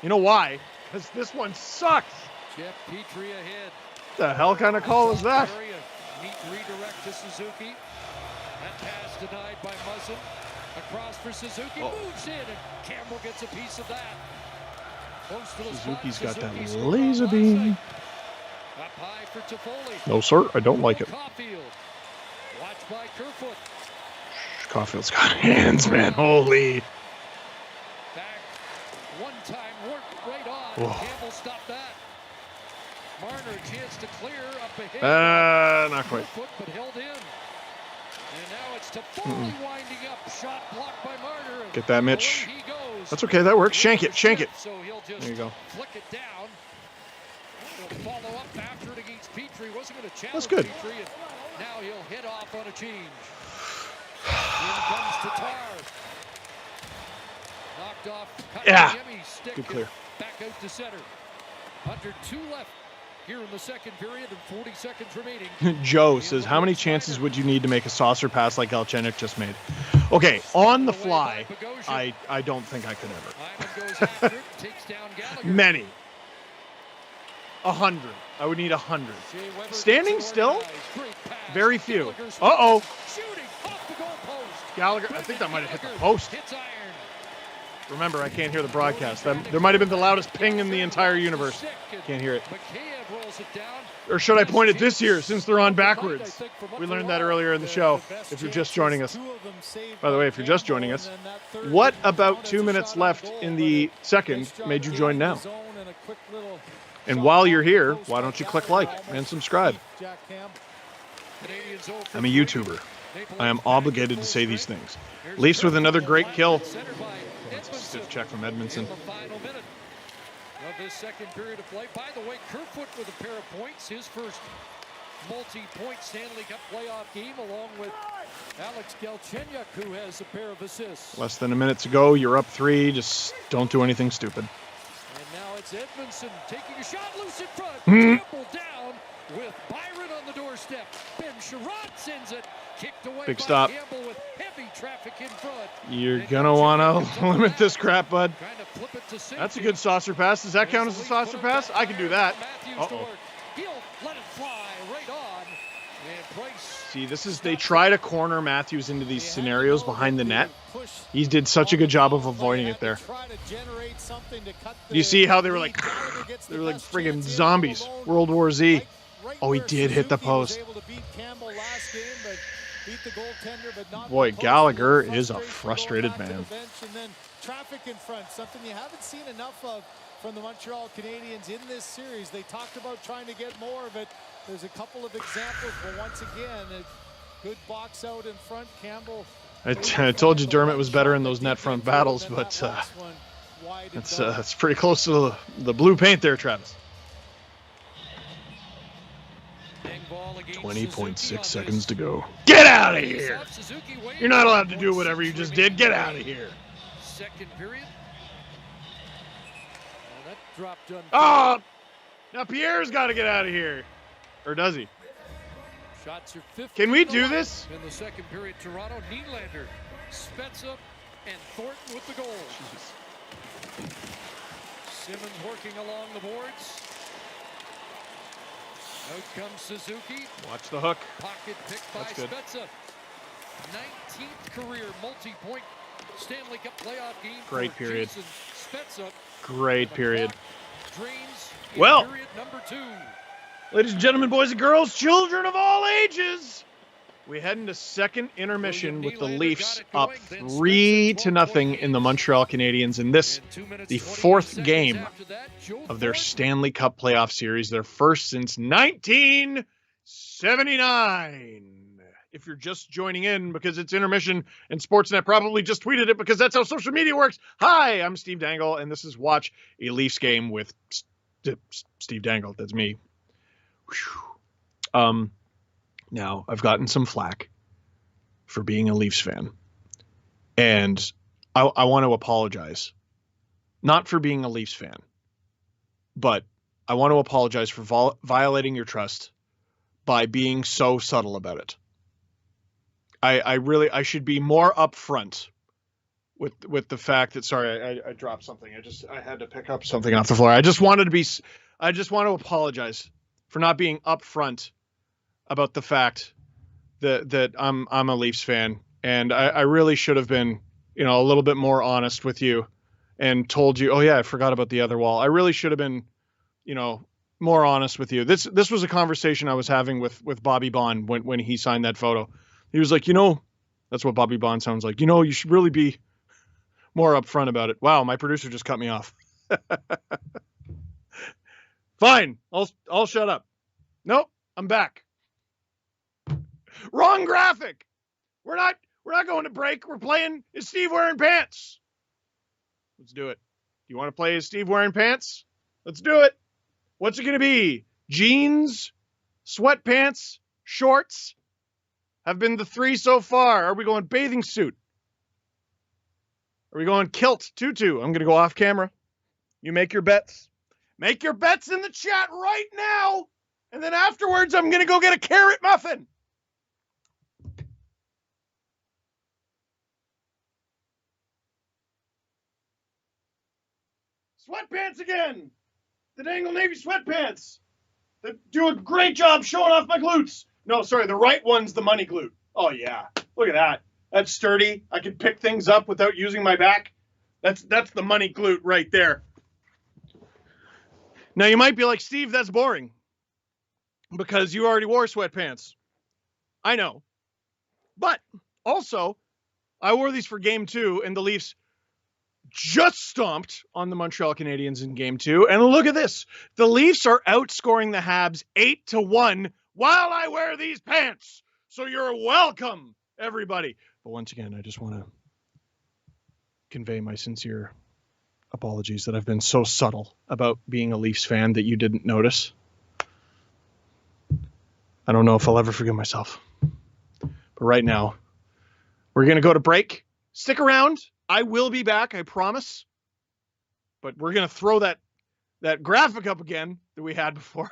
Speaker 1: You know why? because this one sucks.
Speaker 2: Jeff Petrie ahead.
Speaker 1: The hell kind of call is that?
Speaker 2: Neat redirect to Suzuki. That pass denied by Muzzin. Across for Suzuki. Moves in, and Campbell gets a piece of that. Close to the
Speaker 1: Suzuki's
Speaker 2: spot.
Speaker 1: got that
Speaker 2: Suzuki's
Speaker 1: laser beam.
Speaker 2: Up high for Toffoli.
Speaker 1: No, sir, I don't like it.
Speaker 2: Caulfield. Watched by Kerfoot.
Speaker 1: Caulfield's got hands, man. Holy.
Speaker 2: Back. One time work right on.
Speaker 1: Oh.
Speaker 2: Campbell stopped that. Marner a chance to clear up ahead.
Speaker 1: Not quite.
Speaker 2: Kerfoot, but held in. And now it's Toffoli winding up. Shot blocked by Marner.
Speaker 1: Get that, Mitch.
Speaker 2: Away he goes.
Speaker 1: That's okay. That works. Shank it. Shank it.
Speaker 2: So he'll just
Speaker 1: There you go.
Speaker 2: flick it down. He'll follow up after it against Petrie. Wasn't going to challenge
Speaker 1: That's good.
Speaker 2: Petrie. And now he'll hit off on a change. In comes Tatar. Knocked off.
Speaker 1: Yeah.
Speaker 2: Stick
Speaker 1: Good clear.
Speaker 2: Back out to center. Under 2 left here in the second period and 40 seconds remaining.
Speaker 1: Joe says, how many chances would you need to make a saucer pass like Galchenyuk just made? Okay, on the fly, I don't think I could ever.
Speaker 2: Hyman goes after it, takes down Gallagher.
Speaker 1: Many. 100. I would need 100.
Speaker 2: Shea Weber
Speaker 1: Standing
Speaker 2: gets
Speaker 1: still?
Speaker 2: organized. Great pass.
Speaker 1: Very few.
Speaker 2: Gallagher's
Speaker 1: Uh-oh.
Speaker 2: shooting off the goalpost.
Speaker 1: Gallagher, I think that might have hit the post.
Speaker 2: Hits iron.
Speaker 1: Remember, I can't hear the broadcast. There might have been the loudest ping in the entire universe. Can't hear it.
Speaker 2: McKayev rolls it down.
Speaker 1: Or should I point it this year, since they're on backwards? We learned that earlier in the show, if you're just joining us. By the way, if you're just joining us, what about 2 minutes left in the second made you join now? And while you're here, why don't you click like and subscribe? I'm a YouTuber. I am obligated to say these things. Leafs with another great kill. That's a stiff check from Edmondson.
Speaker 2: Of this second period of play. By the way, Kerfoot with a pair of points, his first multi-point Stanley Cup playoff game, along with Alex Galchenyuk, who has a pair of assists.
Speaker 1: Less than a minute to go. You're up 3. Just don't do anything stupid.
Speaker 2: And now it's Edmondson taking a shot loose in front. Campbell down with Byron on the doorstep. Ben Sherrod sends it. Kicked away
Speaker 1: Big
Speaker 2: by
Speaker 1: stop.
Speaker 2: Campbell with heavy traffic in front.
Speaker 1: You're going to want to limit this crap, bud.
Speaker 2: Trying to flip it to
Speaker 1: That's a good saucer pass. Does that count as a saucer pass? I can do that. Uh-oh.
Speaker 2: He'll let it fly right on. And Price.
Speaker 1: See, this is, they try to corner Matthews into these scenarios behind the net. He did such a good job of avoiding it there. Do you see how they were like friggin' zombies? World War Z. Oh, he did hit the post. Boy, Gallagher is a frustrated man.
Speaker 3: Traffic in front, something you haven't seen enough of from the Montreal Canadiens in this series. They talked about trying to get more of it. There's a couple of examples, but once again, a good box out in front. Campbell.
Speaker 1: I told you Dermott was better in those net front battles, but that's pretty close to the blue paint there, Travis. 20.6 seconds to go. Get out of here! You're not allowed to do whatever you just did. Get out of here.
Speaker 2: Second period. That dropped on.
Speaker 1: Oh! Now Pierre's got to get out of here. Or does he?
Speaker 2: Shots are 50.
Speaker 1: Can we do this?
Speaker 2: In the second period, Toronto, Nylander, Spezza, and Thornton with the goal.
Speaker 1: Jesus.
Speaker 2: Simmons working along the boards. Out comes Suzuki.
Speaker 1: Watch the hook.
Speaker 2: Pocket picked by Spezza. 19th career multi-point Stanley Cup playoff game.
Speaker 1: Great period.
Speaker 2: Jason Spezza.
Speaker 1: Great period.
Speaker 2: Drains
Speaker 1: Well,
Speaker 2: period number 2.
Speaker 1: ladies and gentlemen, boys and girls, children of all ages, we head into second intermission with the Leafs up 3-0 in the Montreal Canadiens in this, the 4th game of their Stanley Cup playoff series, their first since 1979. If you're just joining in because it's intermission and Sportsnet probably just tweeted it because that's how social media works. Hi, I'm Steve Dangle, and this is Watch a Leafs Game with Steve Dangle. That's me. Whew. Now, I've gotten some flack for being a Leafs fan. And I want to apologize. Not for being a Leafs fan. But I want to apologize for violating your trust by being so subtle about it. I should be more upfront with the fact that, sorry, I dropped something. I had to pick up something off the floor. I just want to apologize for not being upfront about the fact that I'm a Leafs fan, and I really should have been, a little bit more honest with you and told you, oh yeah, I forgot about the other wall. I really should have been, more honest with you. This was a conversation I was having with Bobby Bond when he signed that photo. He was like, that's what Bobby Bond sounds like. You should really be more upfront about it. Wow, my producer just cut me off. Fine, I'll shut up. Nope, I'm back. Wrong graphic. We're not going to break. We're playing Is Steve Wearing Pants? Let's do it. Do you want to play Is Steve Wearing Pants? Let's do it. What's it going to be? Jeans, sweatpants, shorts have been the 3 so far. Are we going bathing suit? Are we going kilt, tutu? I'm going to go off camera. You make your bets. Make your bets in the chat right now. And then afterwards, I'm going to go get a carrot muffin. Sweatpants again. The Dangle Navy sweatpants. That do a great job showing off my glutes. No, sorry, the right one's the money glute. Oh, yeah. Look at that. That's sturdy. I can pick things up without using my back. That's the money glute right there. Now, you might be like, Steve, that's boring because you already wore sweatpants. I know. But also, I wore these for game 2, and the Leafs just stomped on the Montreal Canadiens in game 2. And look at this. The Leafs are outscoring the Habs 8-1 while I wear these pants. So you're welcome, everybody. But once again, I just want to convey my sincere apologies that I've been so subtle about being a Leafs fan that you didn't notice. I don't know if I'll ever forgive myself. But right now, we're going to go to break. Stick around. I will be back, I promise. But we're going to throw that graphic up again that we had before.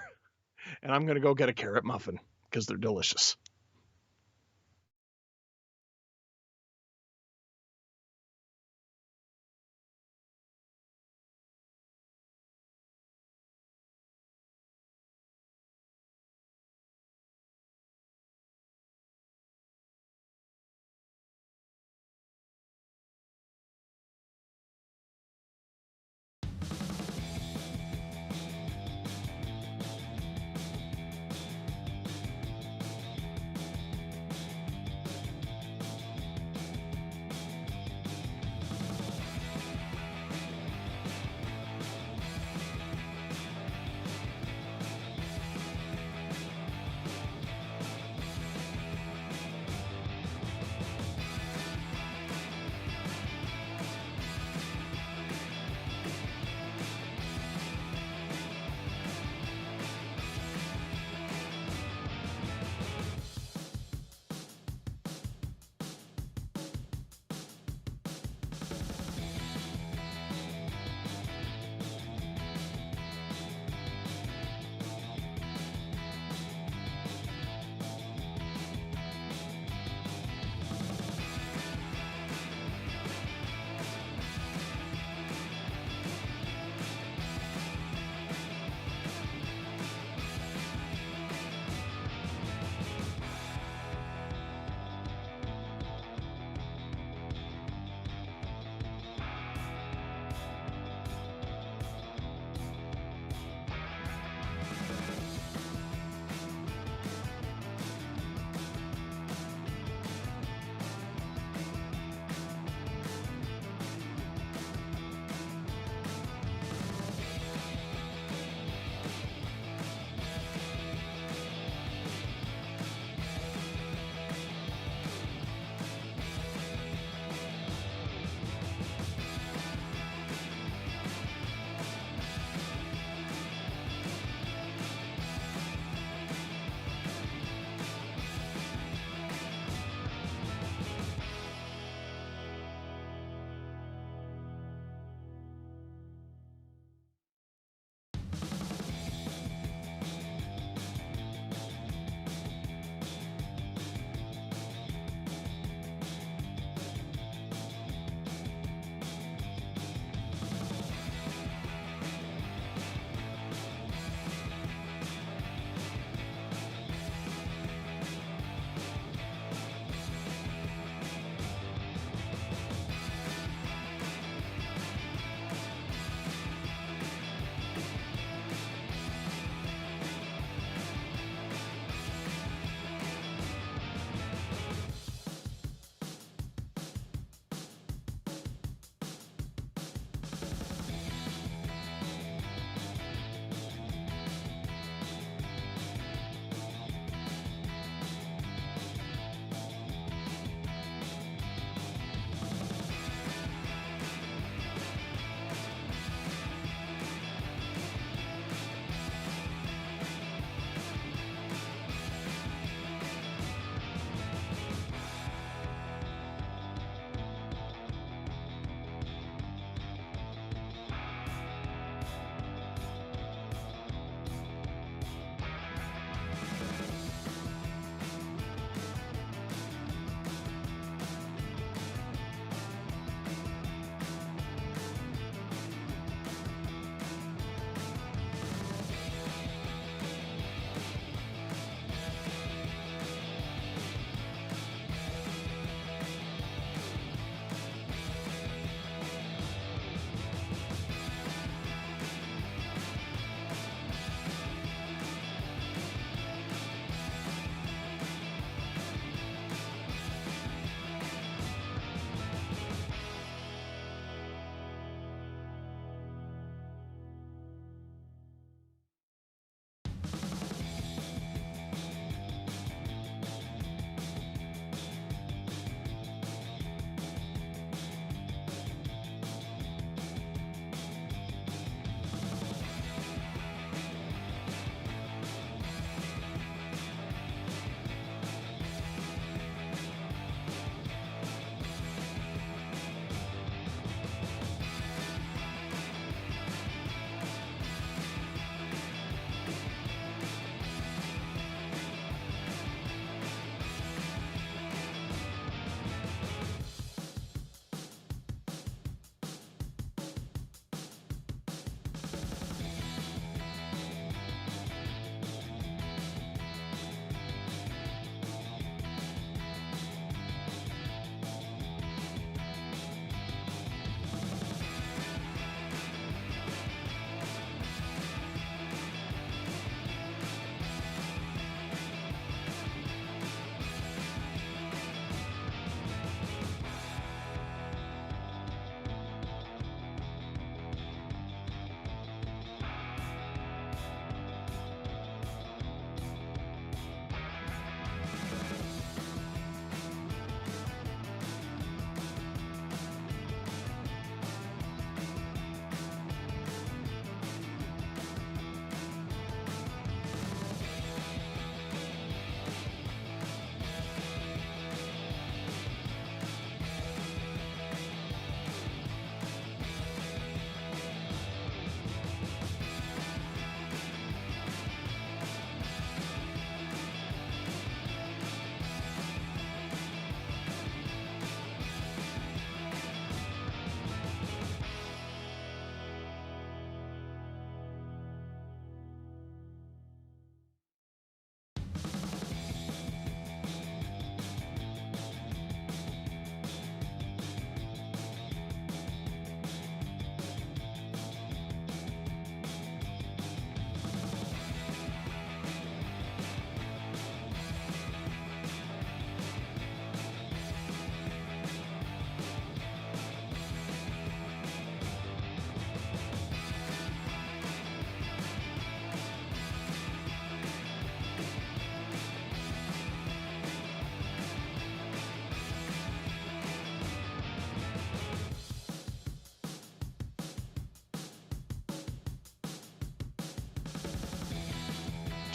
Speaker 1: And I'm going to go get a carrot muffin because they're delicious.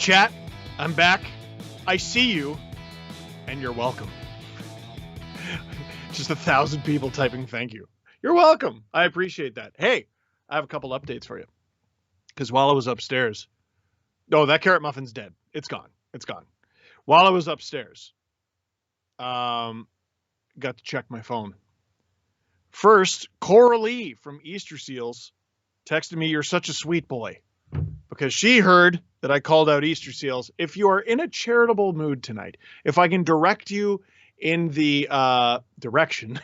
Speaker 1: Chat, I'm back. I see you, and you're welcome. Just 1,000 people typing thank you. You're welcome. I appreciate that. Hey, I have a couple updates for you. Because while I was upstairs, that carrot muffin's dead. It's gone. It's gone. While I was upstairs, got to check my phone. First, Coralie from Easter Seals texted me, "You're such a sweet boy," because she heard that I called out Easter Seals. If you are in a charitable mood tonight, if I can direct you in the direction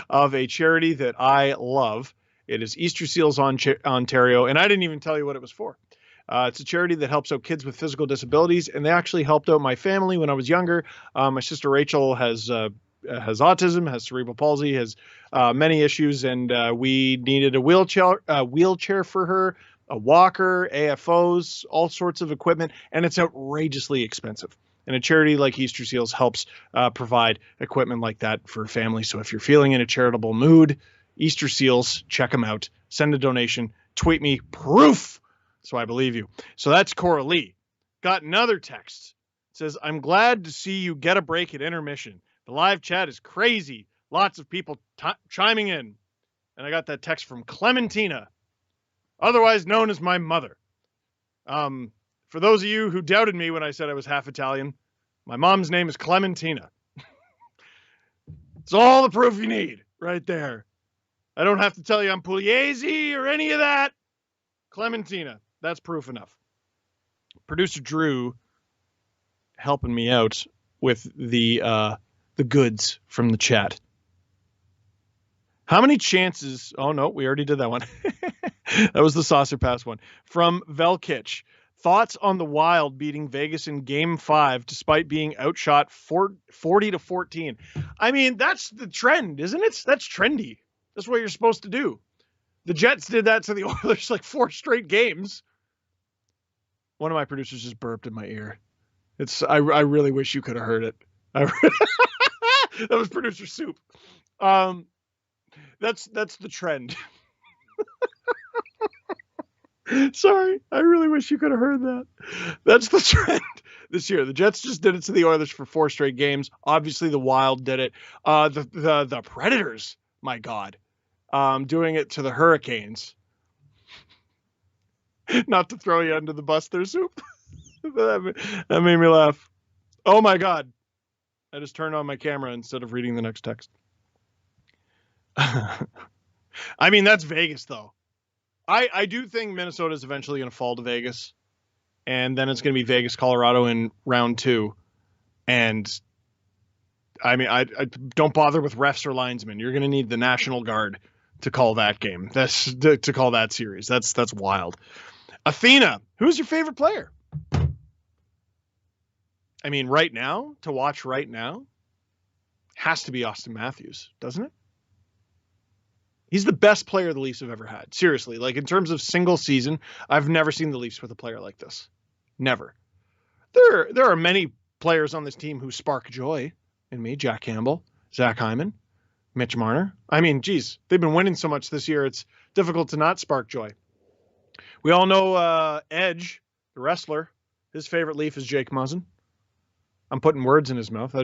Speaker 1: of a charity that I love, it is Easter Seals Ontario, and I didn't even tell you what it was for. It's a charity that helps out kids with physical disabilities, and they actually helped out my family when I was younger. My sister Rachel has autism, has cerebral palsy, has many issues, and we needed a wheelchair for her, a walker, AFOs, all sorts of equipment, and it's outrageously expensive. And a charity like Easter Seals helps provide equipment like that for families. So if you're feeling in a charitable mood, Easter Seals, check them out. Send a donation. Tweet me proof so I believe you. So that's Coralie. Got another text. It says, "I'm glad to see you get a break at intermission. The live chat is crazy. Lots of people chiming in." And I got that text from Clementina, otherwise known as my mother. For those of you who doubted me when I said I was half Italian, my mom's name is Clementina. It's all the proof you need right there. I don't have to tell you I'm Pugliese or any of that. Clementina, that's proof enough. Producer Drew helping me out with the goods from the chat. How many chances? Oh, no, we already did that one. That was the saucer pass one. From Velkich. Thoughts on the Wild beating Vegas in Game 5 despite being outshot 40-14. I mean, that's the trend, isn't it? That's trendy. That's what you're supposed to do. The Jets did that to the Oilers like 4 straight games. One of my producers just burped in my ear. I really wish you could have heard it. That was producer Soup. That's the trend. Sorry, I really wish you could have heard that. That's the trend this year. The Jets just did it to the Oilers for 4 straight games. Obviously, the Wild did it. The Predators, my God, doing it to the Hurricanes. Not to throw you under the bus there, Soup. That made me laugh. Oh my God. I just turned on my camera instead of reading the next text. I mean, that's Vegas, though. I do think Minnesota is eventually going to fall to Vegas, and then it's going to be Vegas, Colorado in round 2. And I mean, I don't bother with refs or linesmen. You're going to need the National Guard to call that game. To call that series. That's wild. Athena, who's your favorite player? I mean, right now, to watch right now, has to be Austin Matthews, doesn't it? He's the best player the Leafs have ever had. Seriously, like in terms of single season, I've never seen the Leafs with a player like this. Never. There are many players on this team who spark joy in me. Jack Campbell, Zach Hyman, Mitch Marner. I mean, geez, they've been winning so much this year, it's difficult to not spark joy. We all know Edge, the wrestler, his favorite Leaf is Jake Muzzin. I'm putting words in his mouth.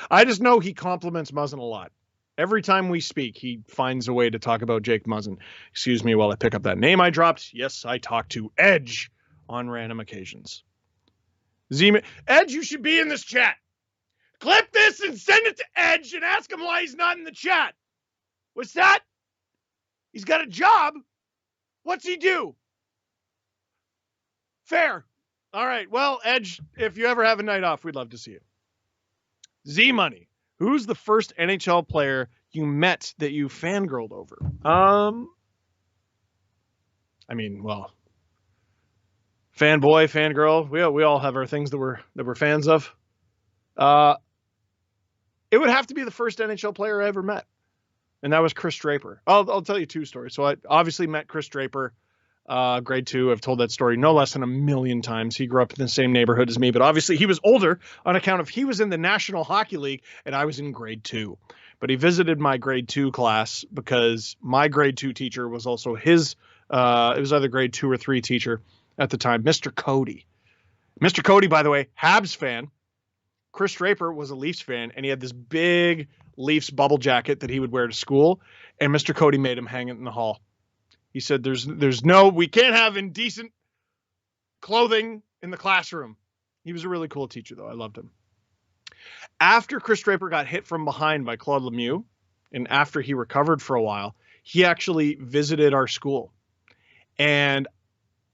Speaker 1: I just know he compliments Muzzin a lot. Every time we speak, he finds a way to talk about Jake Muzzin. Excuse me while I pick up that name I dropped. Yes, I talk to Edge on random occasions. Edge, you should be in this chat. Clip this and send it to Edge and ask him why he's not in the chat. What's that? He's got a job. What's he do? Fair. All right. Well, Edge, if you ever have a night off, we'd love to see you. Z-Money. Who's the first NHL player you met that you fangirled over? I mean, well, fanboy, fangirl. We all have our things that we're fans of. It would have to be the first NHL player I ever met, and that was Chris Draper. I'll tell you 2 stories. So I obviously met Chris Draper, grade 2. I've told that story no less than 1,000,000 times. He grew up in the same neighborhood as me, but obviously he was older on account of he was in the National Hockey League and I was in grade 2. But he visited my grade 2 class because my grade 2 teacher was also his, it was either grade 2 or 3 teacher at the time, Mr. Cody. Mr. Cody, by the way, Habs fan. Chris Draper was a Leafs fan, and he had this big Leafs bubble jacket that he would wear to school, and Mr. Cody made him hang it in the hall. He said, we can't have indecent clothing in the classroom. He was a really cool teacher, though. I loved him. After Chris Draper got hit from behind by Claude Lemieux, and after he recovered for a while, he actually visited our school. And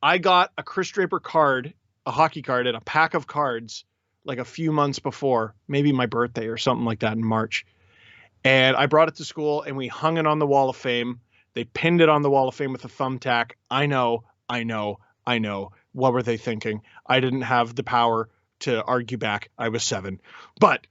Speaker 1: I got a Chris Draper card, a hockey card, and a pack of cards like a few months before, maybe my birthday or something like that in March. And I brought it to school and we hung it on the Wall of Fame. They pinned it on the Wall of Fame with a thumbtack. I know. What were they thinking? I didn't have the power to argue back. I was 7. But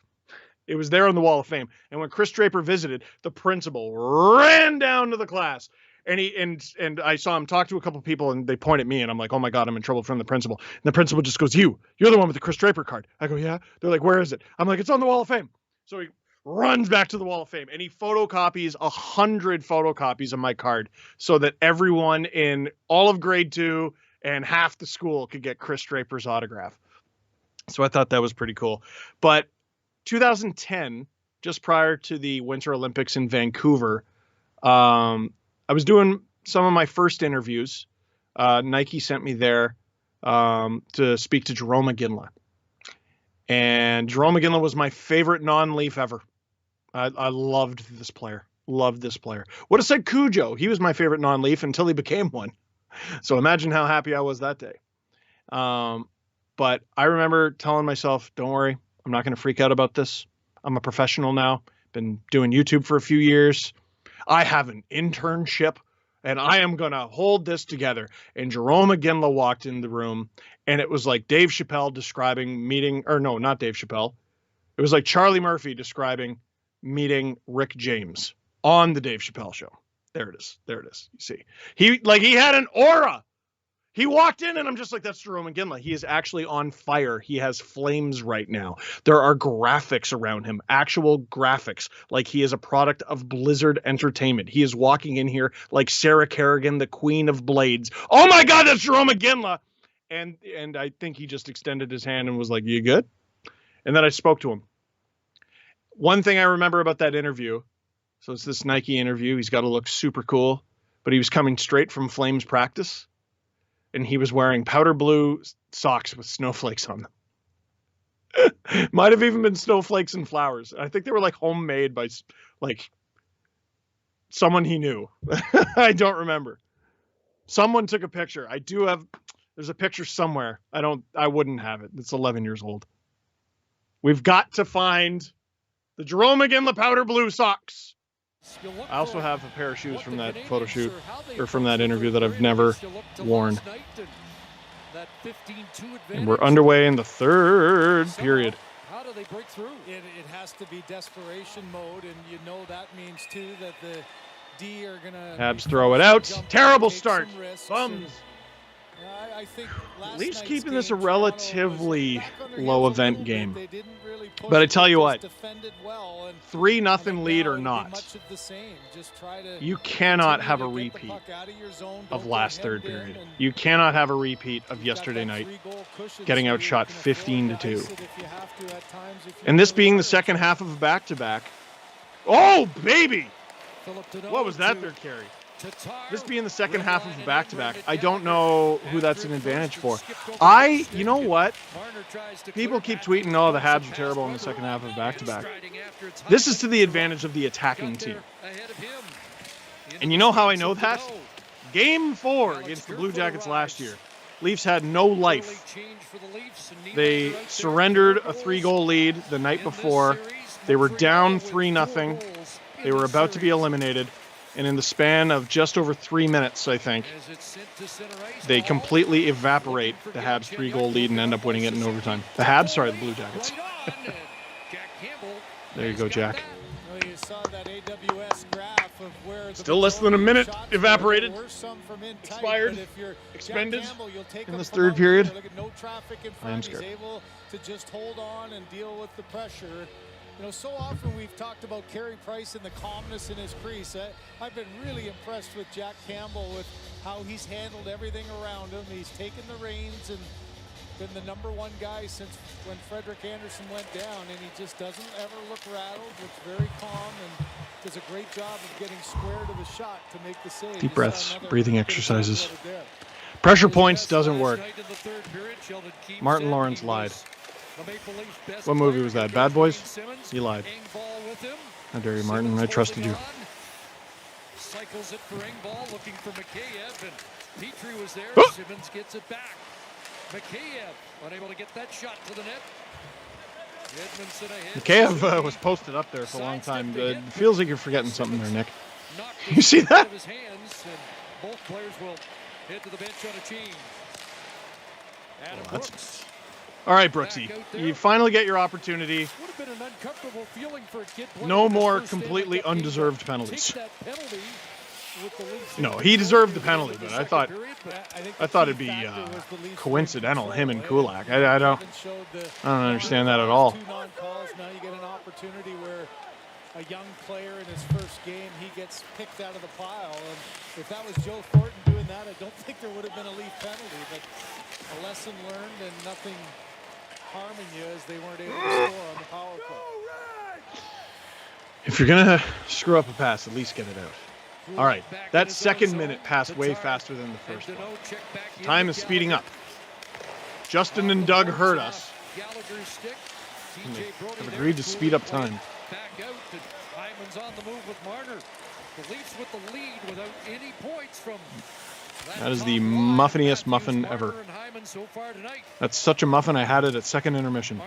Speaker 1: it was there on the Wall of Fame. And when Chris Draper visited, the principal ran down to the class. And I saw him talk to a couple of people, and they point at me, and I'm like, oh my God, I'm in trouble from the principal. And the principal just goes, you're the one with the Chris Draper card. I go, yeah. They're like, where is it? I'm like, it's on the Wall of Fame. So he runs back to the Wall of Fame, and he photocopies 100 photocopies of my card so that everyone in all of grade 2 and half the school could get Chris Draper's autograph. So I thought that was pretty cool. But 2010, just prior to the Winter Olympics in Vancouver, I was doing some of my first interviews. Nike sent me there to speak to Jarome Iginla. And Jarome Iginla was my favorite non-Leaf ever. I loved this player. Would have said Cujo. He was my favorite non-Leaf until he became one. So imagine how happy I was that day. But I remember telling myself, don't worry, I'm not going to freak out about this. I'm a professional now. Been doing YouTube for a few years. I have an internship, and I am going to hold this together. And Jarome Iginla walked in the room, and it was like Dave Chappelle describing meeting, or no, not Dave Chappelle. It was like Charlie Murphy describing meeting Rick James on the Dave Chappelle show. There it is. You see, he had an aura. He walked in, and I'm just like, that's Jarome Iginla. He is actually on fire. He has flames right now. There are graphics around him, actual graphics, like he is a product of Blizzard Entertainment. He is walking in here like Sarah Kerrigan, the Queen of Blades. Oh my God, that's Jarome Iginla. And I think he just extended his hand and was like, you good? And then I spoke to him. One thing I remember about that interview, so it's this Nike interview. He's got to look super cool, but he was coming straight from Flames practice. And he was wearing powder blue socks with snowflakes on them. Might have even been snowflakes and flowers. I think they were like homemade by like someone he knew. I don't remember. Someone took a picture. There's a picture somewhere. I wouldn't have it. It's 11 years old. We've got to find the Jarome Iginla powder blue socks. I also have a pair of shoes from that photo shoot, or from that interview, that I've never worn. And we're underway in the third period.
Speaker 3: How do they break through? It has to be desperation mode, and you know that means too that the D are gonna.
Speaker 1: Habs throw it out. Terrible start. Bums.
Speaker 3: I think
Speaker 1: Leafs keeping this a relatively low event game. But I tell you what, 3-0 lead or not, you cannot have a repeat of last third period. You cannot have a repeat of yesterday night getting outshot 15-2. And this being the second half of a back-to-back. Oh, baby! What was that third carry? This being the second half of a back-to-back, I don't know who that's an advantage for. You know what? People keep tweeting, oh, the Habs are terrible in the second half of a back-to-back. This is to the advantage of the attacking team. And you know how I know that? Game 4 against the Blue Jackets last year. Leafs had no life. They surrendered a 3-goal lead the night before. They were down 3-0. They were about to be eliminated. And in the span of just over 3 minutes, I think, they completely evaporate the Habs' 3-goal lead and end up winning it in overtime. The Blue Jackets. There you go, Jack. Still less than a minute evaporated, expired, expended in this third period. I am scared.
Speaker 3: To just hold on and deal with the pressure. You know, so often we've talked about Carey Price and the calmness in his crease. I've been really impressed with Jack Campbell with how he's handled everything around him. He's taken the reins and been the #1 guy since when Frederick Anderson went down, and he just doesn't ever look rattled, looks very calm, and does a great job of getting square to the shot to make the save.
Speaker 1: Deep breaths, breathing exercises. Pressure points doesn't work. Martin Lawrence lied. What movie was that? Bad Boys? He lied. How dare you, Martin? I trusted you.
Speaker 2: Cycles it for Engvall, looking for Mikheyev, and Petrie was there.
Speaker 1: Oh!
Speaker 2: Simmons gets it back. Mikheyev unable to get that shot to the net. Edmondson ahead.
Speaker 1: Mikheyev was posted up there for a long time. It feels like you're forgetting something there, Nick. You see that?
Speaker 2: His hands, and both players will head to the bench on a change. Adam Brooks.
Speaker 1: All right, Brooksy. You finally get your opportunity.
Speaker 2: Would have been an uncomfortable feeling for a kid playing
Speaker 1: No
Speaker 2: in the
Speaker 1: more
Speaker 2: first
Speaker 1: completely
Speaker 2: game, but
Speaker 1: undeserved
Speaker 2: take
Speaker 1: penalties.
Speaker 2: that penalty with the Leafs.
Speaker 1: No, he deserved the penalty, but I thought
Speaker 3: think
Speaker 1: I thought it'd be coincidental, him and Kulak. I don't understand that at all.
Speaker 3: 2 non-calls. Now you get an opportunity where a young player in his first game, he gets picked out of the pile. And if that was Joe Thornton doing that, I don't think there would have been a Leaf penalty. But a lesson learned, and nothing harming you as they weren't able to score on the power play.
Speaker 1: If you're gonna screw up a pass, at least get it out. All right, that second minute passed way faster than the first one. Time is speeding up. Justin and Doug heard us. And they have agreed to speed up time.
Speaker 2: Back out, and Hyman's on the move with Marner. The Leafs with the lead without any points from
Speaker 1: That is the muffiniest muffin ever. That's such a muffin, I had it at second intermission.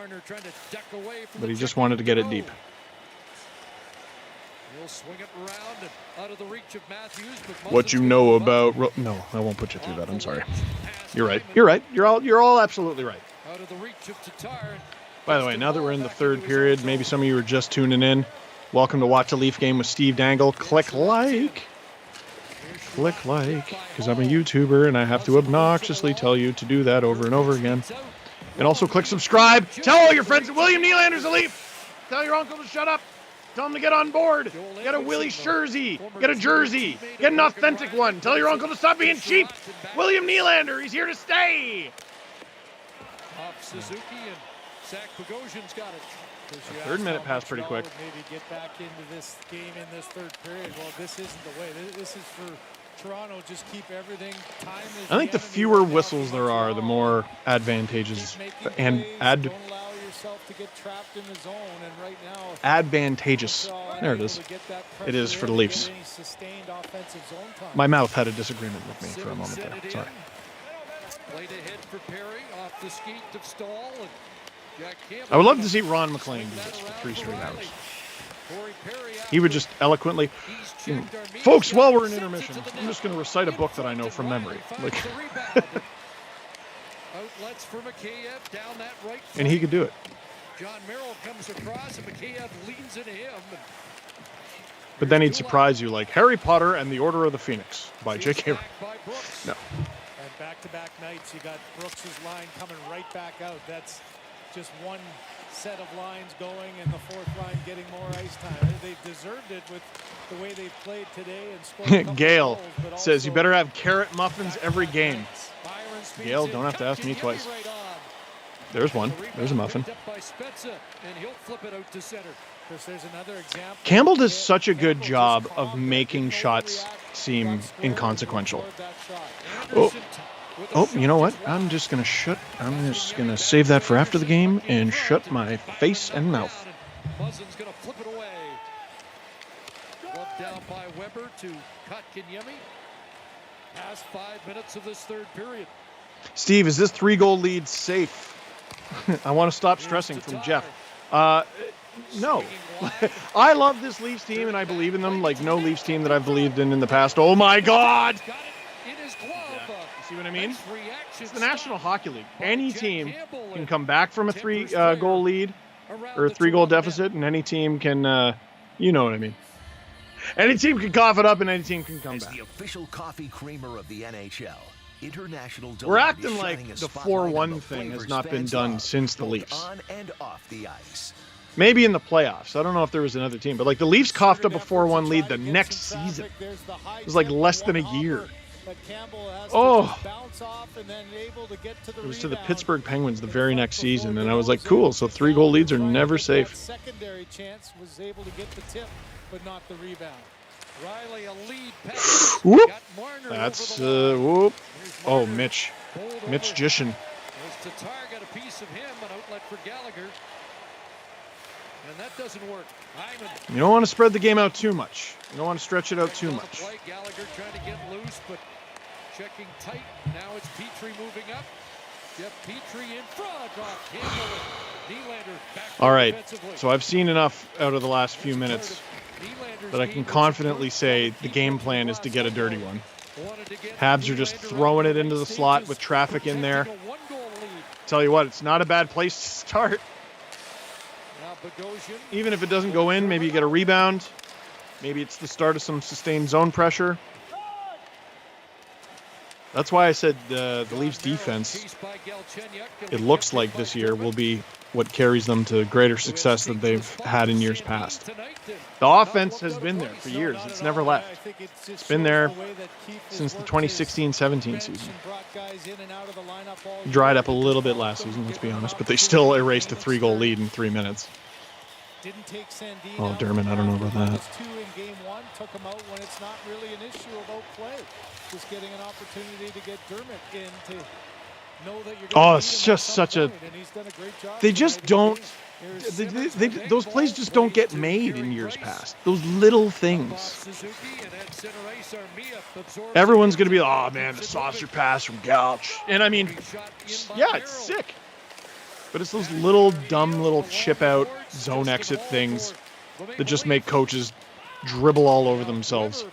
Speaker 1: But he just wanted to get it deep. What you know about... No, I won't put you through that. I'm sorry. You're right. You're right. You're all absolutely right. By the way, now that we're in the third period, maybe some of you are just tuning in. Welcome to Watch a Leaf Game with Steve Dangle. Click like. Click like, because I'm a YouTuber and I have to obnoxiously tell you to do that over and over again. And also click subscribe. Tell all your friends that William Nylander's a Leaf. Tell your uncle to shut up. Tell him to get on board. Get a Willie jersey. Get a jersey. Get an authentic one. Tell your uncle to stop being cheap. William Nylander, he's here to stay.
Speaker 2: Suzuki and Zach Bogosian's got it.
Speaker 1: Third minute pass pretty quick.
Speaker 3: Maybe get back into this game in this third period. Well, this isn't the way. This is for Toronto. Just keep everything. Time is
Speaker 1: I think the fewer whistles there are, the more advantageous and
Speaker 3: don't allow yourself to get trapped in the zone. And right now,
Speaker 1: advantageous. There it is. It is for the Leafs. My mouth had a disagreement with me for a moment there. Sorry.
Speaker 2: Played ahead for Perry off the skate of Stahl, and Jack Campbell.
Speaker 1: I would love to see Ron McLean do this for 3 straight hours. He would just eloquently, folks, while we're in intermission, I'm just going to recite a book that I know from memory. Like,
Speaker 2: outlets for Mikheyev down that right.
Speaker 1: And he could do it.
Speaker 2: John Merrill comes across, and Mikheyev leans into him.
Speaker 1: But then he'd surprise you like Harry Potter and the Order of the Phoenix by J.K. No.
Speaker 3: And back-to-back nights, you got Brooks's line coming right back out. That's just one set of lines going, and the fourth line getting more ice time. They've deserved it with the way they've played today. And
Speaker 1: Gail says you better have carrot muffins every game. Gail, don't have to ask me twice. There's one. There's a muffin. Campbell does such a good job of making shots seem inconsequential. Oh, you know what? I'm just going to save that for after the game and shut my face and mouth.
Speaker 2: Muzzin's going to flip it away. Gloved down by Weber to Kotkaniemi. Past 5 minutes of this third period.
Speaker 1: Steve, is this 3-goal lead safe? I want to stop stressing from Jeff. No. I love this Leafs team, and I believe in them like no Leafs team that I've believed in the past. Oh, my God! See what I mean? It's the National Hockey League. Any team can come back from a 3-goal lead or a 3-goal deficit, and any team can, you know what I mean. Any team can cough it up, and any team can come back.
Speaker 5: The official coffee creamer of the NHL. International
Speaker 1: We're acting like the 4-1 thing has not been done since the Leafs.
Speaker 5: On and off the ice.
Speaker 1: Maybe in the playoffs. I don't know if there was another team, but like the Leafs coughed up a 4-1 lead the next season. It was like less than a year.
Speaker 3: but Campbell has
Speaker 1: Oh.
Speaker 3: to just bounce off and then able to get to the
Speaker 1: It was to the
Speaker 3: rebound.
Speaker 1: Pittsburgh Penguins the very next season, and I was like, cool, so 3-goal leads are never safe.
Speaker 3: Secondary chance was able to get the tip, but not the rebound.
Speaker 2: Riley, a lead pass.
Speaker 1: Whoop.
Speaker 2: Got Marner
Speaker 1: That's,
Speaker 2: over the line.
Speaker 1: whoop.
Speaker 2: Here's
Speaker 1: Oh,
Speaker 2: Marner.
Speaker 1: Mitch.
Speaker 2: Bowled
Speaker 1: Mitch
Speaker 2: over.
Speaker 1: Gishin.
Speaker 2: As Tatar got a piece of him, an outlet for Gallagher. And that doesn't work. Hyman.
Speaker 1: You don't want to spread the game out too much. You don't want to stretch it out too
Speaker 2: on the
Speaker 1: much.
Speaker 2: play. Gallagher trying to get loose, but checking tight. Now it's Petrie moving up. Jeff Petrie in front. Off Campbell. Nylander back
Speaker 1: All right,
Speaker 2: defensively.
Speaker 1: so I've seen enough out of the last few minutes
Speaker 2: Nylander's
Speaker 1: that I can
Speaker 2: game was
Speaker 1: confidently
Speaker 2: first
Speaker 1: say
Speaker 2: goal
Speaker 1: the game
Speaker 2: defense
Speaker 1: plan is
Speaker 2: last
Speaker 1: to get a dirty
Speaker 2: night.
Speaker 1: one.
Speaker 2: Wanted to get
Speaker 1: Habs are just
Speaker 2: Nylander
Speaker 1: throwing
Speaker 2: out
Speaker 1: it
Speaker 2: of
Speaker 1: into the
Speaker 2: late
Speaker 1: slot
Speaker 2: stages,
Speaker 1: with traffic in there.
Speaker 2: protecting a one-goal lead.
Speaker 1: Tell you what, it's not a bad place to start.
Speaker 2: Now Bogosian.
Speaker 1: Even if it doesn't go in, maybe you get a rebound. Maybe it's the start of some sustained zone pressure. That's why I said the Leafs defense, it looks like this year will be what carries them to greater success than they've had in years past. The offense has been there for years. It's never left. It's been there since the 2016-17 season. Dried up a little bit last season, let's be honest, but they still erased a 3-goal lead in 3 minutes. Oh, Dermott, I don't know about that.
Speaker 3: Two in game one, took him out when it's not really an issue about play. Just getting an opportunity to get Dermott in to know that you're going
Speaker 1: Oh,
Speaker 3: to
Speaker 1: it's just such a...
Speaker 3: and he's done a great job.
Speaker 1: They just don't... Those plays just don't get made in years past. Those little things. Everyone's going to be, oh, man, the saucer pass from Gouch. And, I mean, yeah, it's sick. But it's those little, dumb, little chip-out, zone exit things that just make coaches dribble all over themselves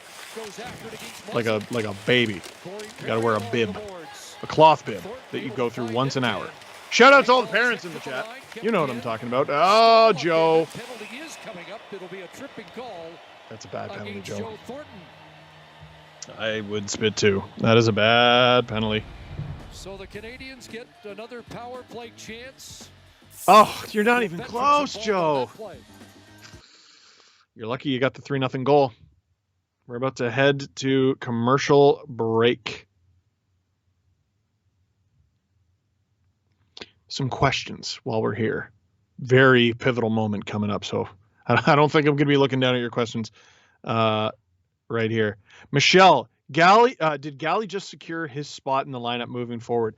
Speaker 1: like a baby. You got to wear a bib, a cloth bib that you go through once an hour. Shout out to all the parents in the chat. You know what I'm talking about. Oh, Joe. That's a bad penalty, Joe. I would spit too. That is a bad penalty.
Speaker 2: So the Canadiens get another power play chance.
Speaker 1: Oh, you're not even close, Joe. You're lucky you got the 3-0 goal. We're about to head to commercial break. Some questions while we're here. Very pivotal moment coming up, so I don't think I'm going to be looking down at your questions right here. Michelle, did Gally just secure his spot in the lineup moving forward?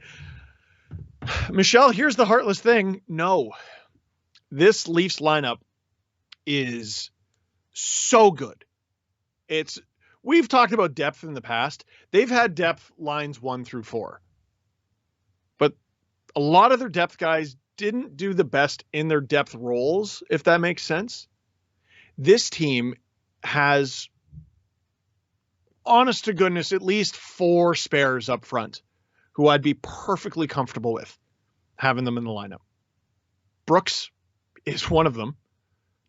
Speaker 1: Michelle, here's the heartless thing. No. This Leafs lineup is so good. We've talked about depth in the past. They've had depth lines 1 through 4. But a lot of their depth guys didn't do the best in their depth roles, if that makes sense. This team has, honest to goodness, at least 4 spares up front who I'd be perfectly comfortable with having them in the lineup. Brooks is one of them.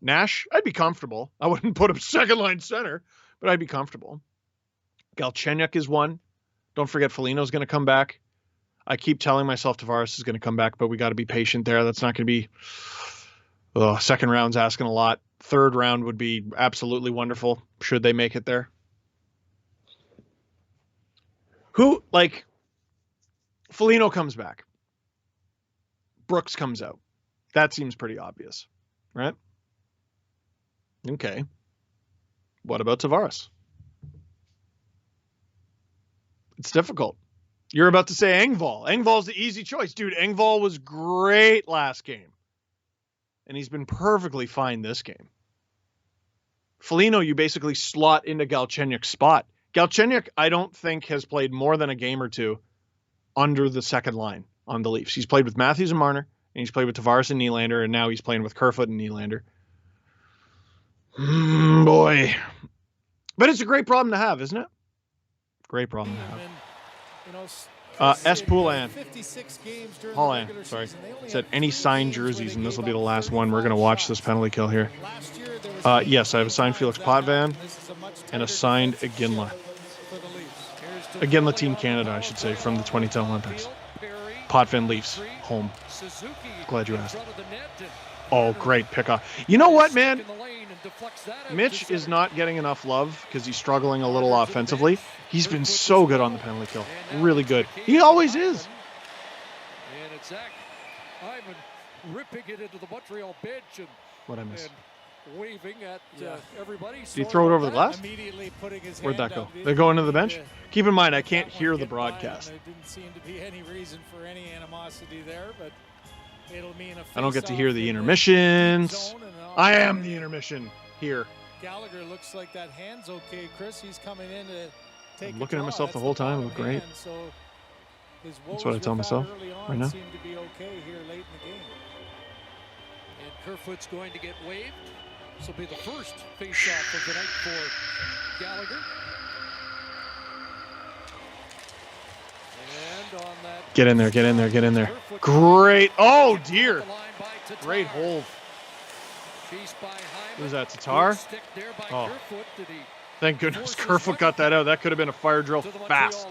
Speaker 1: Nash, I'd be comfortable. I wouldn't put him second line center, but I'd be comfortable. Galchenyuk is one. Don't forget Foligno's going to come back. I keep telling myself Tavares is going to come back, but we got to be patient there. That's not going to be... second round's asking a lot. Third round would be absolutely wonderful, should they make it there. Foligno comes back. Brooks comes out. That seems pretty obvious, right? Okay. What about Tavares? It's difficult. You're about to say Engvall. Engvall's the easy choice. Dude, Engvall was great last game. And he's been perfectly fine this game. Foligno, you basically slot into Galchenyuk's spot. Galchenyuk, I don't think, has played more than a game or two under the second line on the Leafs. He's played with Matthews and Marner, and he's played with Tavares and Nylander, and now he's playing with Kerfoot and Nylander. Boy. But it's a great problem to have, isn't it? Great problem to have. S. Poulan. Holland, sorry. Said any signed jerseys, and this will be the last one. We're going to watch this penalty kill here. Yes, I have a signed Felix Potvin and a signed Iginla. Iginla Team Canada, I should say, from the 2010 Olympics. Potvin Leafs, home. Glad you asked. Oh, great pickoff. You know what, man?
Speaker 2: In the lane and deflects that out to
Speaker 1: Mitch is
Speaker 2: center.
Speaker 1: not getting enough love because he's struggling a little offensively. He's been so good on the penalty kill. Really good. He always is.
Speaker 2: And it's Zach Hyman ripping it into the Montreal bench and,
Speaker 1: What I miss?
Speaker 2: and waving at everybody.
Speaker 1: Did he throw it over the glass?
Speaker 3: Immediately putting his
Speaker 1: Where'd
Speaker 3: hand
Speaker 1: that go?
Speaker 3: up.
Speaker 1: They go into the bench?
Speaker 3: Yeah.
Speaker 1: Keep in mind, I can't
Speaker 3: That one
Speaker 1: hear the
Speaker 3: get by,
Speaker 1: broadcast.
Speaker 3: and there didn't seem to be any reason for any animosity there, but it'll mean a
Speaker 1: I don't get to
Speaker 3: face-off
Speaker 1: hear the
Speaker 3: in
Speaker 1: intermissions.
Speaker 3: zone, and
Speaker 1: I am the intermission here.
Speaker 3: Gallagher looks like that hand's okay, Chris. He's coming in to take
Speaker 1: I'm looking
Speaker 3: a
Speaker 1: at
Speaker 3: draw.
Speaker 1: myself the
Speaker 3: That's
Speaker 1: whole time. I
Speaker 3: bottom
Speaker 1: look great.
Speaker 3: hand, so his
Speaker 1: That's what I
Speaker 3: woes
Speaker 1: tell
Speaker 3: with
Speaker 1: myself
Speaker 3: that early on
Speaker 1: right now.
Speaker 3: seem to be okay here late in the game.
Speaker 2: And Kerfoot's going to get waved. This will be the first face-off of the night for Gallagher. And on that,
Speaker 1: Get in there, get in there, get in there. Great. Oh, dear. Great hold. Who's that, Tatar? Oh. Thank goodness Kerfoot got that out. That could have been a fire drill fast.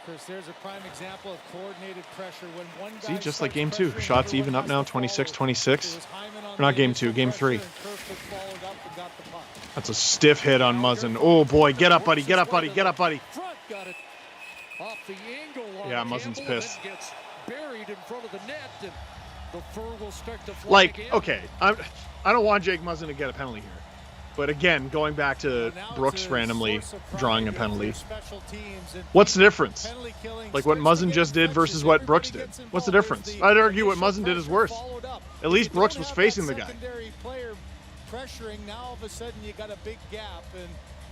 Speaker 3: Chris, there's a prime example of coordinated pressure when one guy
Speaker 1: See, just like
Speaker 3: starts
Speaker 1: game 2.
Speaker 3: pressuring,
Speaker 1: Shots
Speaker 3: everyone
Speaker 1: even up
Speaker 3: has
Speaker 1: now,
Speaker 3: to follow.
Speaker 1: 26-26.
Speaker 3: It was Hyman on
Speaker 1: Or not
Speaker 3: the
Speaker 1: game
Speaker 3: initial
Speaker 1: 2, game
Speaker 3: pressure,
Speaker 1: 3.
Speaker 3: and Kerfoot followed up and got the puck.
Speaker 1: That's a stiff hit on Muzzin. Oh, boy. Get up, buddy. Get up, buddy. Get up, buddy.
Speaker 2: Front got it off the angle on
Speaker 1: Yeah, Muzzin's
Speaker 2: Campbell, and
Speaker 1: pissed.
Speaker 2: then gets buried in front of the net, and the fur will start to fly
Speaker 1: Like,
Speaker 2: again.
Speaker 1: okay, I don't want Jake Muzzin to get a penalty here. But again, going back to
Speaker 3: Now
Speaker 1: Brooks
Speaker 3: it's a
Speaker 1: randomly
Speaker 3: source of pride
Speaker 1: drawing a
Speaker 3: against
Speaker 1: penalty,
Speaker 3: their special teams, and
Speaker 1: what's the difference?
Speaker 3: penalty killing
Speaker 1: Like what
Speaker 3: starts to
Speaker 1: Muzzin
Speaker 3: get
Speaker 1: just did versus
Speaker 3: touches.
Speaker 1: what Brooks did.
Speaker 3: Everybody gets
Speaker 1: What's the
Speaker 3: involved.
Speaker 1: difference?
Speaker 3: There's
Speaker 1: I'd argue what
Speaker 3: initial
Speaker 1: Muzzin did is
Speaker 3: pressure
Speaker 1: worse.
Speaker 3: followed up.
Speaker 1: At least
Speaker 3: If you
Speaker 1: Brooks
Speaker 3: don't
Speaker 1: was
Speaker 3: have
Speaker 1: facing
Speaker 3: that
Speaker 1: the guy.
Speaker 3: secondary player pressuring, now all of a sudden you got a big gap, and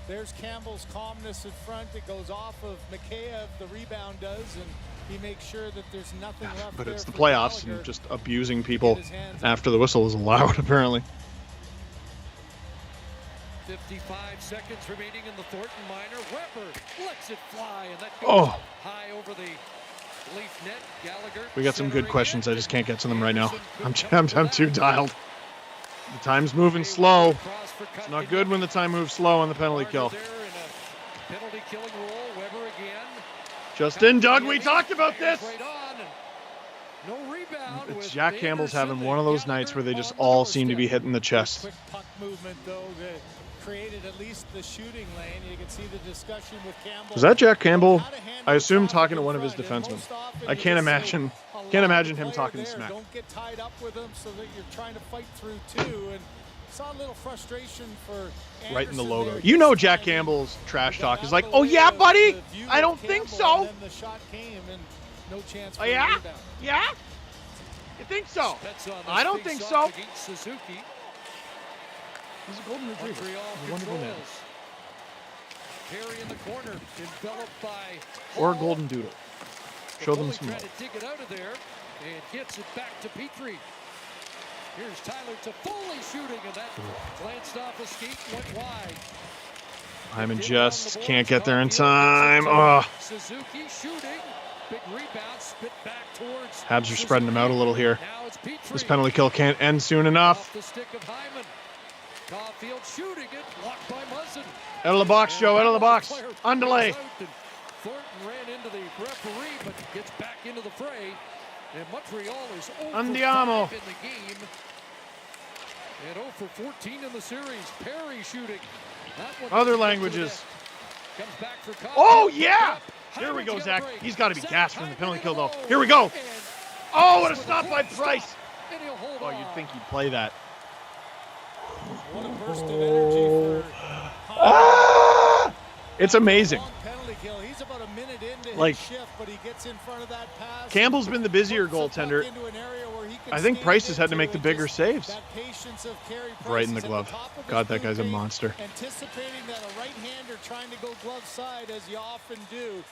Speaker 3: there's Campbell's calmness in front. It goes off of Mikheyev, the rebound does, and he makes sure that there's nothing left
Speaker 1: But
Speaker 3: there
Speaker 1: it's the
Speaker 3: for
Speaker 1: playoffs
Speaker 3: Gallagher.
Speaker 1: and just abusing people
Speaker 3: Get his hands up.
Speaker 1: after the whistle is allowed, apparently.
Speaker 2: 55 seconds remaining in the Thornton minor. Weber lets it fly, and that goes
Speaker 1: Oh.
Speaker 2: high over the Leaf net. Gallagher.
Speaker 1: We got some good
Speaker 2: centering
Speaker 1: questions.
Speaker 2: it.
Speaker 1: I just can't get to them right now. I'm
Speaker 2: Anderson couldn't come
Speaker 1: too
Speaker 2: to that.
Speaker 1: dialed. The time's moving slow.
Speaker 2: Across for
Speaker 1: It's
Speaker 2: cut.
Speaker 1: not good when the time moves slow on the penalty kill.
Speaker 2: There in a penalty killing role. Weber again.
Speaker 1: Justin, Doug, we talked about this.
Speaker 2: Right on, and no rebound
Speaker 1: It's
Speaker 2: with
Speaker 1: Jack Campbell's
Speaker 2: Anderson
Speaker 1: having one of those
Speaker 2: and
Speaker 1: nights where they just
Speaker 2: on the
Speaker 1: all seem to be
Speaker 2: doorstep.
Speaker 1: hitting the chest.
Speaker 3: Quick puck movement, though, that created at least the shooting lane. You can see the discussion with Campbell.
Speaker 1: Was that Jack Campbell?
Speaker 3: How to handle
Speaker 1: I assume
Speaker 3: traffic
Speaker 1: talking to
Speaker 3: in
Speaker 1: one of his
Speaker 3: front, and
Speaker 1: defensemen.
Speaker 3: most often
Speaker 1: I
Speaker 3: you
Speaker 1: can't
Speaker 3: just say,
Speaker 1: imagine
Speaker 3: allow
Speaker 1: imagine
Speaker 3: the
Speaker 1: him
Speaker 3: player
Speaker 1: talking
Speaker 3: there.
Speaker 1: smack.
Speaker 3: Don't get tied up with him so that you're trying to fight through too. And saw a little frustration for
Speaker 1: Right in the
Speaker 3: Anderson
Speaker 1: logo.
Speaker 3: there.
Speaker 1: You know
Speaker 3: Just
Speaker 1: Jack
Speaker 3: finding-
Speaker 1: Campbell's trash
Speaker 3: he got
Speaker 1: talk is
Speaker 3: out
Speaker 1: like,
Speaker 3: of the
Speaker 1: oh
Speaker 3: way
Speaker 1: yeah,
Speaker 3: of
Speaker 1: buddy?
Speaker 3: the view
Speaker 1: I
Speaker 3: of
Speaker 1: don't think
Speaker 3: Campbell,
Speaker 1: so.
Speaker 3: and then the shot came and no chance for
Speaker 1: Oh
Speaker 3: a
Speaker 1: yeah?
Speaker 3: rebound.
Speaker 1: Yeah? You think so?
Speaker 2: Spets on
Speaker 1: I
Speaker 2: this
Speaker 1: don't think
Speaker 2: face-off
Speaker 1: so.
Speaker 2: against Suzuki.
Speaker 1: He's a golden retriever.
Speaker 2: Montreal
Speaker 1: A wonderful man.
Speaker 2: controls. Perry in the corner, enveloped by
Speaker 1: Or a
Speaker 2: Hall.
Speaker 1: golden doodle.
Speaker 2: The
Speaker 1: Show them
Speaker 2: goalie
Speaker 1: some
Speaker 2: trying
Speaker 1: love.
Speaker 2: to dig it out of there and gets it back to Petrie. Here's Tyler Toffoli shooting, and that glanced off a skate, went wide.
Speaker 1: Hyman
Speaker 2: Get it on
Speaker 1: just
Speaker 2: the
Speaker 1: can't
Speaker 2: boards.
Speaker 1: get there in
Speaker 2: Caulfield gets it
Speaker 1: time.
Speaker 2: to
Speaker 1: Oh,
Speaker 2: Suzuki shooting, big rebound, spit back towards.
Speaker 1: Habs are spreading them out a little here.
Speaker 2: Now it's Petrie.
Speaker 1: This penalty kill can't end soon enough.
Speaker 2: Off the stick of Hyman. Caulfield shooting it, blocked by Muzzin.
Speaker 1: Out of the box, Joe. Out of the box. On delay.
Speaker 2: Thornton ran into the referee, but gets back into the fray. And Montreal is 0 for
Speaker 1: Andiamo.
Speaker 2: 5 in the game. And 0 for 14 in the series. Perry shooting. That one
Speaker 1: Other
Speaker 2: doesn't get to the
Speaker 1: languages.
Speaker 2: net. Comes back for Caulfield.
Speaker 1: Oh, yeah.
Speaker 2: Hyman's
Speaker 1: Here we go,
Speaker 2: got a
Speaker 1: Zach.
Speaker 2: break.
Speaker 1: He's got to be
Speaker 2: Zach
Speaker 1: gassed from the
Speaker 2: Hyman
Speaker 1: penalty
Speaker 2: in
Speaker 1: kill, though.
Speaker 2: goal.
Speaker 1: Here we go.
Speaker 2: And
Speaker 1: Oh, what a
Speaker 2: with
Speaker 1: stop by
Speaker 2: glove
Speaker 1: Price.
Speaker 2: stop. And he'll hold
Speaker 1: Oh,
Speaker 2: on.
Speaker 1: you'd think he'd play that.
Speaker 3: What a burst of energy for
Speaker 1: Ah! It's amazing.
Speaker 3: long penalty kill. He's about a minute into
Speaker 1: Like,
Speaker 3: his shift, but he gets in front of that pass.
Speaker 1: Campbell's been the busier
Speaker 3: Puts the puck
Speaker 1: goaltender.
Speaker 3: into an area where he can
Speaker 1: I think
Speaker 3: stand
Speaker 1: Price has had to
Speaker 3: into
Speaker 1: make the
Speaker 3: and
Speaker 1: bigger
Speaker 3: just
Speaker 1: saves.
Speaker 3: that patience of Carey Price
Speaker 1: Right in the
Speaker 3: is at
Speaker 1: glove.
Speaker 3: top of
Speaker 1: God,
Speaker 3: his
Speaker 1: that guy's a
Speaker 3: blue
Speaker 1: monster.
Speaker 3: paint, anticipating that a right-hander trying to go glove side, as you often do.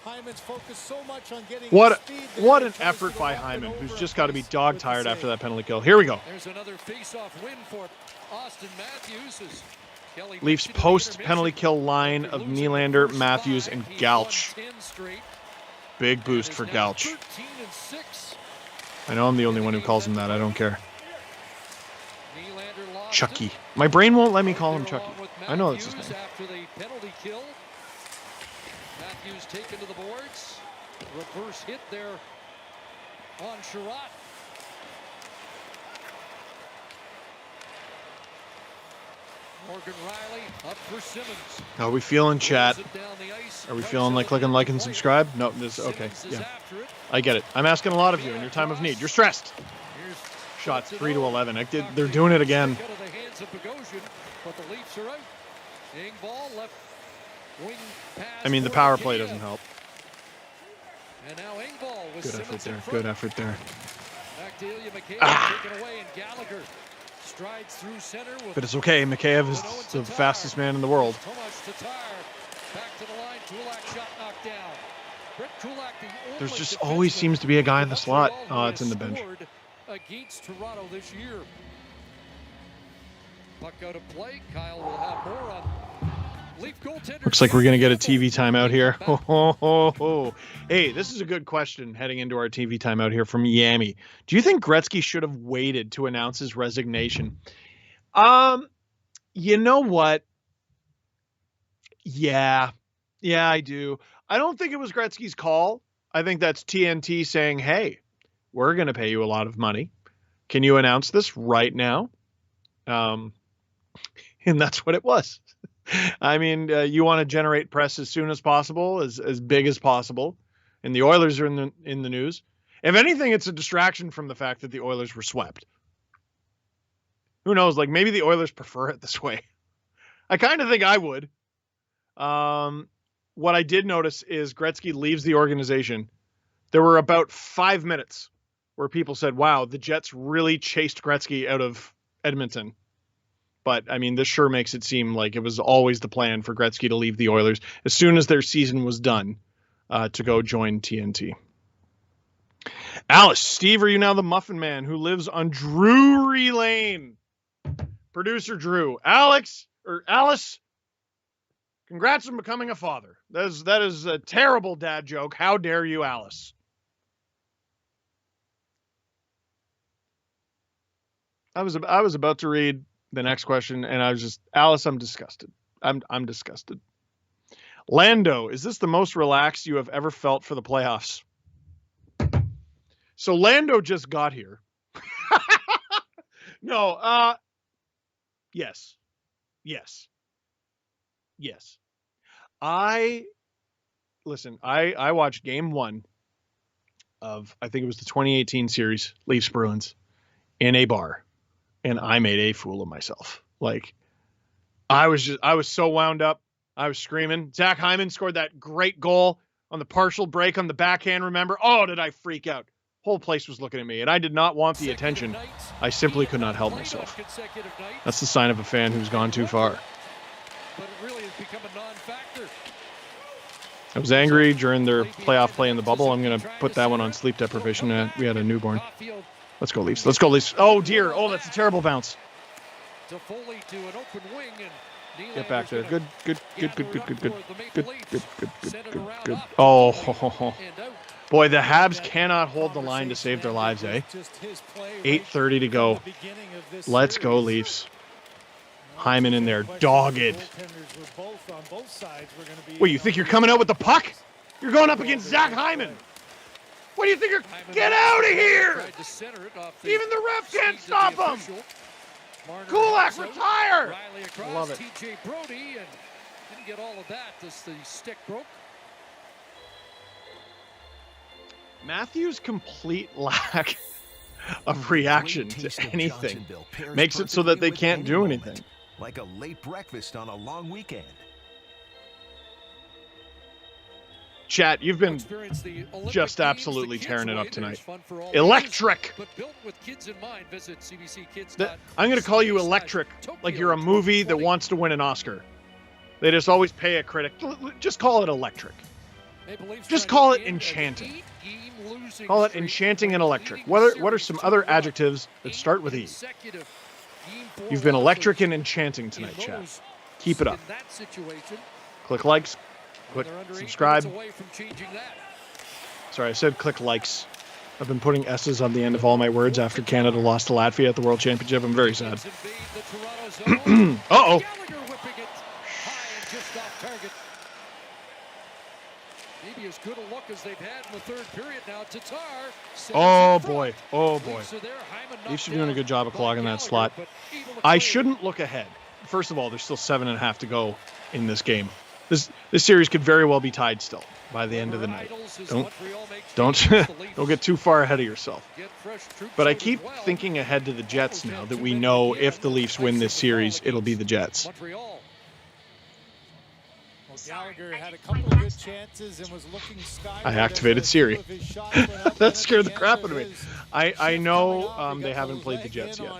Speaker 3: Hyman's focused so much on getting his speed there,
Speaker 1: What
Speaker 3: he
Speaker 1: an
Speaker 3: tries to
Speaker 1: effort
Speaker 3: go
Speaker 1: by
Speaker 3: up and
Speaker 1: Hyman,
Speaker 3: over
Speaker 1: who's
Speaker 3: and
Speaker 1: just got to be
Speaker 3: Price
Speaker 1: dog
Speaker 3: with the
Speaker 1: tired
Speaker 3: save.
Speaker 1: after that penalty kill. Here we go.
Speaker 2: There's another face-off win for Austin Matthews as Kelly
Speaker 1: Leafs
Speaker 2: makes it to the
Speaker 1: post penalty
Speaker 2: intermission.
Speaker 1: kill line
Speaker 2: After
Speaker 1: of
Speaker 2: losing the
Speaker 1: Nylander,
Speaker 2: first
Speaker 1: Matthews,
Speaker 2: 5,
Speaker 1: and
Speaker 2: he's
Speaker 1: Galch.
Speaker 2: won 10 straight.
Speaker 1: Big boost
Speaker 2: Is
Speaker 1: for
Speaker 2: now
Speaker 1: Galch.
Speaker 2: 13-6.
Speaker 1: I know I'm the only one who calls him that. I don't care.
Speaker 2: Nylander lost
Speaker 1: Chucky.
Speaker 2: it.
Speaker 1: My brain won't let me call him
Speaker 2: There
Speaker 1: Chucky.
Speaker 2: along with
Speaker 1: I know that's his
Speaker 2: Matthews
Speaker 1: name.
Speaker 2: after the penalty kill. Matthews taken to the boards. Reverse hit there on Sherratt. Morgan Riley up for Simmons.
Speaker 1: How are we feeling, chat?
Speaker 2: It down the ice.
Speaker 1: Are we feeling like clicking like and subscribe? No, this okay.
Speaker 2: Simmons is
Speaker 1: Yeah,
Speaker 2: after it.
Speaker 1: I get it. I'm asking a lot of you in your time of need. You're stressed.
Speaker 2: Here's
Speaker 1: Shots
Speaker 2: Hudson
Speaker 1: 3 to
Speaker 2: Odom.
Speaker 1: 11. They're doing it again.
Speaker 2: Out of the hands of Bogosian, but the Leafs are out. Engvall left wing pass.
Speaker 1: I mean, the
Speaker 2: for
Speaker 1: power play
Speaker 2: Mikheyev.
Speaker 1: doesn't help.
Speaker 2: And now Engvall with
Speaker 1: Good effort
Speaker 2: Simmons in
Speaker 1: there.
Speaker 2: front.
Speaker 1: Good effort there.
Speaker 2: Back to Ilya Mikheyev, taken away, and Gallagher strides through center with
Speaker 1: But it's okay. Mikheyev is the fastest man in the world.
Speaker 2: Tomas Tatar back to the line. Kulak shot knocked down. Brett Kulak, the only
Speaker 1: There's just always seems to be a guy in the slot.
Speaker 2: Montreal
Speaker 1: Oh, it's in the
Speaker 2: who has
Speaker 1: bench.
Speaker 2: scored against Toronto this year. Puck out of play. Kyle will have more on Leaf goaltender.
Speaker 1: Looks like we're going to get a TV timeout here. Ho, ho, ho, ho. Hey, this is a good question heading into our TV timeout here from Yami. Do you think Gretzky should have waited to announce his resignation? You know what? Yeah, I do. I don't think it was Gretzky's call. I think that's TNT saying, hey, we're going to pay you a lot of money. Can you announce this right now? And that's what it was. I mean, you want to generate press as soon as possible, as big as possible. And the Oilers are in the news. If anything, it's a distraction from the fact that the Oilers were swept. Who knows? Like, maybe the Oilers prefer it this way. I kind of think I would. What I did notice is Gretzky leaves the organization. There were about 5 minutes where people said, wow, the Jets really chased Gretzky out of Edmonton. But, I mean, this sure makes it seem like it was always the plan for Gretzky to leave the Oilers as soon as their season was done to go join TNT. Alice, Steve, are you now the Muffin Man who lives on Drury Lane? Producer Drew. Alice, congrats on becoming a father. That is a terrible dad joke. How dare you, Alice? I was about to read the next question, and I was just, Alice, I'm disgusted. I'm disgusted. Lando, is this the most relaxed you have ever felt for the playoffs? So Lando just got here. No, yes. I watched game 1 of, I think it was the 2018 series, Leafs Bruins, in a bar, and I made a fool of myself. Like, I was so wound up. I was screaming. Zach Hyman scored that great goal on the partial break on the backhand, remember? Oh, did I freak out. Whole place was looking at me, and I did not want the attention. I simply could not help myself. That's the sign of a fan who's gone too far.
Speaker 2: But it really has become a non-factor.
Speaker 1: I was angry during their playoff play in the bubble. I'm going to put that one on sleep deprivation. We had a newborn. Let's go, Leafs. Let's go, Leafs. Oh, dear. Oh, that's a terrible bounce. Get back there. Good. Oh, boy, the Habs cannot hold the line to save their lives, eh? 8:30 to go. Let's go, Leafs. Hyman in there, dogged. What, you think you're coming out with the puck? You're going up against Zach Hyman. What do you think you're... Get out of here! Even the ref can't stop him! Kulak, retire! I love it.
Speaker 2: TJ Brody, and didn't get all of that as the stick broke.
Speaker 1: Matthews' complete lack of reaction to anything makes it so that they can't do anything.
Speaker 5: Like a late breakfast on a long weekend.
Speaker 1: Chat, you've been just absolutely tearing it up tonight. Electric! I'm going to call you electric, like you're a movie that wants to win an Oscar. They just always pay a critic. Just call it electric. Just call it enchanting. Call it enchanting and electric. What are some other adjectives that start with E? You've been electric and enchanting tonight, chat. Keep it up. Click likes. Click subscribe. Sorry, I said click likes. I've been putting S's on the end of all my words after Canada lost to Latvia at the World Championship. I'm very sad. Uh-oh.
Speaker 2: Maybe as good a look as they've had in the third period now. Tatar.
Speaker 1: Oh boy. Oh boy. Leafs are doing a good job of clogging that slot. I shouldn't look ahead. first of all, there's still 7.5 to go in this game. This series could very well be tied still by the end of the night. Don't get too far ahead of yourself. But I keep thinking ahead to the Jets now that we know if the Leafs win this series, it'll be the Jets.
Speaker 3: Gallagher had a couple of good chances and was looking skyward.
Speaker 1: I activated Siri. That scared the crap out of me. I know they haven't played the Jets yet.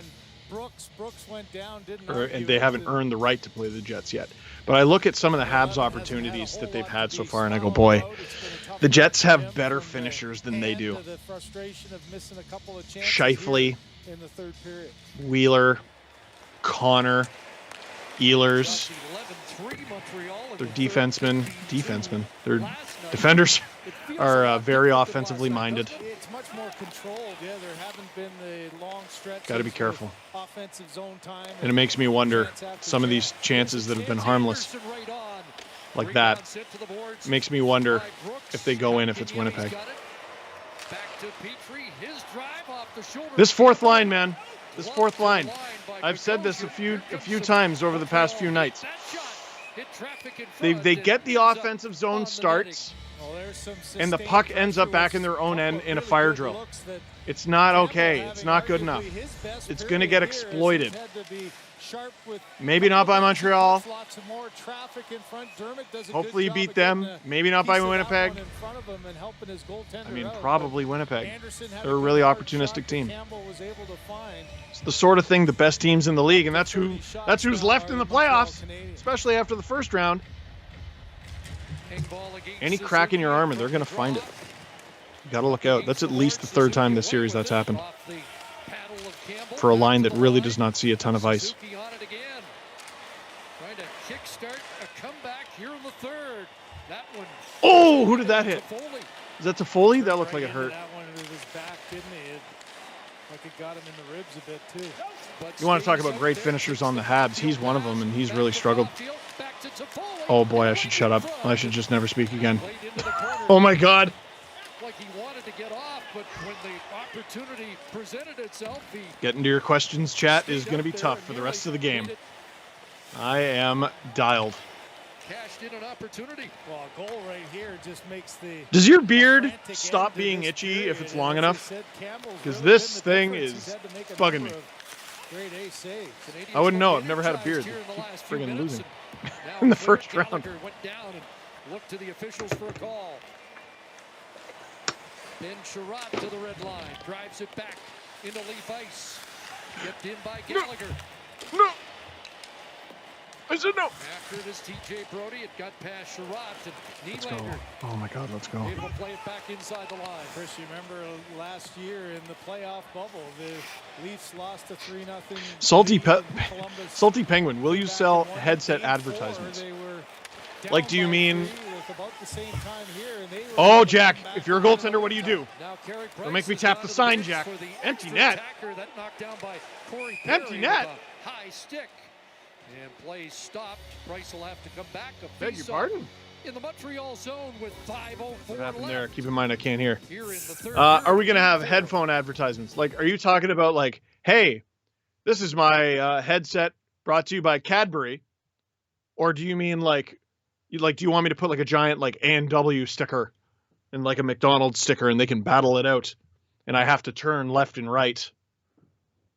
Speaker 3: Brooks went down,
Speaker 1: and they haven't earned the right to play the Jets yet. But I look at some of the Habs opportunities that they've had so far, and I go, boy, the Jets have better finishers than they do. Scheifele, Wheeler, Connor, Ehlers. Their defensemen. Their defenders are very offensively minded.
Speaker 3: It's much more controlled. Yeah, there haven't been the long stretches.
Speaker 1: Got to be careful.
Speaker 3: Offensive zone time.
Speaker 1: And it makes me wonder, some of these chances that have been harmless, like that, makes me wonder if they go in, if it's Winnipeg. This fourth line, man. This fourth line. I've said this a few times over the past few nights. They get the offensive zone starts, and the puck ends up back in their own end in a fire drill. It's not okay. It's not good enough. It's going to get exploited. Maybe not by Montreal. Hopefully you beat them. Maybe not by Winnipeg. I mean, probably Winnipeg. They're a really opportunistic team. It's the sort of thing the best teams in the league, and that's who's left in the playoffs, especially after the first round. Any crack in your armor, they're going to find it. You got to look out. That's at least the third time this series that's happened. For a line that really does not see a ton of ice. Oh, who did that hit? Is that Toffoli? That looked like it hurt.
Speaker 3: That one with his back, didn't he? Like it got him in the ribs a bit too.
Speaker 1: You want to talk about great finishers on the Habs? He's one of them, and he's really struggled. Oh boy, I should shut up. I should just never speak again. Oh my God.
Speaker 2: Like he wanted to get off, but when the opportunity presented itself,
Speaker 1: getting to your questions, chat, is going to be tough for the rest of the game. I am dialed.
Speaker 2: Cashed in an opportunity.
Speaker 3: Well, a goal right here just makes the...
Speaker 1: Does your beard stop being itchy if it's long enough? Because this thing is bugging me. I wouldn't know. I've never had a beard. Keep friggin' losing in the first round.
Speaker 2: Went down and looked to the officials for a call. Ben Sherratt to the red line, drives it back into Leaf ice. Kept in by Gallagher.
Speaker 1: No. I said no.
Speaker 2: After it is TJ Brody, it got past Sherratt and
Speaker 1: Let's go.
Speaker 2: Nylander.
Speaker 1: Oh my God, let's go.
Speaker 2: Able to play it back inside the line.
Speaker 3: Chris, you remember last year in the playoff bubble, the Leafs lost a 3-0.
Speaker 1: Salty Penguin, will you sell headset advertisements? Like, do you mean... Oh, Jack, if you're a goaltender, what do? Don't make me tap the sign, Jack. Empty net. Empty net.
Speaker 2: High stick. And play stopped. Price will have to come back.
Speaker 1: Beg your pardon?
Speaker 2: In the Montreal zone with 5:04
Speaker 1: What happened
Speaker 2: left.
Speaker 1: there? Keep in mind, I can't hear.
Speaker 2: Here in the third
Speaker 1: Are we going to have headphone advertisements? Like, are you talking about like, hey, this is my headset brought to you by Cadbury? Or do you mean like, do you want me to put like a giant like A&W sticker and like a McDonald's sticker and they can battle it out and I have to turn left and right?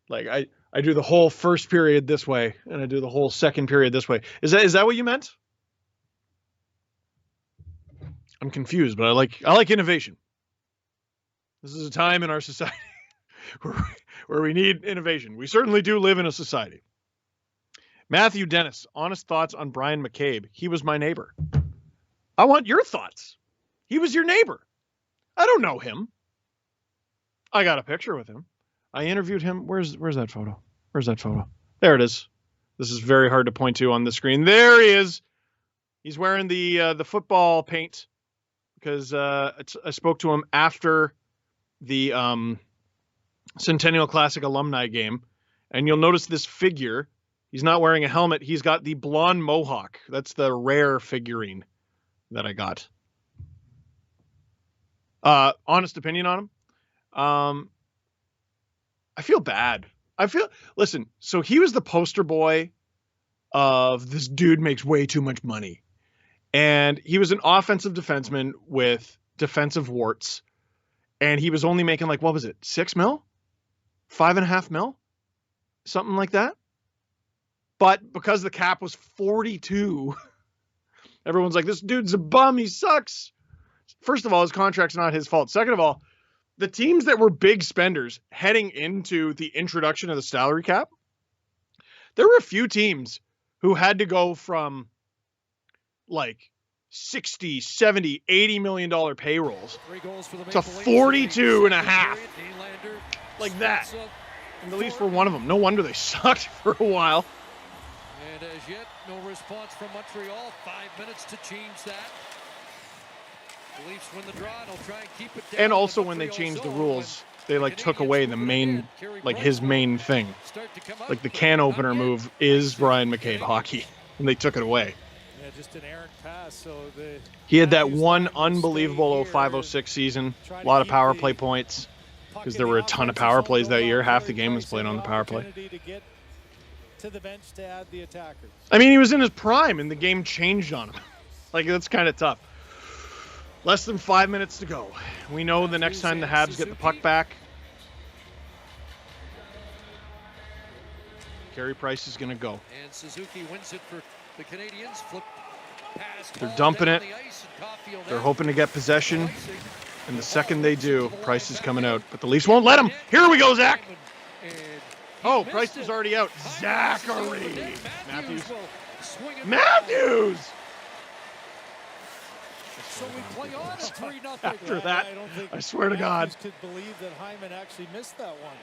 Speaker 1: Like I do the whole first period this way and I do the whole second period this way. Is that what you meant? I'm confused, but I like innovation. This is a time in our society where we need innovation. We certainly do live in a society. Matthew Dennis, honest thoughts on Brian McCabe. He was my neighbor. I want your thoughts. He was your neighbor. I don't know him. I got a picture with him. I interviewed him. Where's that photo? Where's that photo? There it is. This is very hard to point to on the screen. There he is. He's wearing the football paint because I spoke to him after the Centennial Classic alumni game, and you'll notice this figure. He's not wearing a helmet. He's got the blonde mohawk. That's the rare figurine that I got. Honest opinion on him. I feel bad. Listen, so he was the poster boy of this dude makes way too much money. And he was an offensive defenseman with defensive warts. And he was only making like, what was it? 6 mil? 5.5 mil? Something like that. But because the cap was 42, everyone's like, this dude's a bum. He sucks. First of all, his contract's not his fault. Second of all, the teams that were big spenders heading into the introduction of the salary cap, there were a few teams who had to go from like 60, 70, $80 million payrolls to 42 and a half. Like that. And the Leafs were one of them. No wonder they sucked for a while.
Speaker 2: And as yet, no response from Montreal. 5 minutes to change that. The Leafs win the draw, and they'll try and keep it down.
Speaker 1: And also when they changed the rules, they like took away the main, like his main thing. Like the can opener move is Brian McCabe hockey, and they took it away.
Speaker 3: Yeah, just an errant pass. So
Speaker 1: he had that one unbelievable 05-06 season, a lot of power play points, because there were a ton of power plays that year. Half the game was played on the power play.
Speaker 3: To the bench to add the attackers.
Speaker 1: I mean, he was in his prime, and the game changed on him. Like, that's kind of tough. Less than 5 minutes to go. We know the next time the Habs get the puck back, Carey Price is going to go.
Speaker 2: And Suzuki wins it for the Canadiens. Flip pass.
Speaker 1: They're dumping it. They're hoping to get possession. And the second they do, Price is coming out. But the Leafs won't let him. Here we go, Zach. Oh, Price is already out. Zachary. Matthews.
Speaker 3: So we play on a 3-0.
Speaker 1: After that, I swear to God.
Speaker 3: Could believe that Hyman actually missed that one.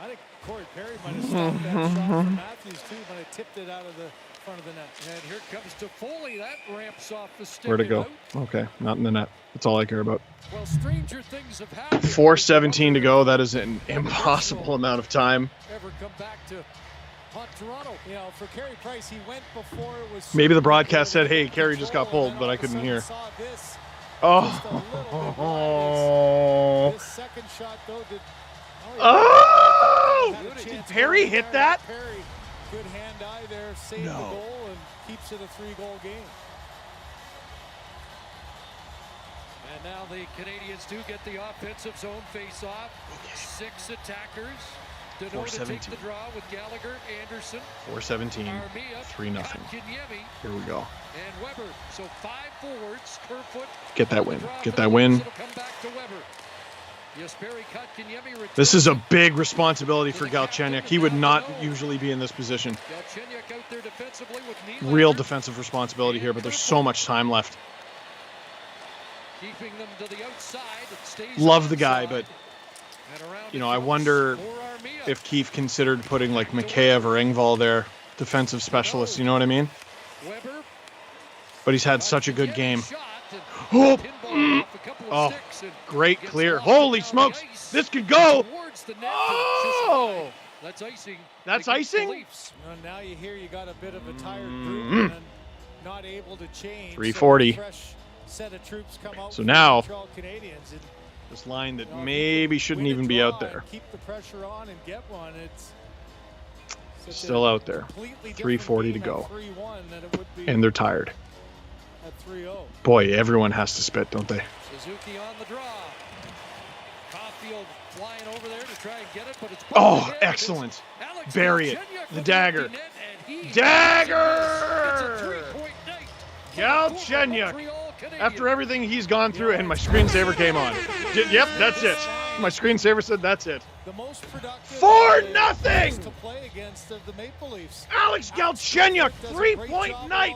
Speaker 3: I think Corey Perry might have stopped that shot from Matthews too, but I tipped it out of the front of the net.
Speaker 2: And here comes Toffoli. That ramps off the stick.
Speaker 1: Where to go? Okay, not in the net. That's all I care about.
Speaker 2: Well, stranger things have happened.
Speaker 1: 4:17 to go. That is an impossible amount of time.
Speaker 2: Ever come back to Toronto?
Speaker 3: You know, for Carey Price, he went before it was.
Speaker 1: Maybe the broadcast said, "Hey, Carey just got pulled," but I couldn't hear. Oh.
Speaker 3: This second shot though did.
Speaker 1: Oh! Did Perry hit that?
Speaker 3: Perry, good hand-eye there, saved the goal and keeps it a 3-goal game.
Speaker 2: And now the Canadiens do get the offensive zone face-off. 6 attackers. Deneau to take the draw with Gallagher, Anderson.
Speaker 1: 4:17, 3-0. Here we go.
Speaker 2: And Weber. So 5 forwards. Kerfoot.
Speaker 1: Get that win. Get that win.
Speaker 2: Come back to Weber.
Speaker 1: This is a big responsibility for Galchenyuk. He would not usually be in this position. Real defensive responsibility here, but there's so much time left. Love the guy, but you know, I wonder if Keefe considered putting like Mikheyev or Engvall there, defensive specialists. You know what I mean? But he's had such a good game. Oh, oh, great clear. Holy smokes, this could go. Oh,
Speaker 2: that's icing.
Speaker 1: That's icing?
Speaker 3: Well, now you hear you got a bit of a tired group and not able to change.
Speaker 1: 340.
Speaker 3: Set of troops come out
Speaker 1: so now,
Speaker 3: this
Speaker 1: line that maybe shouldn't even be out there.
Speaker 3: Keep the pressure on and get one. It's
Speaker 1: still out there. 3:40 to go. And they're tired.
Speaker 3: At 3-0.
Speaker 1: Boy, everyone has to spit, don't they?
Speaker 2: Suzuki on the draw. Caulfield flying over there to try and get it, but it's
Speaker 1: excellent. Bury it. The dagger. Dagger! Galchenyuk. After everything he's gone through, and my screensaver came on. Yep, that's it. My screensaver said that's it. 4-0!
Speaker 3: To play against the Maple Leafs.
Speaker 1: Alex Galchenyuk, 3-point night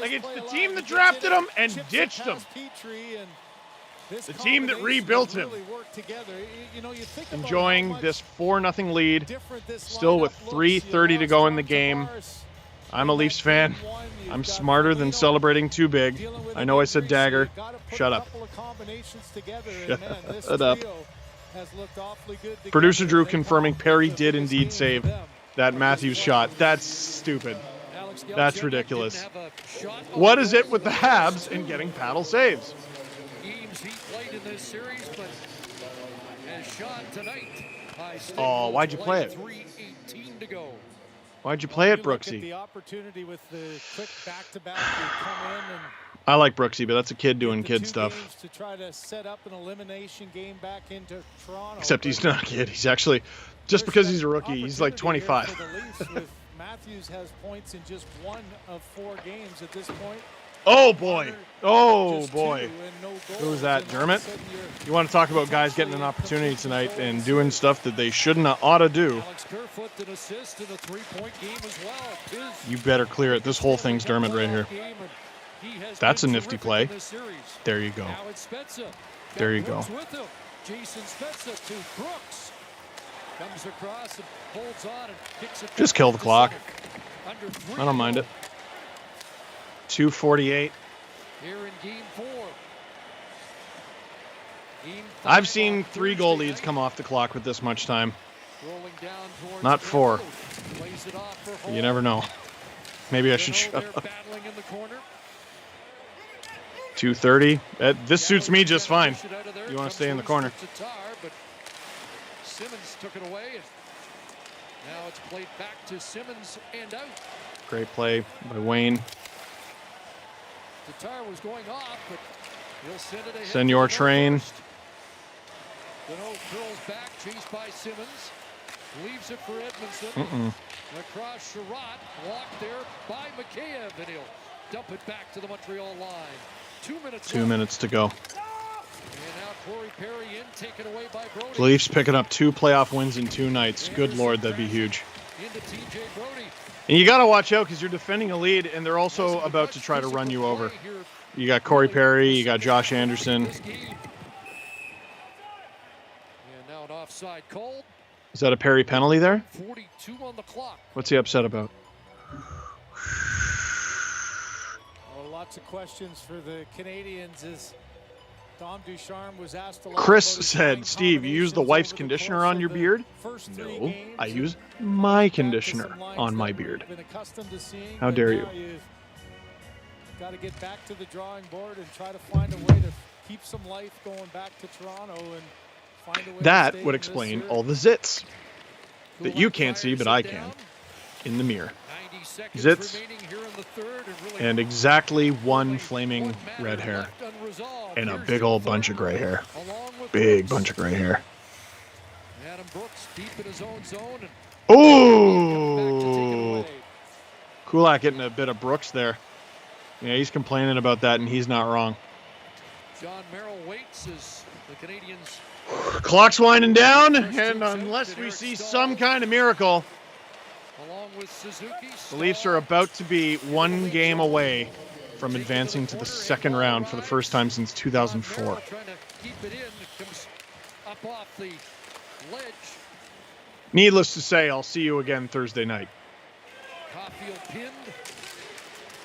Speaker 1: against the team that drafted him and ditched him. The team that rebuilt him. Enjoying this 4-0 lead, still with 3:30 to go in the game. I'm a Leafs fan. I'm smarter than celebrating too big. I know I said dagger. Shut up. Shut up. Producer Drew confirming Perry did indeed save that Matthews shot. That's stupid. That's ridiculous. What is it with the Habs and getting paddle saves? Oh, why'd you play it?
Speaker 2: 3:18 to go.
Speaker 1: Why'd you play it,
Speaker 3: You look at
Speaker 1: Brooksy?
Speaker 3: the opportunity with the quick back-to-back. You come in and
Speaker 1: I like Brooksy, but that's a kid doing
Speaker 3: get the
Speaker 1: kid
Speaker 3: two
Speaker 1: stuff.
Speaker 3: games to try to set up an elimination game back into Toronto.
Speaker 1: Except he's
Speaker 3: But
Speaker 1: not a kid. He's actually, just because he's a rookie, he's like
Speaker 3: opportunity here
Speaker 1: 25.
Speaker 3: for the Leafs with Matthews has points in just 1 of 4 games at this point.
Speaker 1: Oh boy.
Speaker 3: Hunter,
Speaker 1: Oh
Speaker 3: just
Speaker 1: boy.
Speaker 3: 2 and no goals,
Speaker 1: Who was that,
Speaker 3: and all of a
Speaker 1: Dermott?
Speaker 3: sudden you're
Speaker 1: You want to talk about guys getting an opportunity tonight and doing stuff that they shouldn't ought to do.
Speaker 2: Alex Kerfoot an assist in a 3-point game as well.
Speaker 1: You better clear it. This whole thing's Dermott right here. That's a nifty play. There you go.
Speaker 2: Now it's Spezza.
Speaker 1: There you go.
Speaker 2: Brooks with him. Jason Spezza to Brooks. Comes across and holds on and kicks it.
Speaker 1: Just kill the clock.
Speaker 2: Under 3
Speaker 1: I don't mind it. 2:48.
Speaker 2: Here in game 4. Game 5
Speaker 1: I've seen
Speaker 2: on
Speaker 1: 3
Speaker 2: Thursday
Speaker 1: goal leads
Speaker 2: night.
Speaker 1: come off the clock with this much time.
Speaker 2: Rolling down towards
Speaker 1: Not 4.
Speaker 2: Dangle. Plays it off for
Speaker 1: You
Speaker 2: Hall.
Speaker 1: never know. Maybe I should
Speaker 2: Renault,
Speaker 1: shut
Speaker 2: they're
Speaker 1: up.
Speaker 2: battling in the corner.
Speaker 1: 2:30. This suits me just fine.
Speaker 2: Push it out of there.
Speaker 1: You want
Speaker 2: Comes
Speaker 1: to stay in the
Speaker 2: loose
Speaker 1: corner.
Speaker 2: to Tatar, but Simmons took it away. And now it's played back to Simmons and out.
Speaker 1: Great play by Wayne.
Speaker 2: Tatar was going off, but he'll send it ahead.
Speaker 1: Send
Speaker 2: to
Speaker 1: your
Speaker 2: Deneau
Speaker 1: train.
Speaker 2: first. Deneau curls back, chased by Simmons. Leaves it for Edmondson. Across Sherratt, blocked there by Mikheyev, and he'll dump it back to the Montreal line. 2 minutes
Speaker 1: 2
Speaker 2: left.
Speaker 1: minutes to go.
Speaker 2: And now Corey Perry in, taken away by Brody.
Speaker 1: The Leafs picking up 2 playoff wins in 2 nights. Good Lord, that'd be huge.
Speaker 2: Into TJ Brody.
Speaker 1: And you got to watch out because you're defending a lead, and they're also about to try to run you over. You got Corey Perry, you got Josh Anderson.
Speaker 2: And now an offside called.
Speaker 1: Is that a Perry penalty there?
Speaker 2: 42 on the clock.
Speaker 1: What's he upset about?
Speaker 3: Well, lots of questions for the Canadians as Dom Ducharme was asked a lot
Speaker 1: Chris
Speaker 3: about his
Speaker 1: said,
Speaker 3: line
Speaker 1: Steve, you use the
Speaker 3: combinations
Speaker 1: wife's
Speaker 3: over the
Speaker 1: conditioner
Speaker 3: course
Speaker 1: on
Speaker 3: of
Speaker 1: your
Speaker 3: the
Speaker 1: beard?
Speaker 3: first 3
Speaker 1: No,
Speaker 3: games,
Speaker 1: I
Speaker 3: and
Speaker 1: use my
Speaker 3: back to some
Speaker 1: conditioner
Speaker 3: lines
Speaker 1: on my
Speaker 3: that we've
Speaker 1: beard.
Speaker 3: been accustomed to seeing,
Speaker 1: How
Speaker 3: but
Speaker 1: dare
Speaker 3: now
Speaker 1: you.
Speaker 3: You've got to get back to the drawing board and try to find a way to keep some life going back to Toronto and find a way to
Speaker 1: That
Speaker 3: stay
Speaker 1: would
Speaker 3: in this
Speaker 1: explain
Speaker 3: series.
Speaker 1: all the zits that
Speaker 2: Kulak
Speaker 1: you can't see, but
Speaker 2: fires
Speaker 1: I
Speaker 2: it
Speaker 1: can
Speaker 2: down.
Speaker 1: in the mirror.
Speaker 2: 90 seconds
Speaker 1: Zits.
Speaker 2: remaining here in the third, and really
Speaker 1: And exactly one
Speaker 2: only
Speaker 1: flaming
Speaker 2: one matter
Speaker 1: red hair
Speaker 2: left unresolved.
Speaker 1: and a
Speaker 2: Here's
Speaker 1: big
Speaker 2: the
Speaker 1: old
Speaker 2: third,
Speaker 1: bunch of gray hair.
Speaker 2: along with
Speaker 1: Big
Speaker 2: Brooks.
Speaker 1: bunch of gray hair.
Speaker 2: Adam Brooks deep in his own zone and back to take it
Speaker 1: Ooh!
Speaker 2: away.
Speaker 1: Kulak getting a bit of Brooks there. Yeah, he's complaining about that, and he's not wrong.
Speaker 2: John Merrill waits as the Canadians
Speaker 1: Clock's winding down, and unless we see some kind of miracle,
Speaker 2: along with Suzuki.
Speaker 1: the Leafs are about to be 1 game away from advancing to the second round for the first time since 2004.
Speaker 2: Trying to keep it in. It comes up off the ledge.
Speaker 1: Needless to say, I'll see you again Thursday night.
Speaker 2: Caulfield pinned.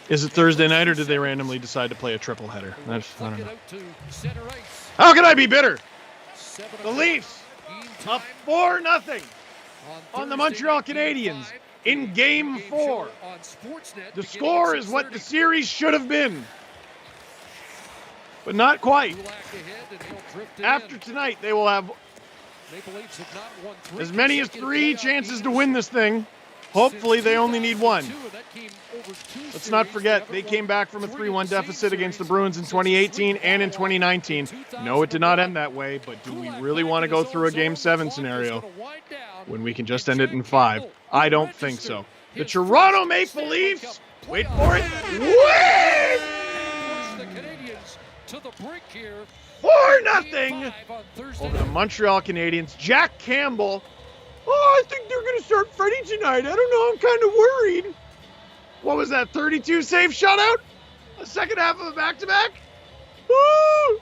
Speaker 1: Is it Thursday night, or did they randomly decide to play a triple header? I don't
Speaker 2: Flick it
Speaker 1: know.
Speaker 2: out to center ice.
Speaker 1: How can I be bitter?
Speaker 2: 7
Speaker 1: The
Speaker 2: o'clock.
Speaker 1: Leafs
Speaker 2: Game
Speaker 1: up
Speaker 2: time
Speaker 1: 4-0 on
Speaker 2: Thursday
Speaker 1: the Montreal
Speaker 2: night, Game
Speaker 1: Canadiens
Speaker 2: 5.
Speaker 1: in Game
Speaker 2: Game
Speaker 1: 4.
Speaker 2: show on Sportsnet
Speaker 1: The
Speaker 2: beginning
Speaker 1: score
Speaker 2: at
Speaker 1: is what the
Speaker 2: 6:30.
Speaker 1: series should have been, but not quite.
Speaker 2: Kulak ahead, and he'll drift it
Speaker 1: After
Speaker 2: in.
Speaker 1: tonight, they will have
Speaker 2: Maple Leafs have not won 3
Speaker 1: as many as
Speaker 2: consecutive
Speaker 1: 3
Speaker 2: playoff
Speaker 1: chances to
Speaker 2: games
Speaker 1: win this thing. Hopefully,
Speaker 2: since
Speaker 1: they only need 1.
Speaker 2: 2002, and that came over 2
Speaker 1: Let's not
Speaker 2: series.
Speaker 1: forget,
Speaker 2: They
Speaker 1: they
Speaker 2: haven't
Speaker 1: came
Speaker 2: won
Speaker 1: back from a
Speaker 2: 3
Speaker 1: 3-1
Speaker 2: of the same
Speaker 1: deficit against the
Speaker 2: series
Speaker 1: Bruins in
Speaker 2: since
Speaker 1: 2018
Speaker 2: the
Speaker 1: and in
Speaker 2: Ottawa
Speaker 1: 2019. No, it did not end that way, but do we really want to go through a Game 7 scenario when we can just end it in 5? I don't think so. The Toronto Maple Leafs, wait for it, win!
Speaker 2: The Canadiens to the brink here.
Speaker 1: 4-0 over the Montreal Canadiens. Jack Campbell. Oh, I think they're going to start Freddie tonight. I don't know. I'm kind of worried. What was that, 32 save shutout? A second half of a back-to-back? Woo!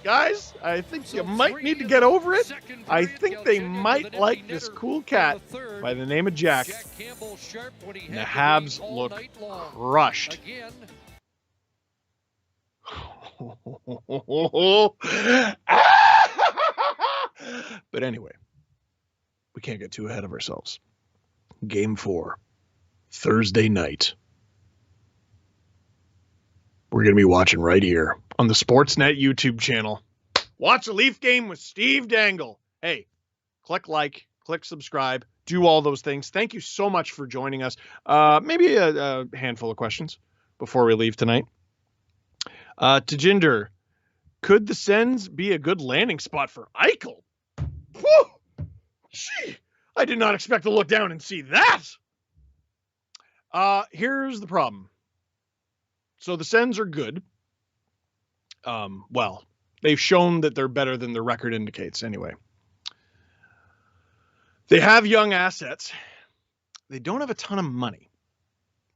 Speaker 1: Guys, I think you might need to get over it. I think they might like this cool cat by the name of Jack.
Speaker 2: Campbell sharp when he
Speaker 1: And the
Speaker 2: had to
Speaker 1: Habs
Speaker 2: be all
Speaker 1: look
Speaker 2: night long.
Speaker 1: crushed.
Speaker 2: Again,
Speaker 1: But anyway, we can't get too ahead of ourselves. Game 4, Thursday night. We're going to be watching right here on the Sportsnet YouTube channel. Watch a Leaf game with Steve Dangle. Hey, click like, click subscribe, do all those things. Thank you so much for joining us. Maybe a handful of questions before we leave tonight. Tajinder, could the Sens be a good landing spot for Eichel? Whew! Gee, I did not expect to look down and see that. Here's the problem. So the Sens are good. Well, they've shown that they're better than their record indicates anyway. They have young assets. They don't have a ton of money.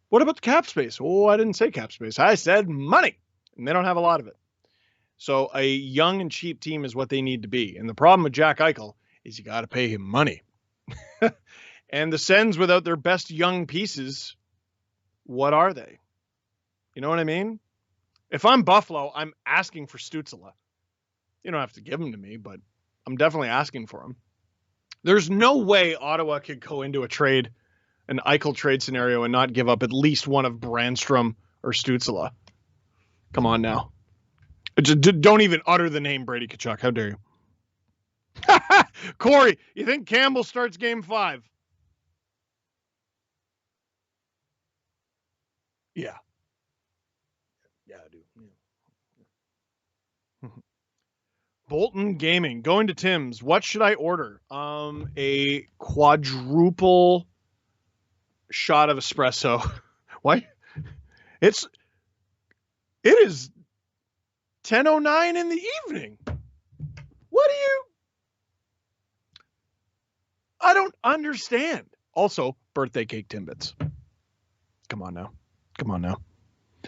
Speaker 1: What about the cap space? Oh, I didn't say cap space. I said money. And they don't have a lot of it. So a young and cheap team is what they need to be. And the problem with Jack Eichel is you got to pay him money. And the Sens, without their best young pieces, what are they? You know what I mean? If I'm Buffalo, I'm asking for Stützle. You don't have to give him to me, but I'm definitely asking for him. There's no way Ottawa could go into an Eichel trade scenario and not give up at least one of Brandstrom or Stützle. Come on now. Don't even utter the name Brady Tkachuk. How dare you? Corey, you think Campbell starts game 5? Yeah. Yeah, I do. Yeah. Bolton Gaming. Going to Tim's. What should I order? A quadruple shot of espresso. Why? It is 10:09 in the evening. What do you... I don't understand. Also, birthday cake Timbits. Come on now. Come on now.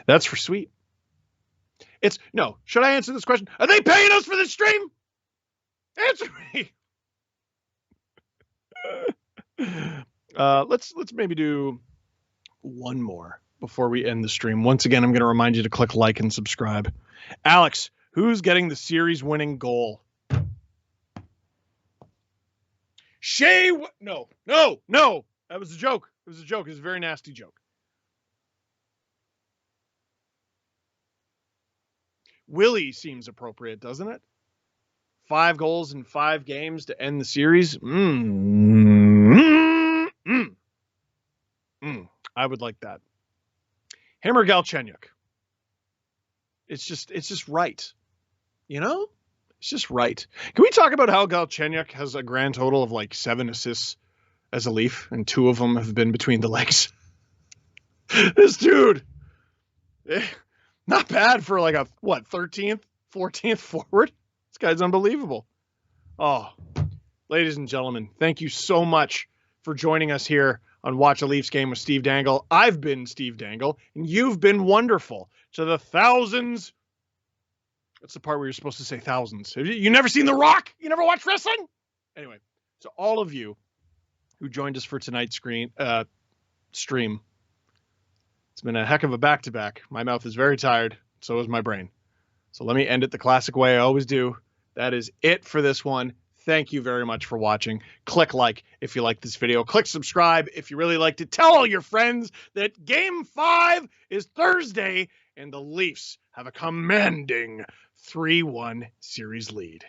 Speaker 1: That's for sweet. No. Should I answer this question? Are they paying us for this stream? Answer me. Let's maybe do one more before we end the stream. Once again, I'm going to remind you to click like and subscribe. Alex, who's getting the series-winning goal? No. That was a joke. It was a very nasty joke. Willie seems appropriate, doesn't it? 5 goals in 5 games to end the series. I would like that. Hammer Galchenyuk. It's just right. You know? It's just right. Can we talk about how Galchenyuk has a grand total of like 7 assists as a Leaf, and 2 of them have been between the legs? This dude, not bad for like a, 13th, 14th forward? This guy's unbelievable. Oh, ladies and gentlemen, thank you so much for joining us here on Watch a Leafs Game with Steve Dangle. I've been Steve Dangle, and you've been wonderful. To the thousands... That's the part where you're supposed to say thousands. You never seen The Rock? You never watched wrestling? Anyway, so all of you who joined us for tonight's stream, it's been a heck of a back-to-back. My mouth is very tired. So is my brain. So let me end it the classic way I always do. That is it for this one. Thank you very much for watching. Click like if you like this video. Click subscribe if you really liked it. Tell all your friends that Game 5 is Thursday and the Leafs have a commanding 3-1 series lead.